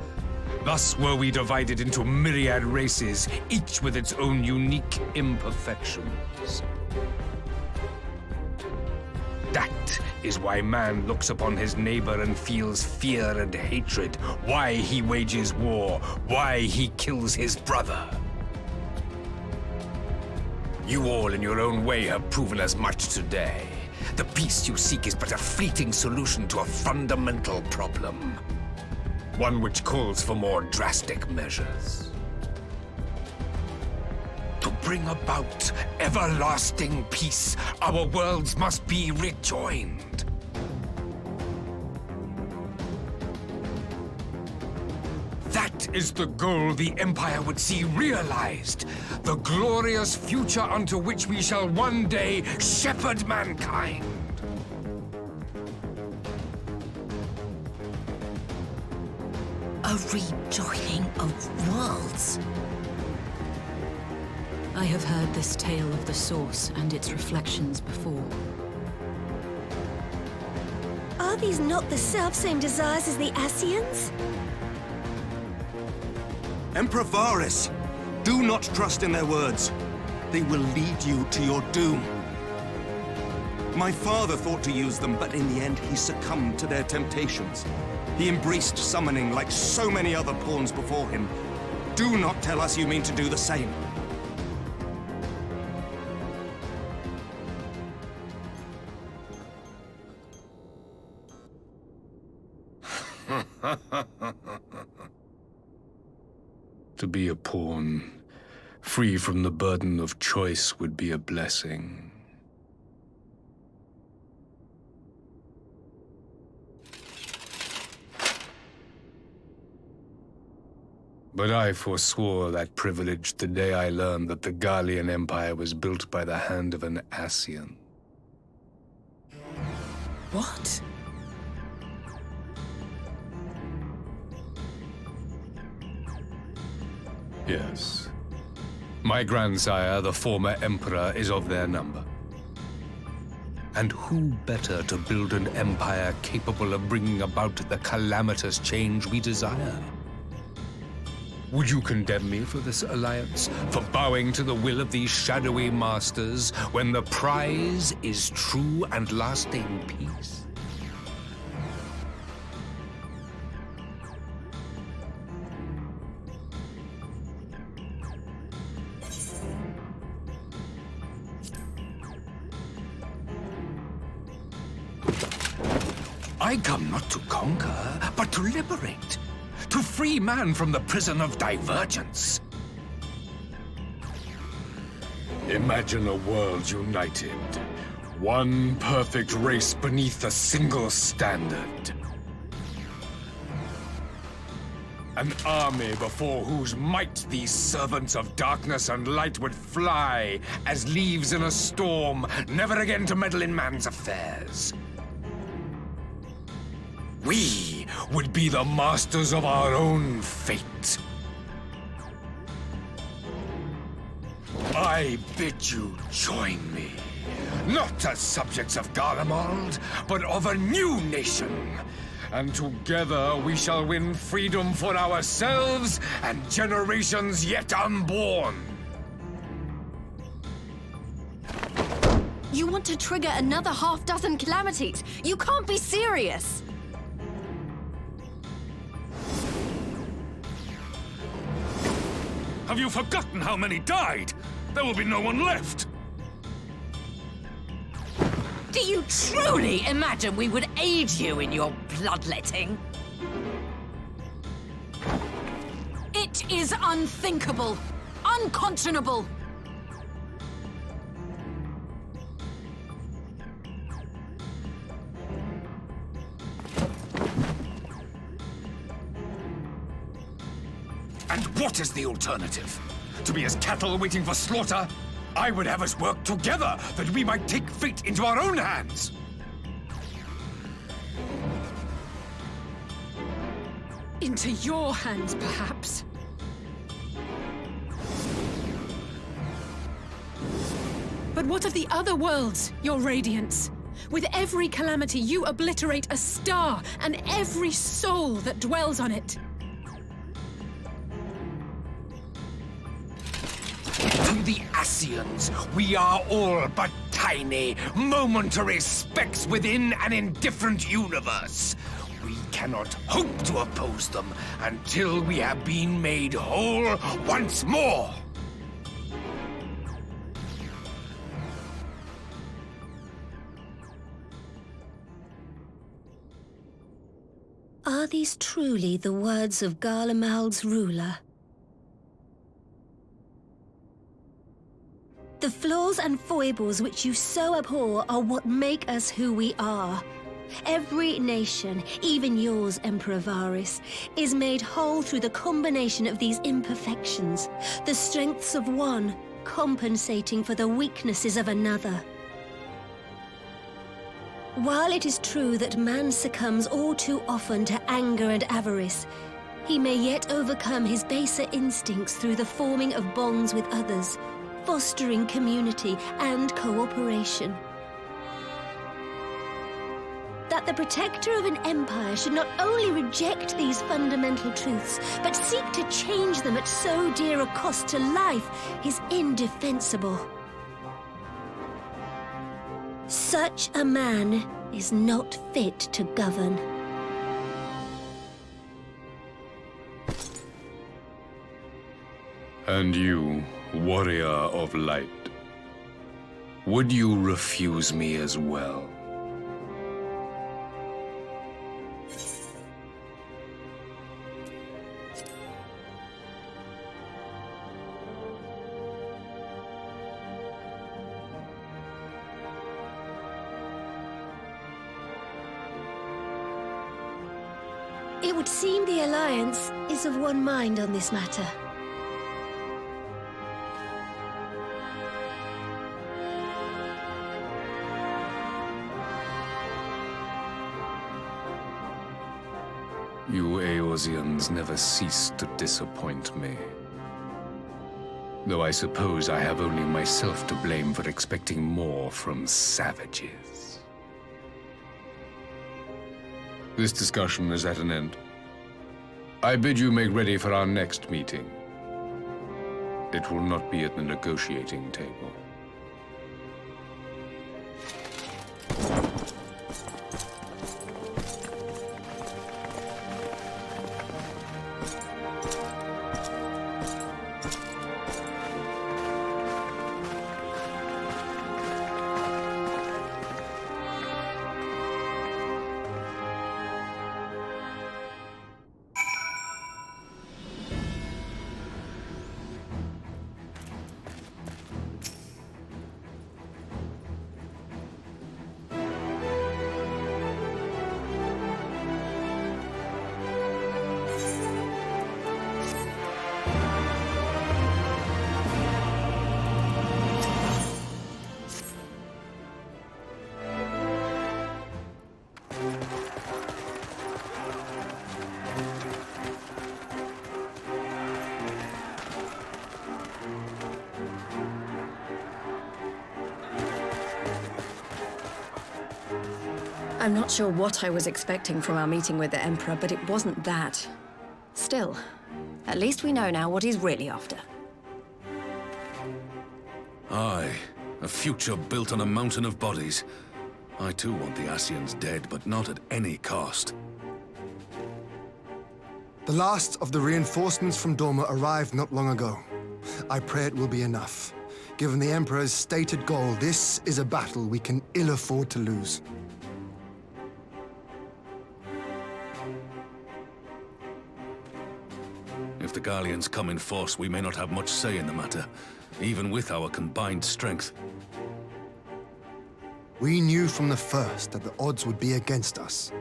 Thus were we divided into myriad races, each with its own unique imperfections. That is why man looks upon his neighbor and feels fear and hatred, why he wages war, why he kills his brother. You all in your own way have proven as much today. The peace you seek is but a fleeting solution to a fundamental problem. One which calls for more drastic measures. To bring about everlasting peace, our worlds must be rejoined. That is the goal the Empire would see realized. The glorious future unto which we shall one day shepherd mankind. A rejoining of worlds. I have heard this tale of the Source and its reflections before. Are these not the selfsame desires as the Ascians? Emperor Varys, do not trust in their words. They will lead you to your doom. My father thought to use them, but in the end he succumbed to their temptations. He embraced summoning like so many other pawns before him. Do not tell us you mean to do the same. To be a pawn, free from the burden of choice, would be a blessing. But I forswore that privilege the day I learned that the Garlean Empire was built by the hand of an Ascian. What? Yes. My grandsire, the former emperor, is of their number. And who better to build an empire capable of bringing about the calamitous change we desire? Would you condemn me for this alliance? For bowing to the will of these shadowy masters, when the prize is true and lasting peace? I come not to conquer, but to liberate. To free man from the prison of divergence. Imagine a world united. One perfect race beneath a single standard. An army before whose might these servants of darkness and light would fly as leaves in a storm, never again to meddle in man's affairs. We would be the masters of our own fate. I bid you join me, not as subjects of Garlemald, but of a new nation. And together we shall win freedom for ourselves and generations yet unborn. You want to trigger another half-dozen calamities? You can't be serious! Have you forgotten how many died? There will be no one left! Do you truly imagine we would aid you in your bloodletting? It is unthinkable, unconscionable. And what is the alternative? To be as cattle waiting for slaughter? I would have us work together, that we might take fate into our own hands! Into your hands, perhaps. But what of the other worlds, your radiance? With every calamity, you obliterate a star and every soul that dwells on it. To the Ascians, we are all but tiny, momentary specks within an indifferent universe. We cannot hope to oppose them until we have been made whole once more. Are these truly the words of Garlemald's ruler? The flaws and foibles which you so abhor are what make us who we are. Every nation, even yours, Emperor Varys, is made whole through the combination of these imperfections, the strengths of one compensating for the weaknesses of another. While it is true that man succumbs all too often to anger and avarice, he may yet overcome his baser instincts through the forming of bonds with others, fostering community and cooperation. That the protector of an empire should not only reject these fundamental truths, but seek to change them at so dear a cost to life is indefensible. Such a man is not fit to govern. And you, warrior of light, would you refuse me as well? It would seem the Alliance is of one mind on this matter. You Eorzeans never cease to disappoint me. Though I suppose I have only myself to blame for expecting more from savages. This discussion is at an end. I bid you make ready for our next meeting. It will not be at the negotiating table. I'm not sure what I was expecting from our meeting with the Emperor, but it wasn't that. Still, at least we know now what he's really after. Aye, a future built on a mountain of bodies. I too want the Ascians dead, but not at any cost. The last of the reinforcements from Dorma arrived not long ago. I pray it will be enough. Given the Emperor's stated goal, this is a battle we can ill afford to lose. If the Garleans come in force, we may not have much say in the matter, even with our combined strength. We knew from the first that the odds would be against us.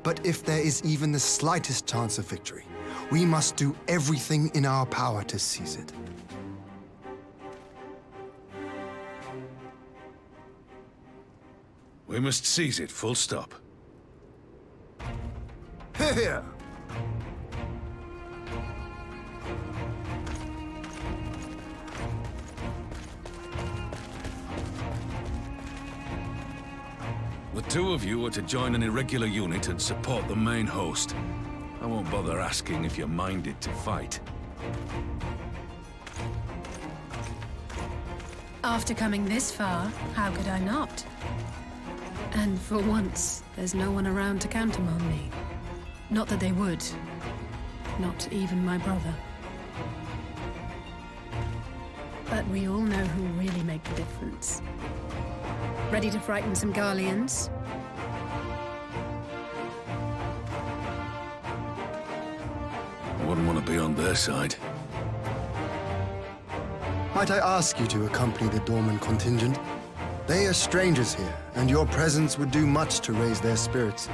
But if there is even the slightest chance of victory, we must do everything in our power to seize it. We must seize it, full stop. Here! The two of you are to join an irregular unit and support the main host. I won't bother asking if you're minded to fight. After coming this far, how could I not? And for once, there's no one around to countermand me. Not that they would. Not even my brother. But we all know who really make the difference. Ready to frighten some Garleans? I wouldn't want to be on their side. Might I ask you to accompany the Dorman contingent? They are strangers here, and your presence would do much to raise their spirits.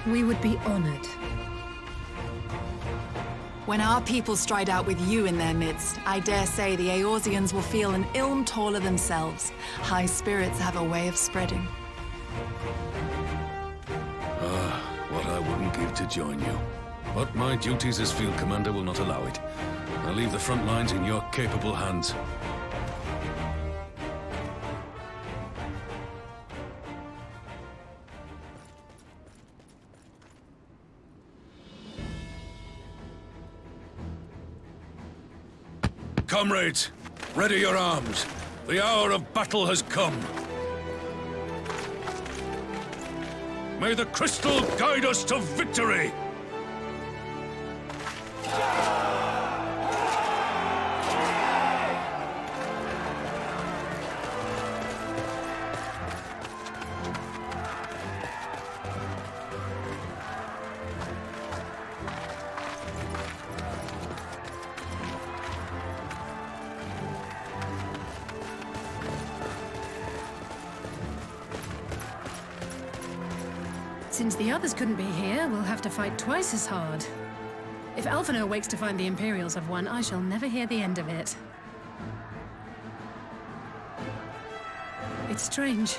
We would be honored. When our people stride out with you in their midst, I dare say the Eorzeans will feel an ilm taller themselves. High spirits have a way of spreading. What I wouldn't give to join you. But my duties as field commander will not allow it. I leave the front lines in your capable hands. Comrades, ready your arms. The hour of battle has come. May the crystal guide us to victory! Since the others couldn't be here, we'll have to fight twice as hard. If Alphino wakes to find the Imperials have won, I shall never hear the end of it. It's strange.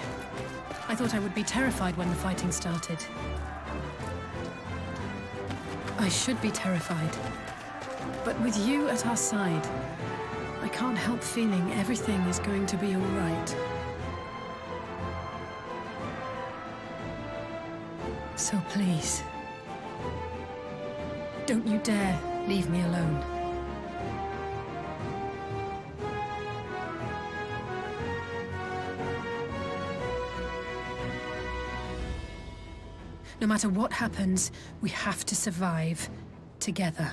I thought I would be terrified when the fighting started. I should be terrified. But with you at our side, I can't help feeling everything is going to be all right. So please, don't you dare leave me alone. No matter what happens, we have to survive together.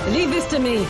Leave this to me.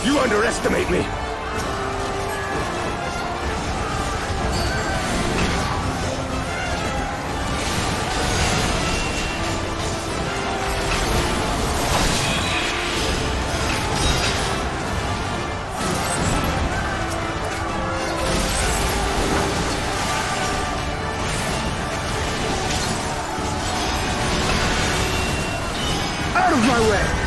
You underestimate me! Out of my way!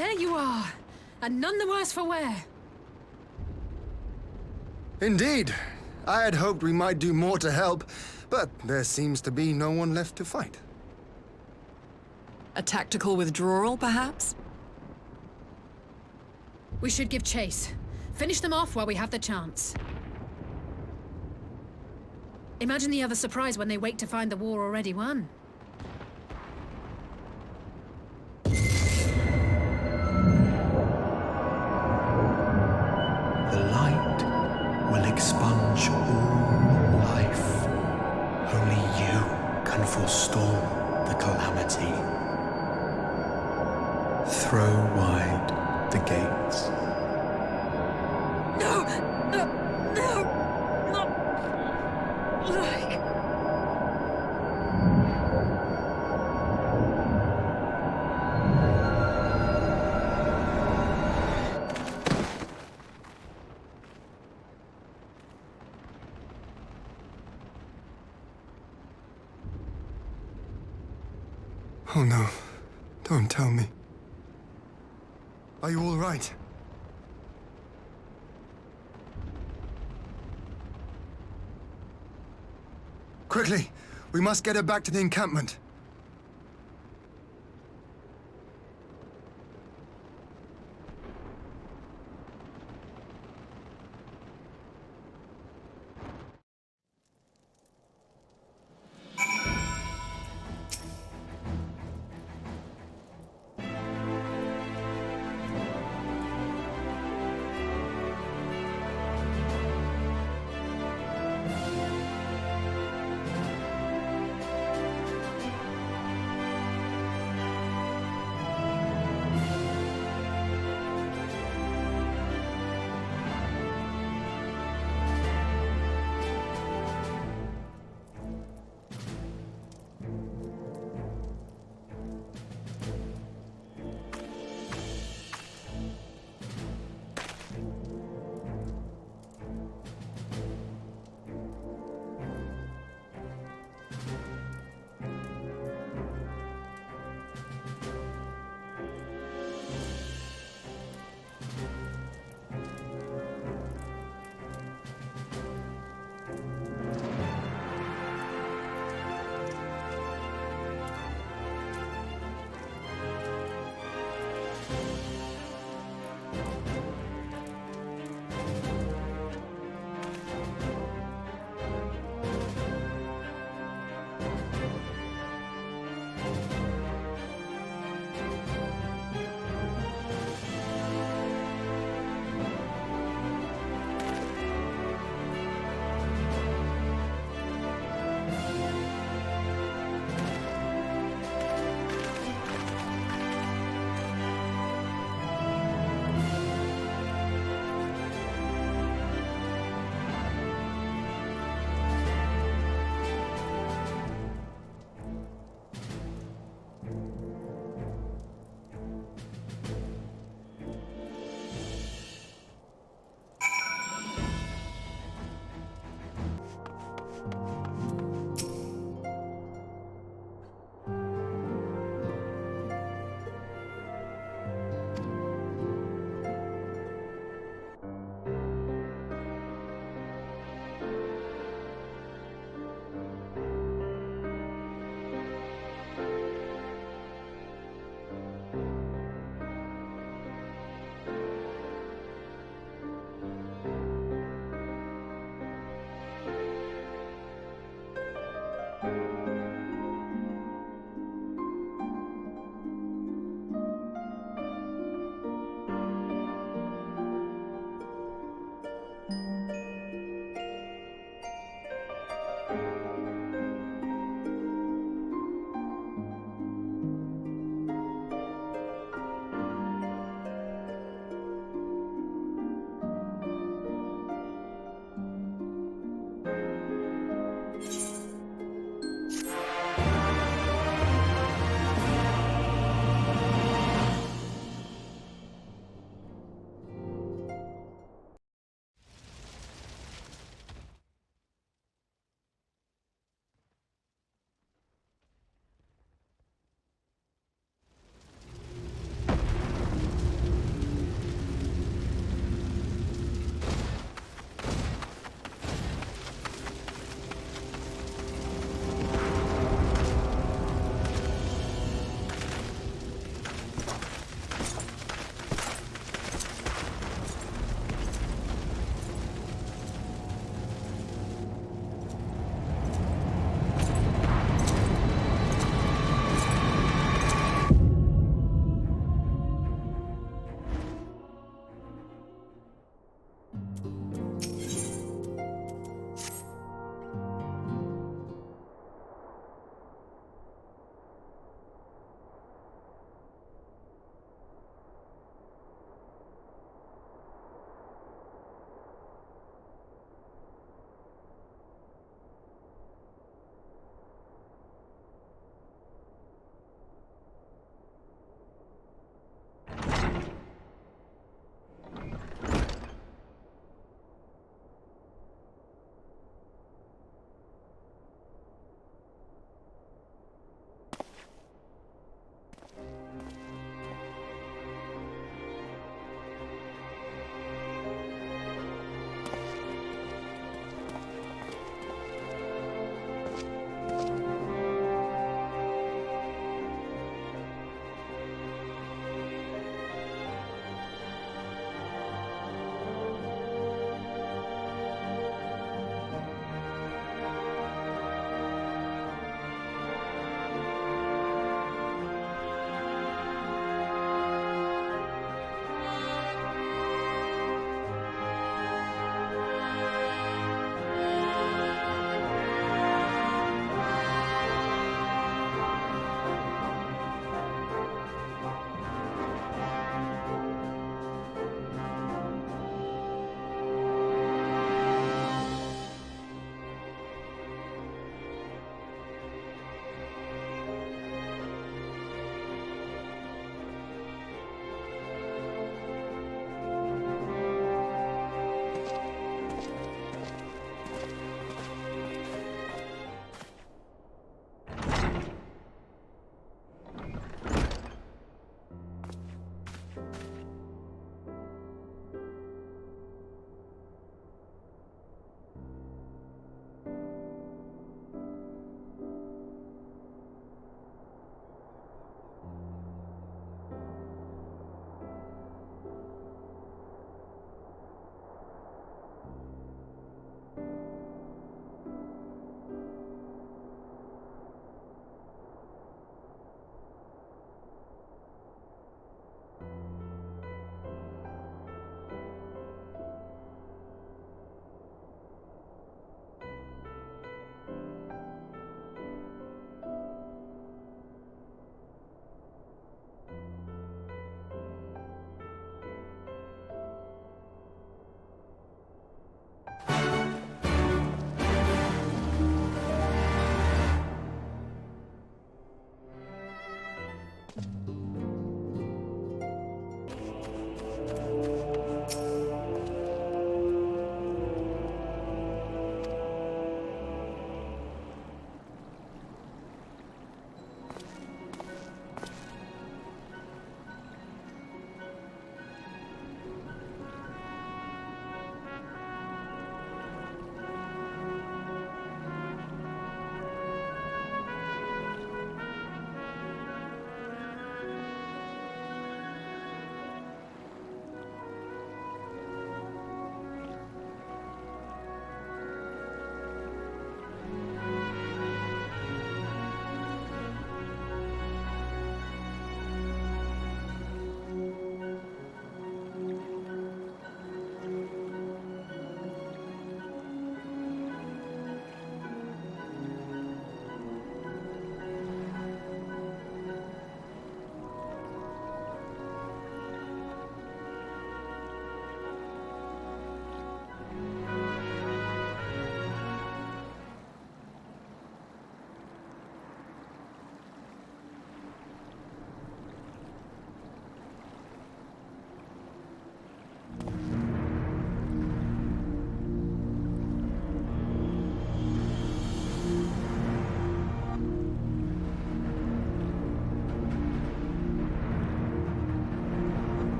There you are, and none the worse for wear. Indeed. I had hoped we might do more to help, but there seems to be no one left to fight. A tactical withdrawal, perhaps? We should give chase. Finish them off while we have the chance. Imagine the other surprise when they wake to find the war already won. The light will expunge all life. Only you can forestall the calamity. Throw wide the gates. No! No! No! Not like... Oh no. Don't tell me. Are you all right? Quickly! We must get her back to the encampment.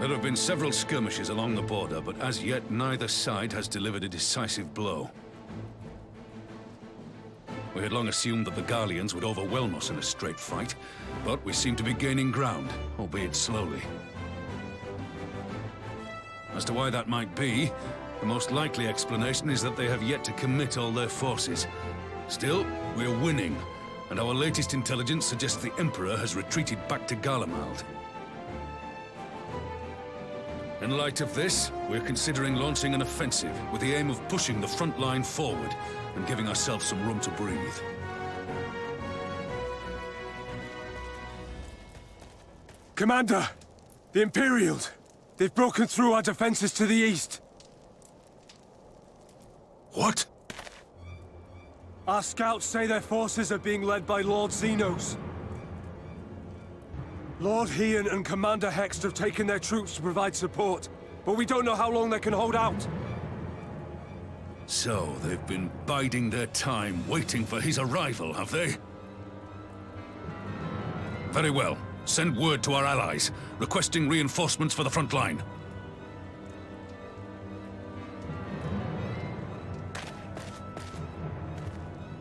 There have been several skirmishes along the border, but as yet neither side has delivered a decisive blow. We had long assumed that the Garleans would overwhelm us in a straight fight, but we seem to be gaining ground, albeit slowly. As to why that might be, the most likely explanation is that they have yet to commit all their forces. Still, we're winning, and our latest intelligence suggests the Emperor has retreated back to Garlemald. In light of this, we're considering launching an offensive with the aim of pushing the front line forward and giving ourselves some room to breathe. Commander! The Imperials! They've broken through our defenses to the east! What? Our scouts say their forces are being led by Lord Zenos. Lord Heian and Commander Hext have taken their troops to provide support, but we don't know how long they can hold out. So, they've been biding their time, waiting for his arrival, have they? Very well. Send word to our allies, requesting reinforcements for the front line.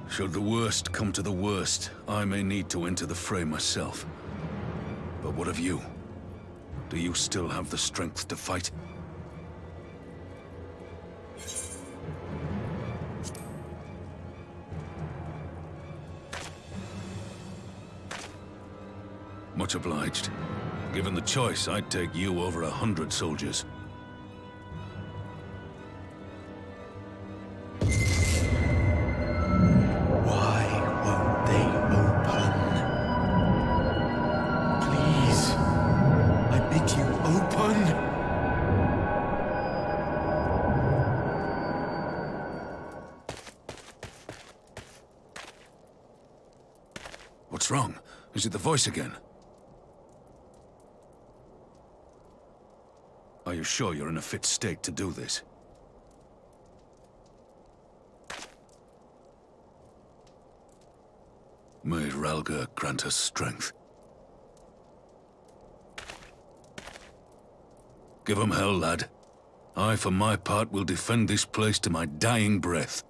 Should the worst come to the worst, I may need to enter the fray myself. But what of you? Do you still have the strength to fight? Much obliged. Given the choice, I'd take you over 100 soldiers. What's wrong? Is it the voice again? Are you sure you're in a fit state to do this? May Ralga grant us strength. Give 'em hell, lad. I, for my part, will defend this place to my dying breath.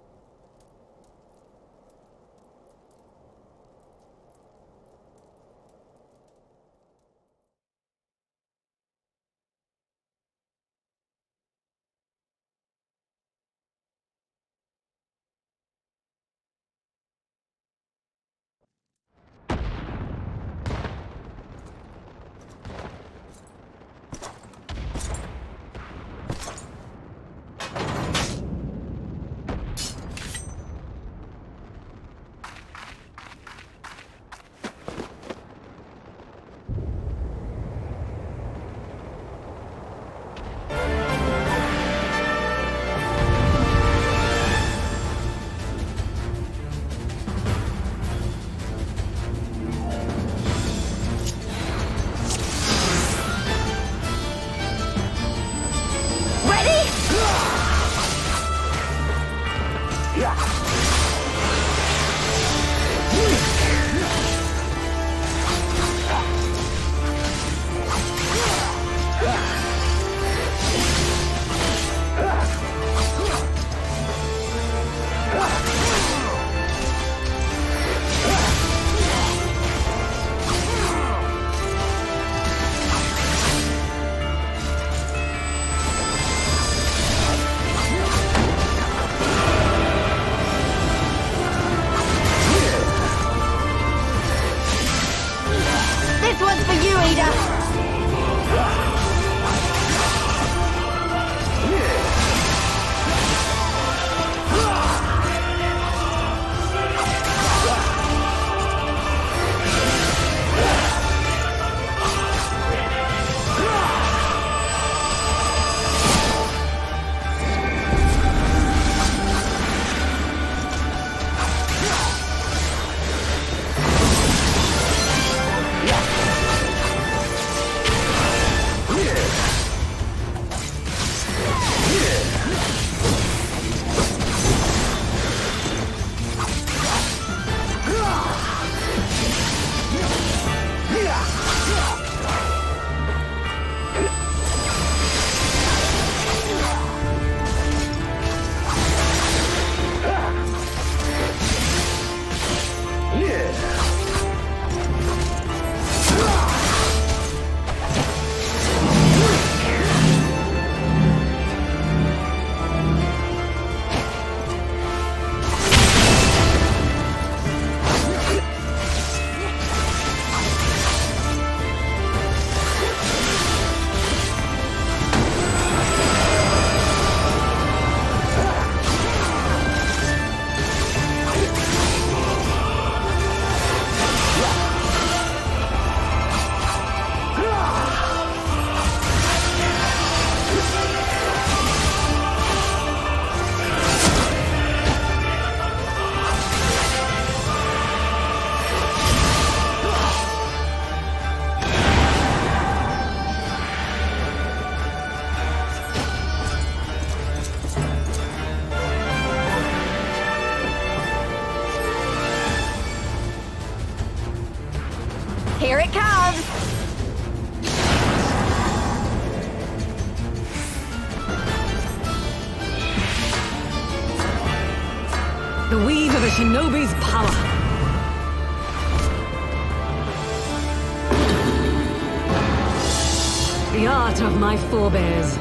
shinobi's power. The art of my forebears.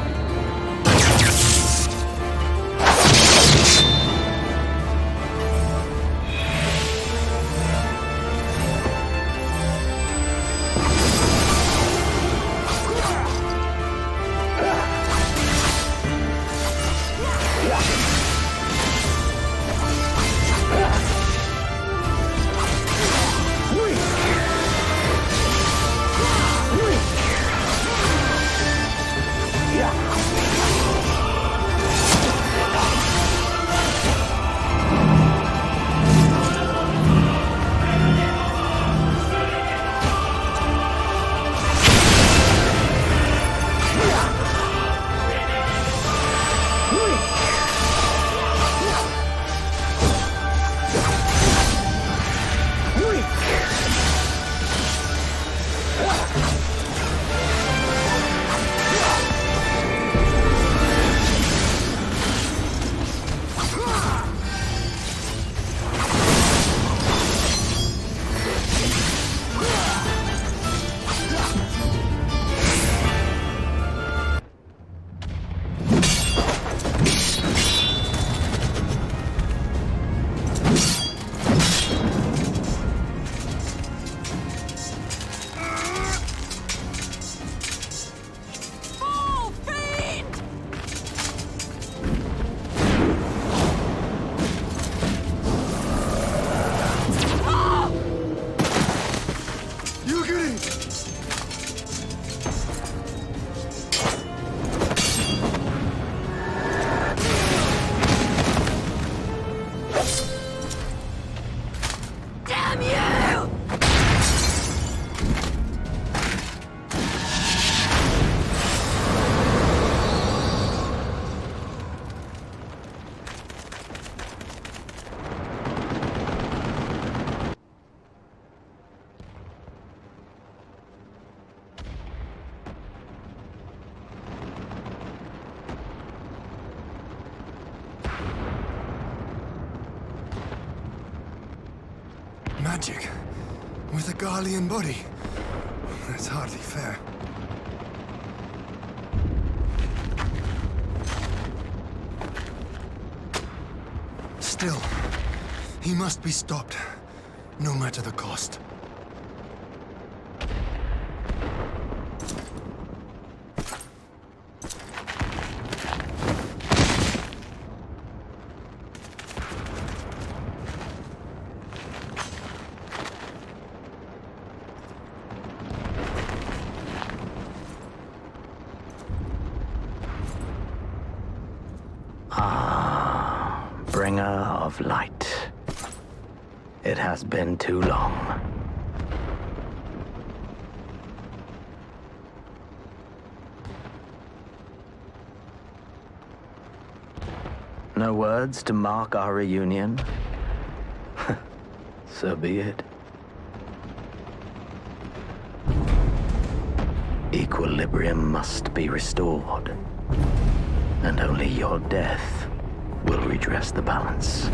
Magic? With a Garlean body? That's hardly fair. Still, he must be stopped, no matter the cost. Bringer of light. It has been too long. No words to mark our reunion? So be it. Equilibrium must be restored, and only your death will redress the balance.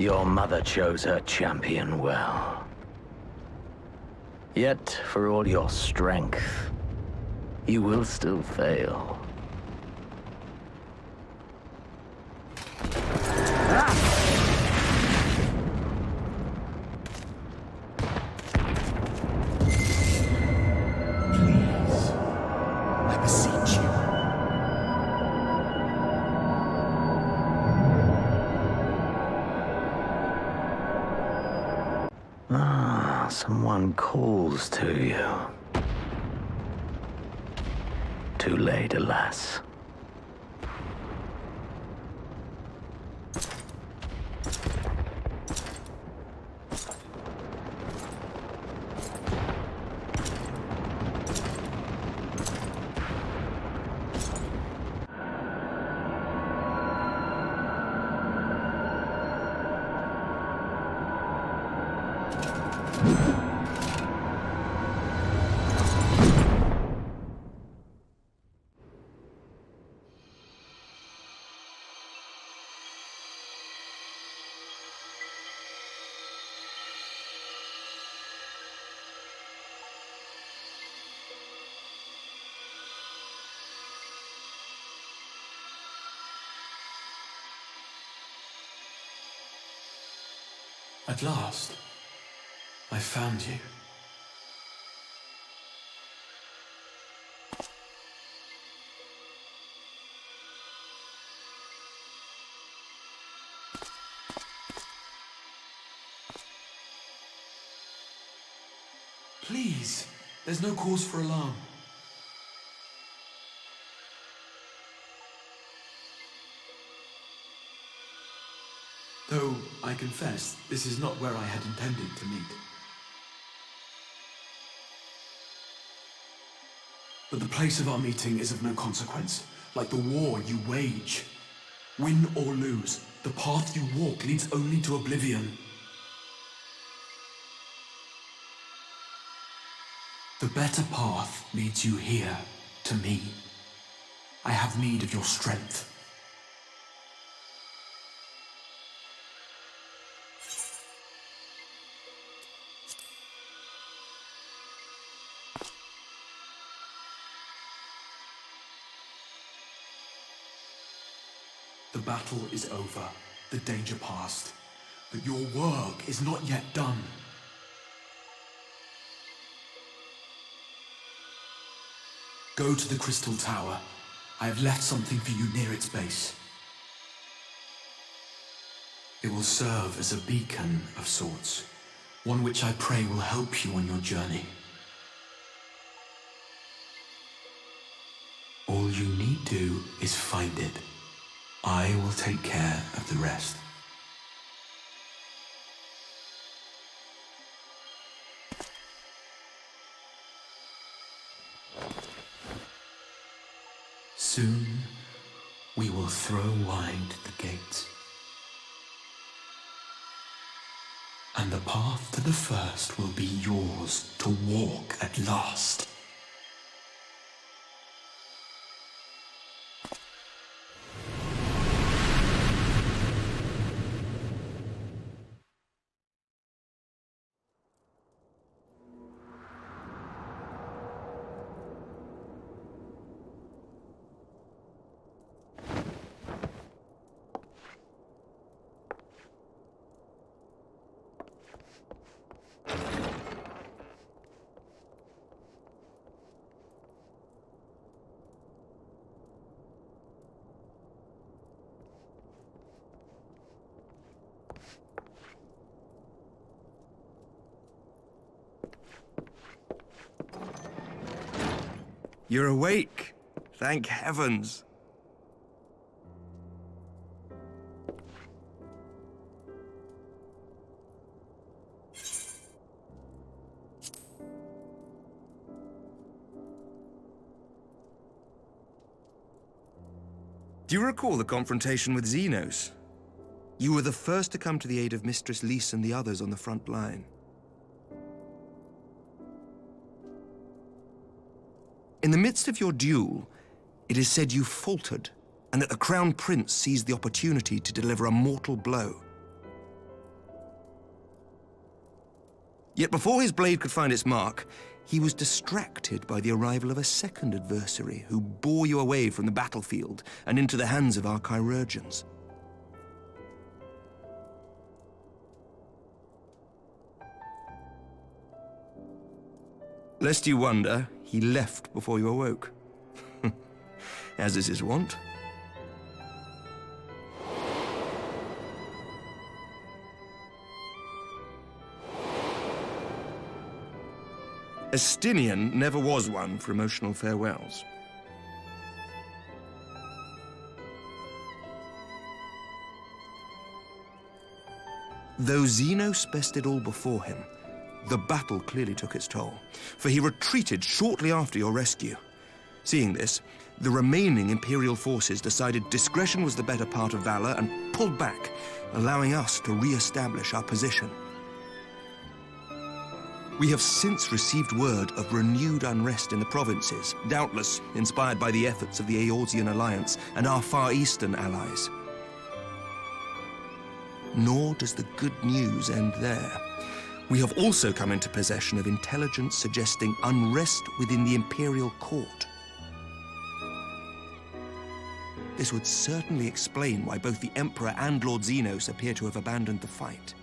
Your mother chose her champion well. Yet, for all your strength, you will still fail. Someone calls to you. Too late, alas. At last, I found you. Please, there's no cause for alarm. Though, I confess, this is not where I had intended to meet. But the place of our meeting is of no consequence, like the war you wage. Win or lose, the path you walk leads only to oblivion. The better path leads you here, to me. I have need of your strength. The battle is over, the danger past, but your work is not yet done. Go to the Crystal Tower. I have left something for you near its base. It will serve as a beacon of sorts, one which I pray will help you on your journey. All you need do is find it. I will take care of the rest. Soon, we will throw wide the gates. And the path to the first will be yours to walk at last. You're awake. Thank heavens. Do you recall the confrontation with Zenos? You were the first to come to the aid of Mistress Lys and the others on the front line. In the midst of your duel, it is said you faltered, and that the Crown Prince seized the opportunity to deliver a mortal blow. Yet before his blade could find its mark, he was distracted by the arrival of a second adversary who bore you away from the battlefield and into the hands of our chirurgeons. Lest you wonder, he left before you awoke. As is his wont. Ascian never was one for emotional farewells. Though Zenos bested all before him, the battle clearly took its toll, for he retreated shortly after your rescue. Seeing this, the remaining Imperial forces decided discretion was the better part of valor and pulled back, allowing us to re-establish our position. We have since received word of renewed unrest in the provinces, doubtless inspired by the efforts of the Eorzean Alliance and our Far Eastern allies. Nor does the good news end there. We have also come into possession of intelligence suggesting unrest within the Imperial Court. This would certainly explain why both the Emperor and Lord Zenos appear to have abandoned the fight.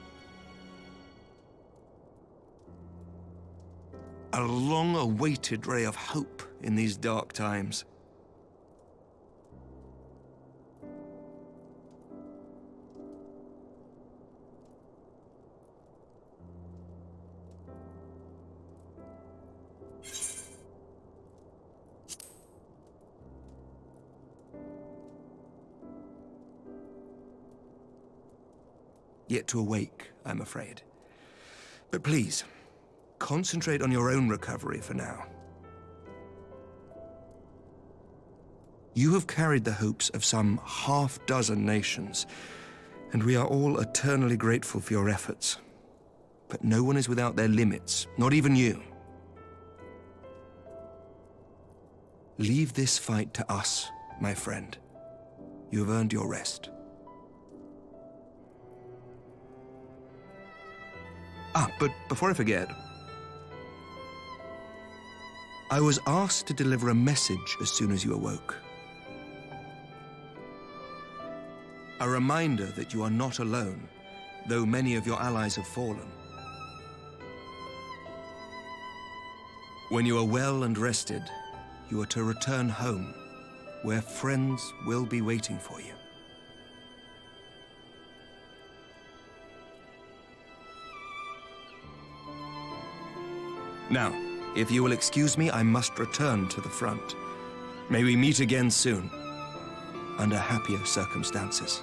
A long-awaited ray of hope in these dark times. Yet to awake, I'm afraid. But please, concentrate on your own recovery for now. You have carried the hopes of some half-dozen nations, and we are all eternally grateful for your efforts. But no one is without their limits, not even you. Leave this fight to us, my friend. You have earned your rest. But before I forget, I was asked to deliver a message as soon as you awoke. A reminder that you are not alone, though many of your allies have fallen. When you are well and rested, you are to return home, where friends will be waiting for you. Now, if you will excuse me, I must return to the front. May we meet again soon, under happier circumstances.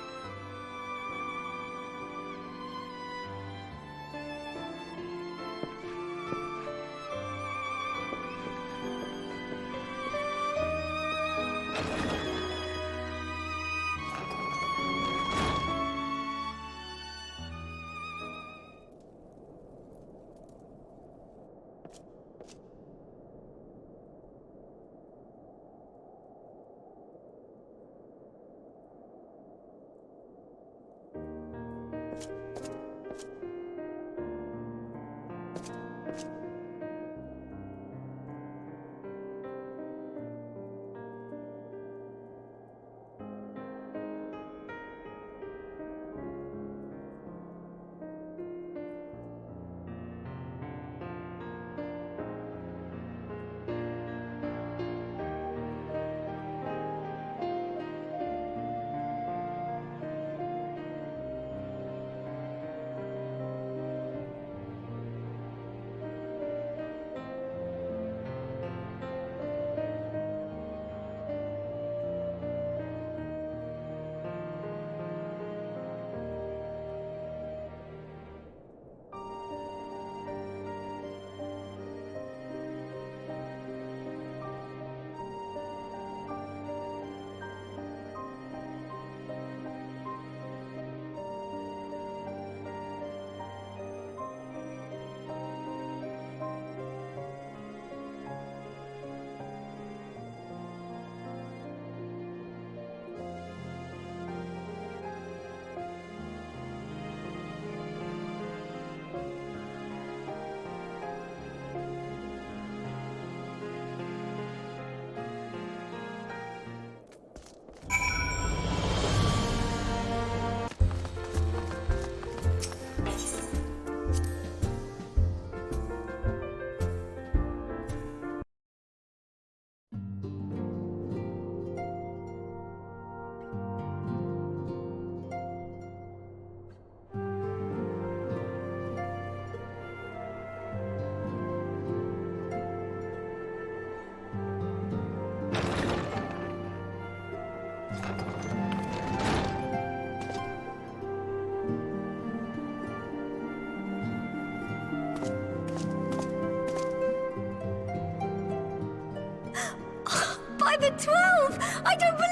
than 12! I don't believe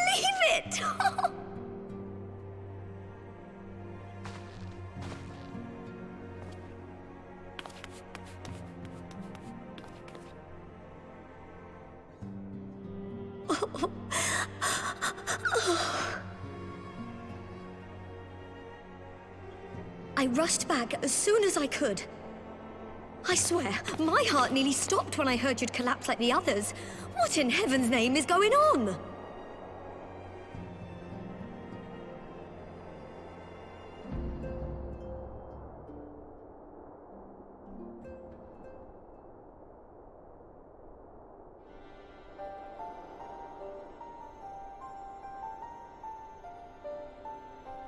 it! I rushed back as soon as I could. I swear, my heart nearly stopped when I heard you'd collapse like the others. What in heaven's name is going on?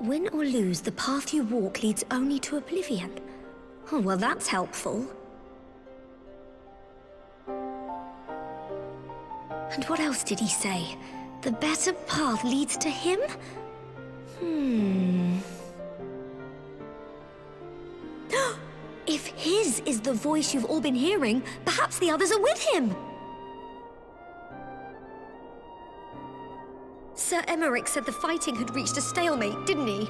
Win or lose, the path you walk leads only to oblivion. Oh, well, that's helpful. And what else did he say? The better path leads to him? If his is the voice you've all been hearing, perhaps the others are with him! Sir Emmerich said the fighting had reached a stalemate, didn't he?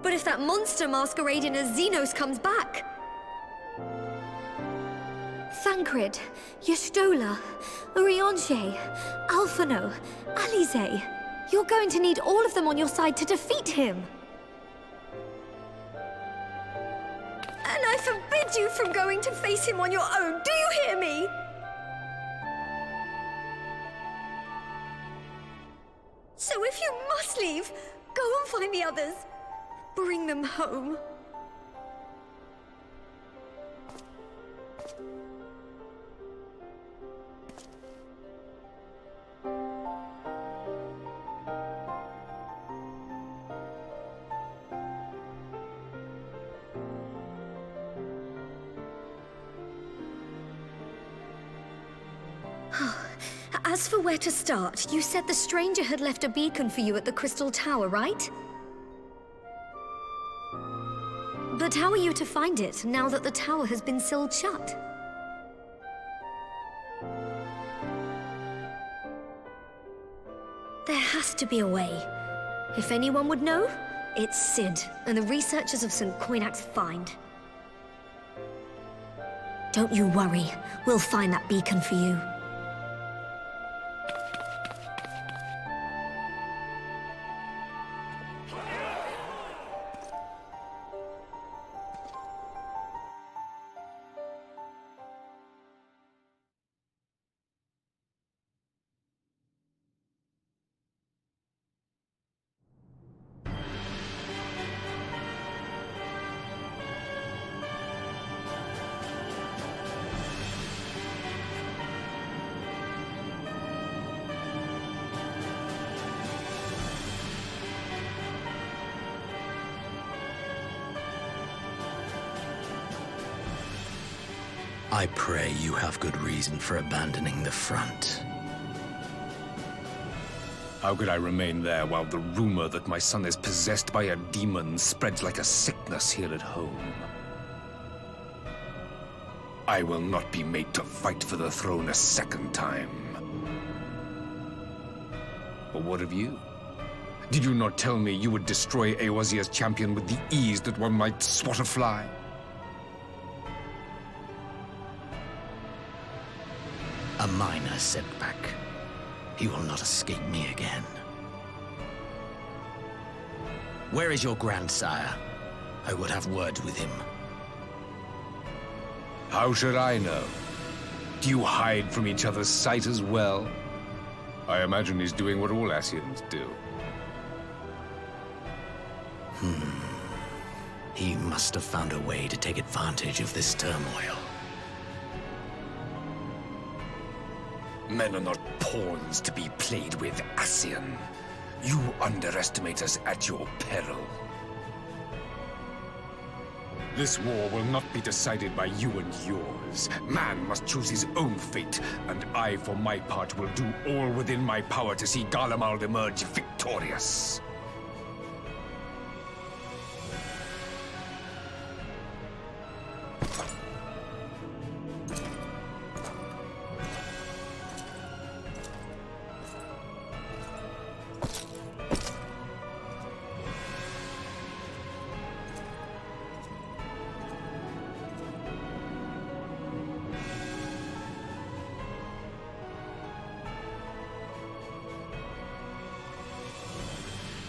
But if that monster masquerading as Zenos comes back... Thancred, Yestola, Urianger, Alphano, Alize... You're going to need all of them on your side to defeat him. And I forbid you from going to face him on your own, do you hear me? So if you must leave, go and find the others. Bring them home. As for where to start, you said the stranger had left a beacon for you at the Crystal Tower, right? But how are you to find it, now that the tower has been sealed shut? There has to be a way. If anyone would know, it's Sid, and the researchers of St. Coinac's find. Don't you worry, we'll find that beacon for you. I pray you have good reason for abandoning the front. How could I remain there while the rumor that my son is possessed by a demon spreads like a sickness here at home? I will not be made to fight for the throne a second time. But what of you? Did you not tell me you would destroy Eorzea's champion with the ease that one might swat a fly? A minor setback. He will not escape me again. Where is your grandsire? I would have words with him. How should I know? Do you hide from each other's sight as well? I imagine he's doing what all Ascians do. He must have found a way to take advantage of this turmoil. Men are not pawns to be played with, Ascian. You underestimate us at your peril. This war will not be decided by you and yours. Man must choose his own fate, and I, for my part, will do all within my power to see Garlemald emerge victorious.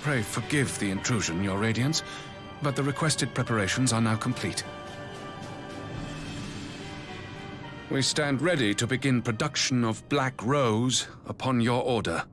Pray forgive the intrusion, Your Radiance, but the requested preparations are now complete. We stand ready to begin production of Black Rose upon your order.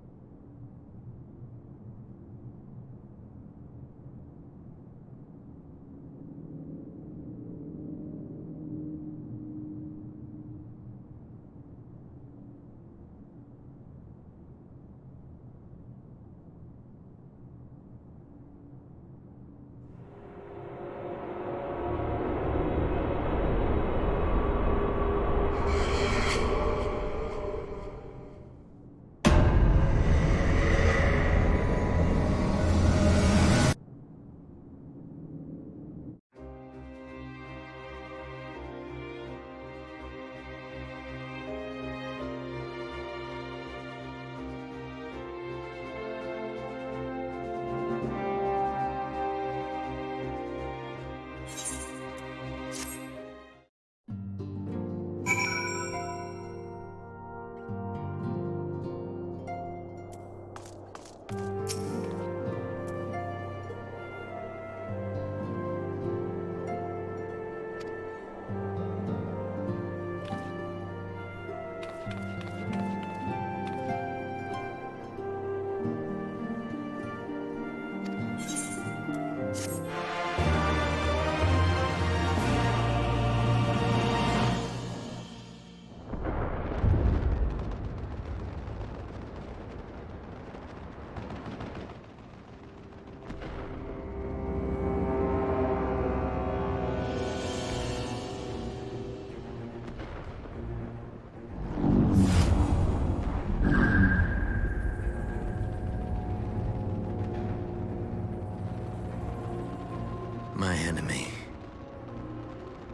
My enemy.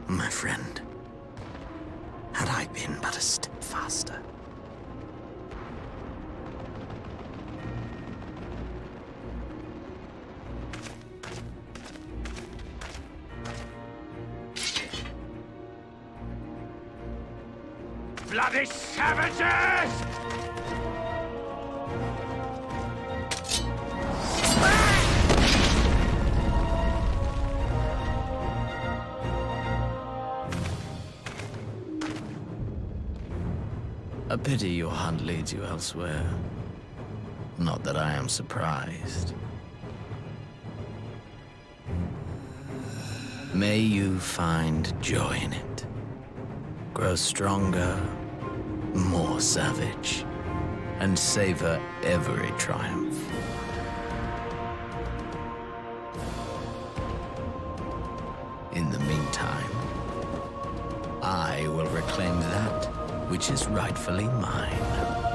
My friend. Had I been but a step faster. Bloody savages! A pity your hunt leads you elsewhere. Not that I am surprised. May you find joy in it. Grow stronger, more savage, and savor every triumph. In the meantime, I will reclaim that which is rightfully mine.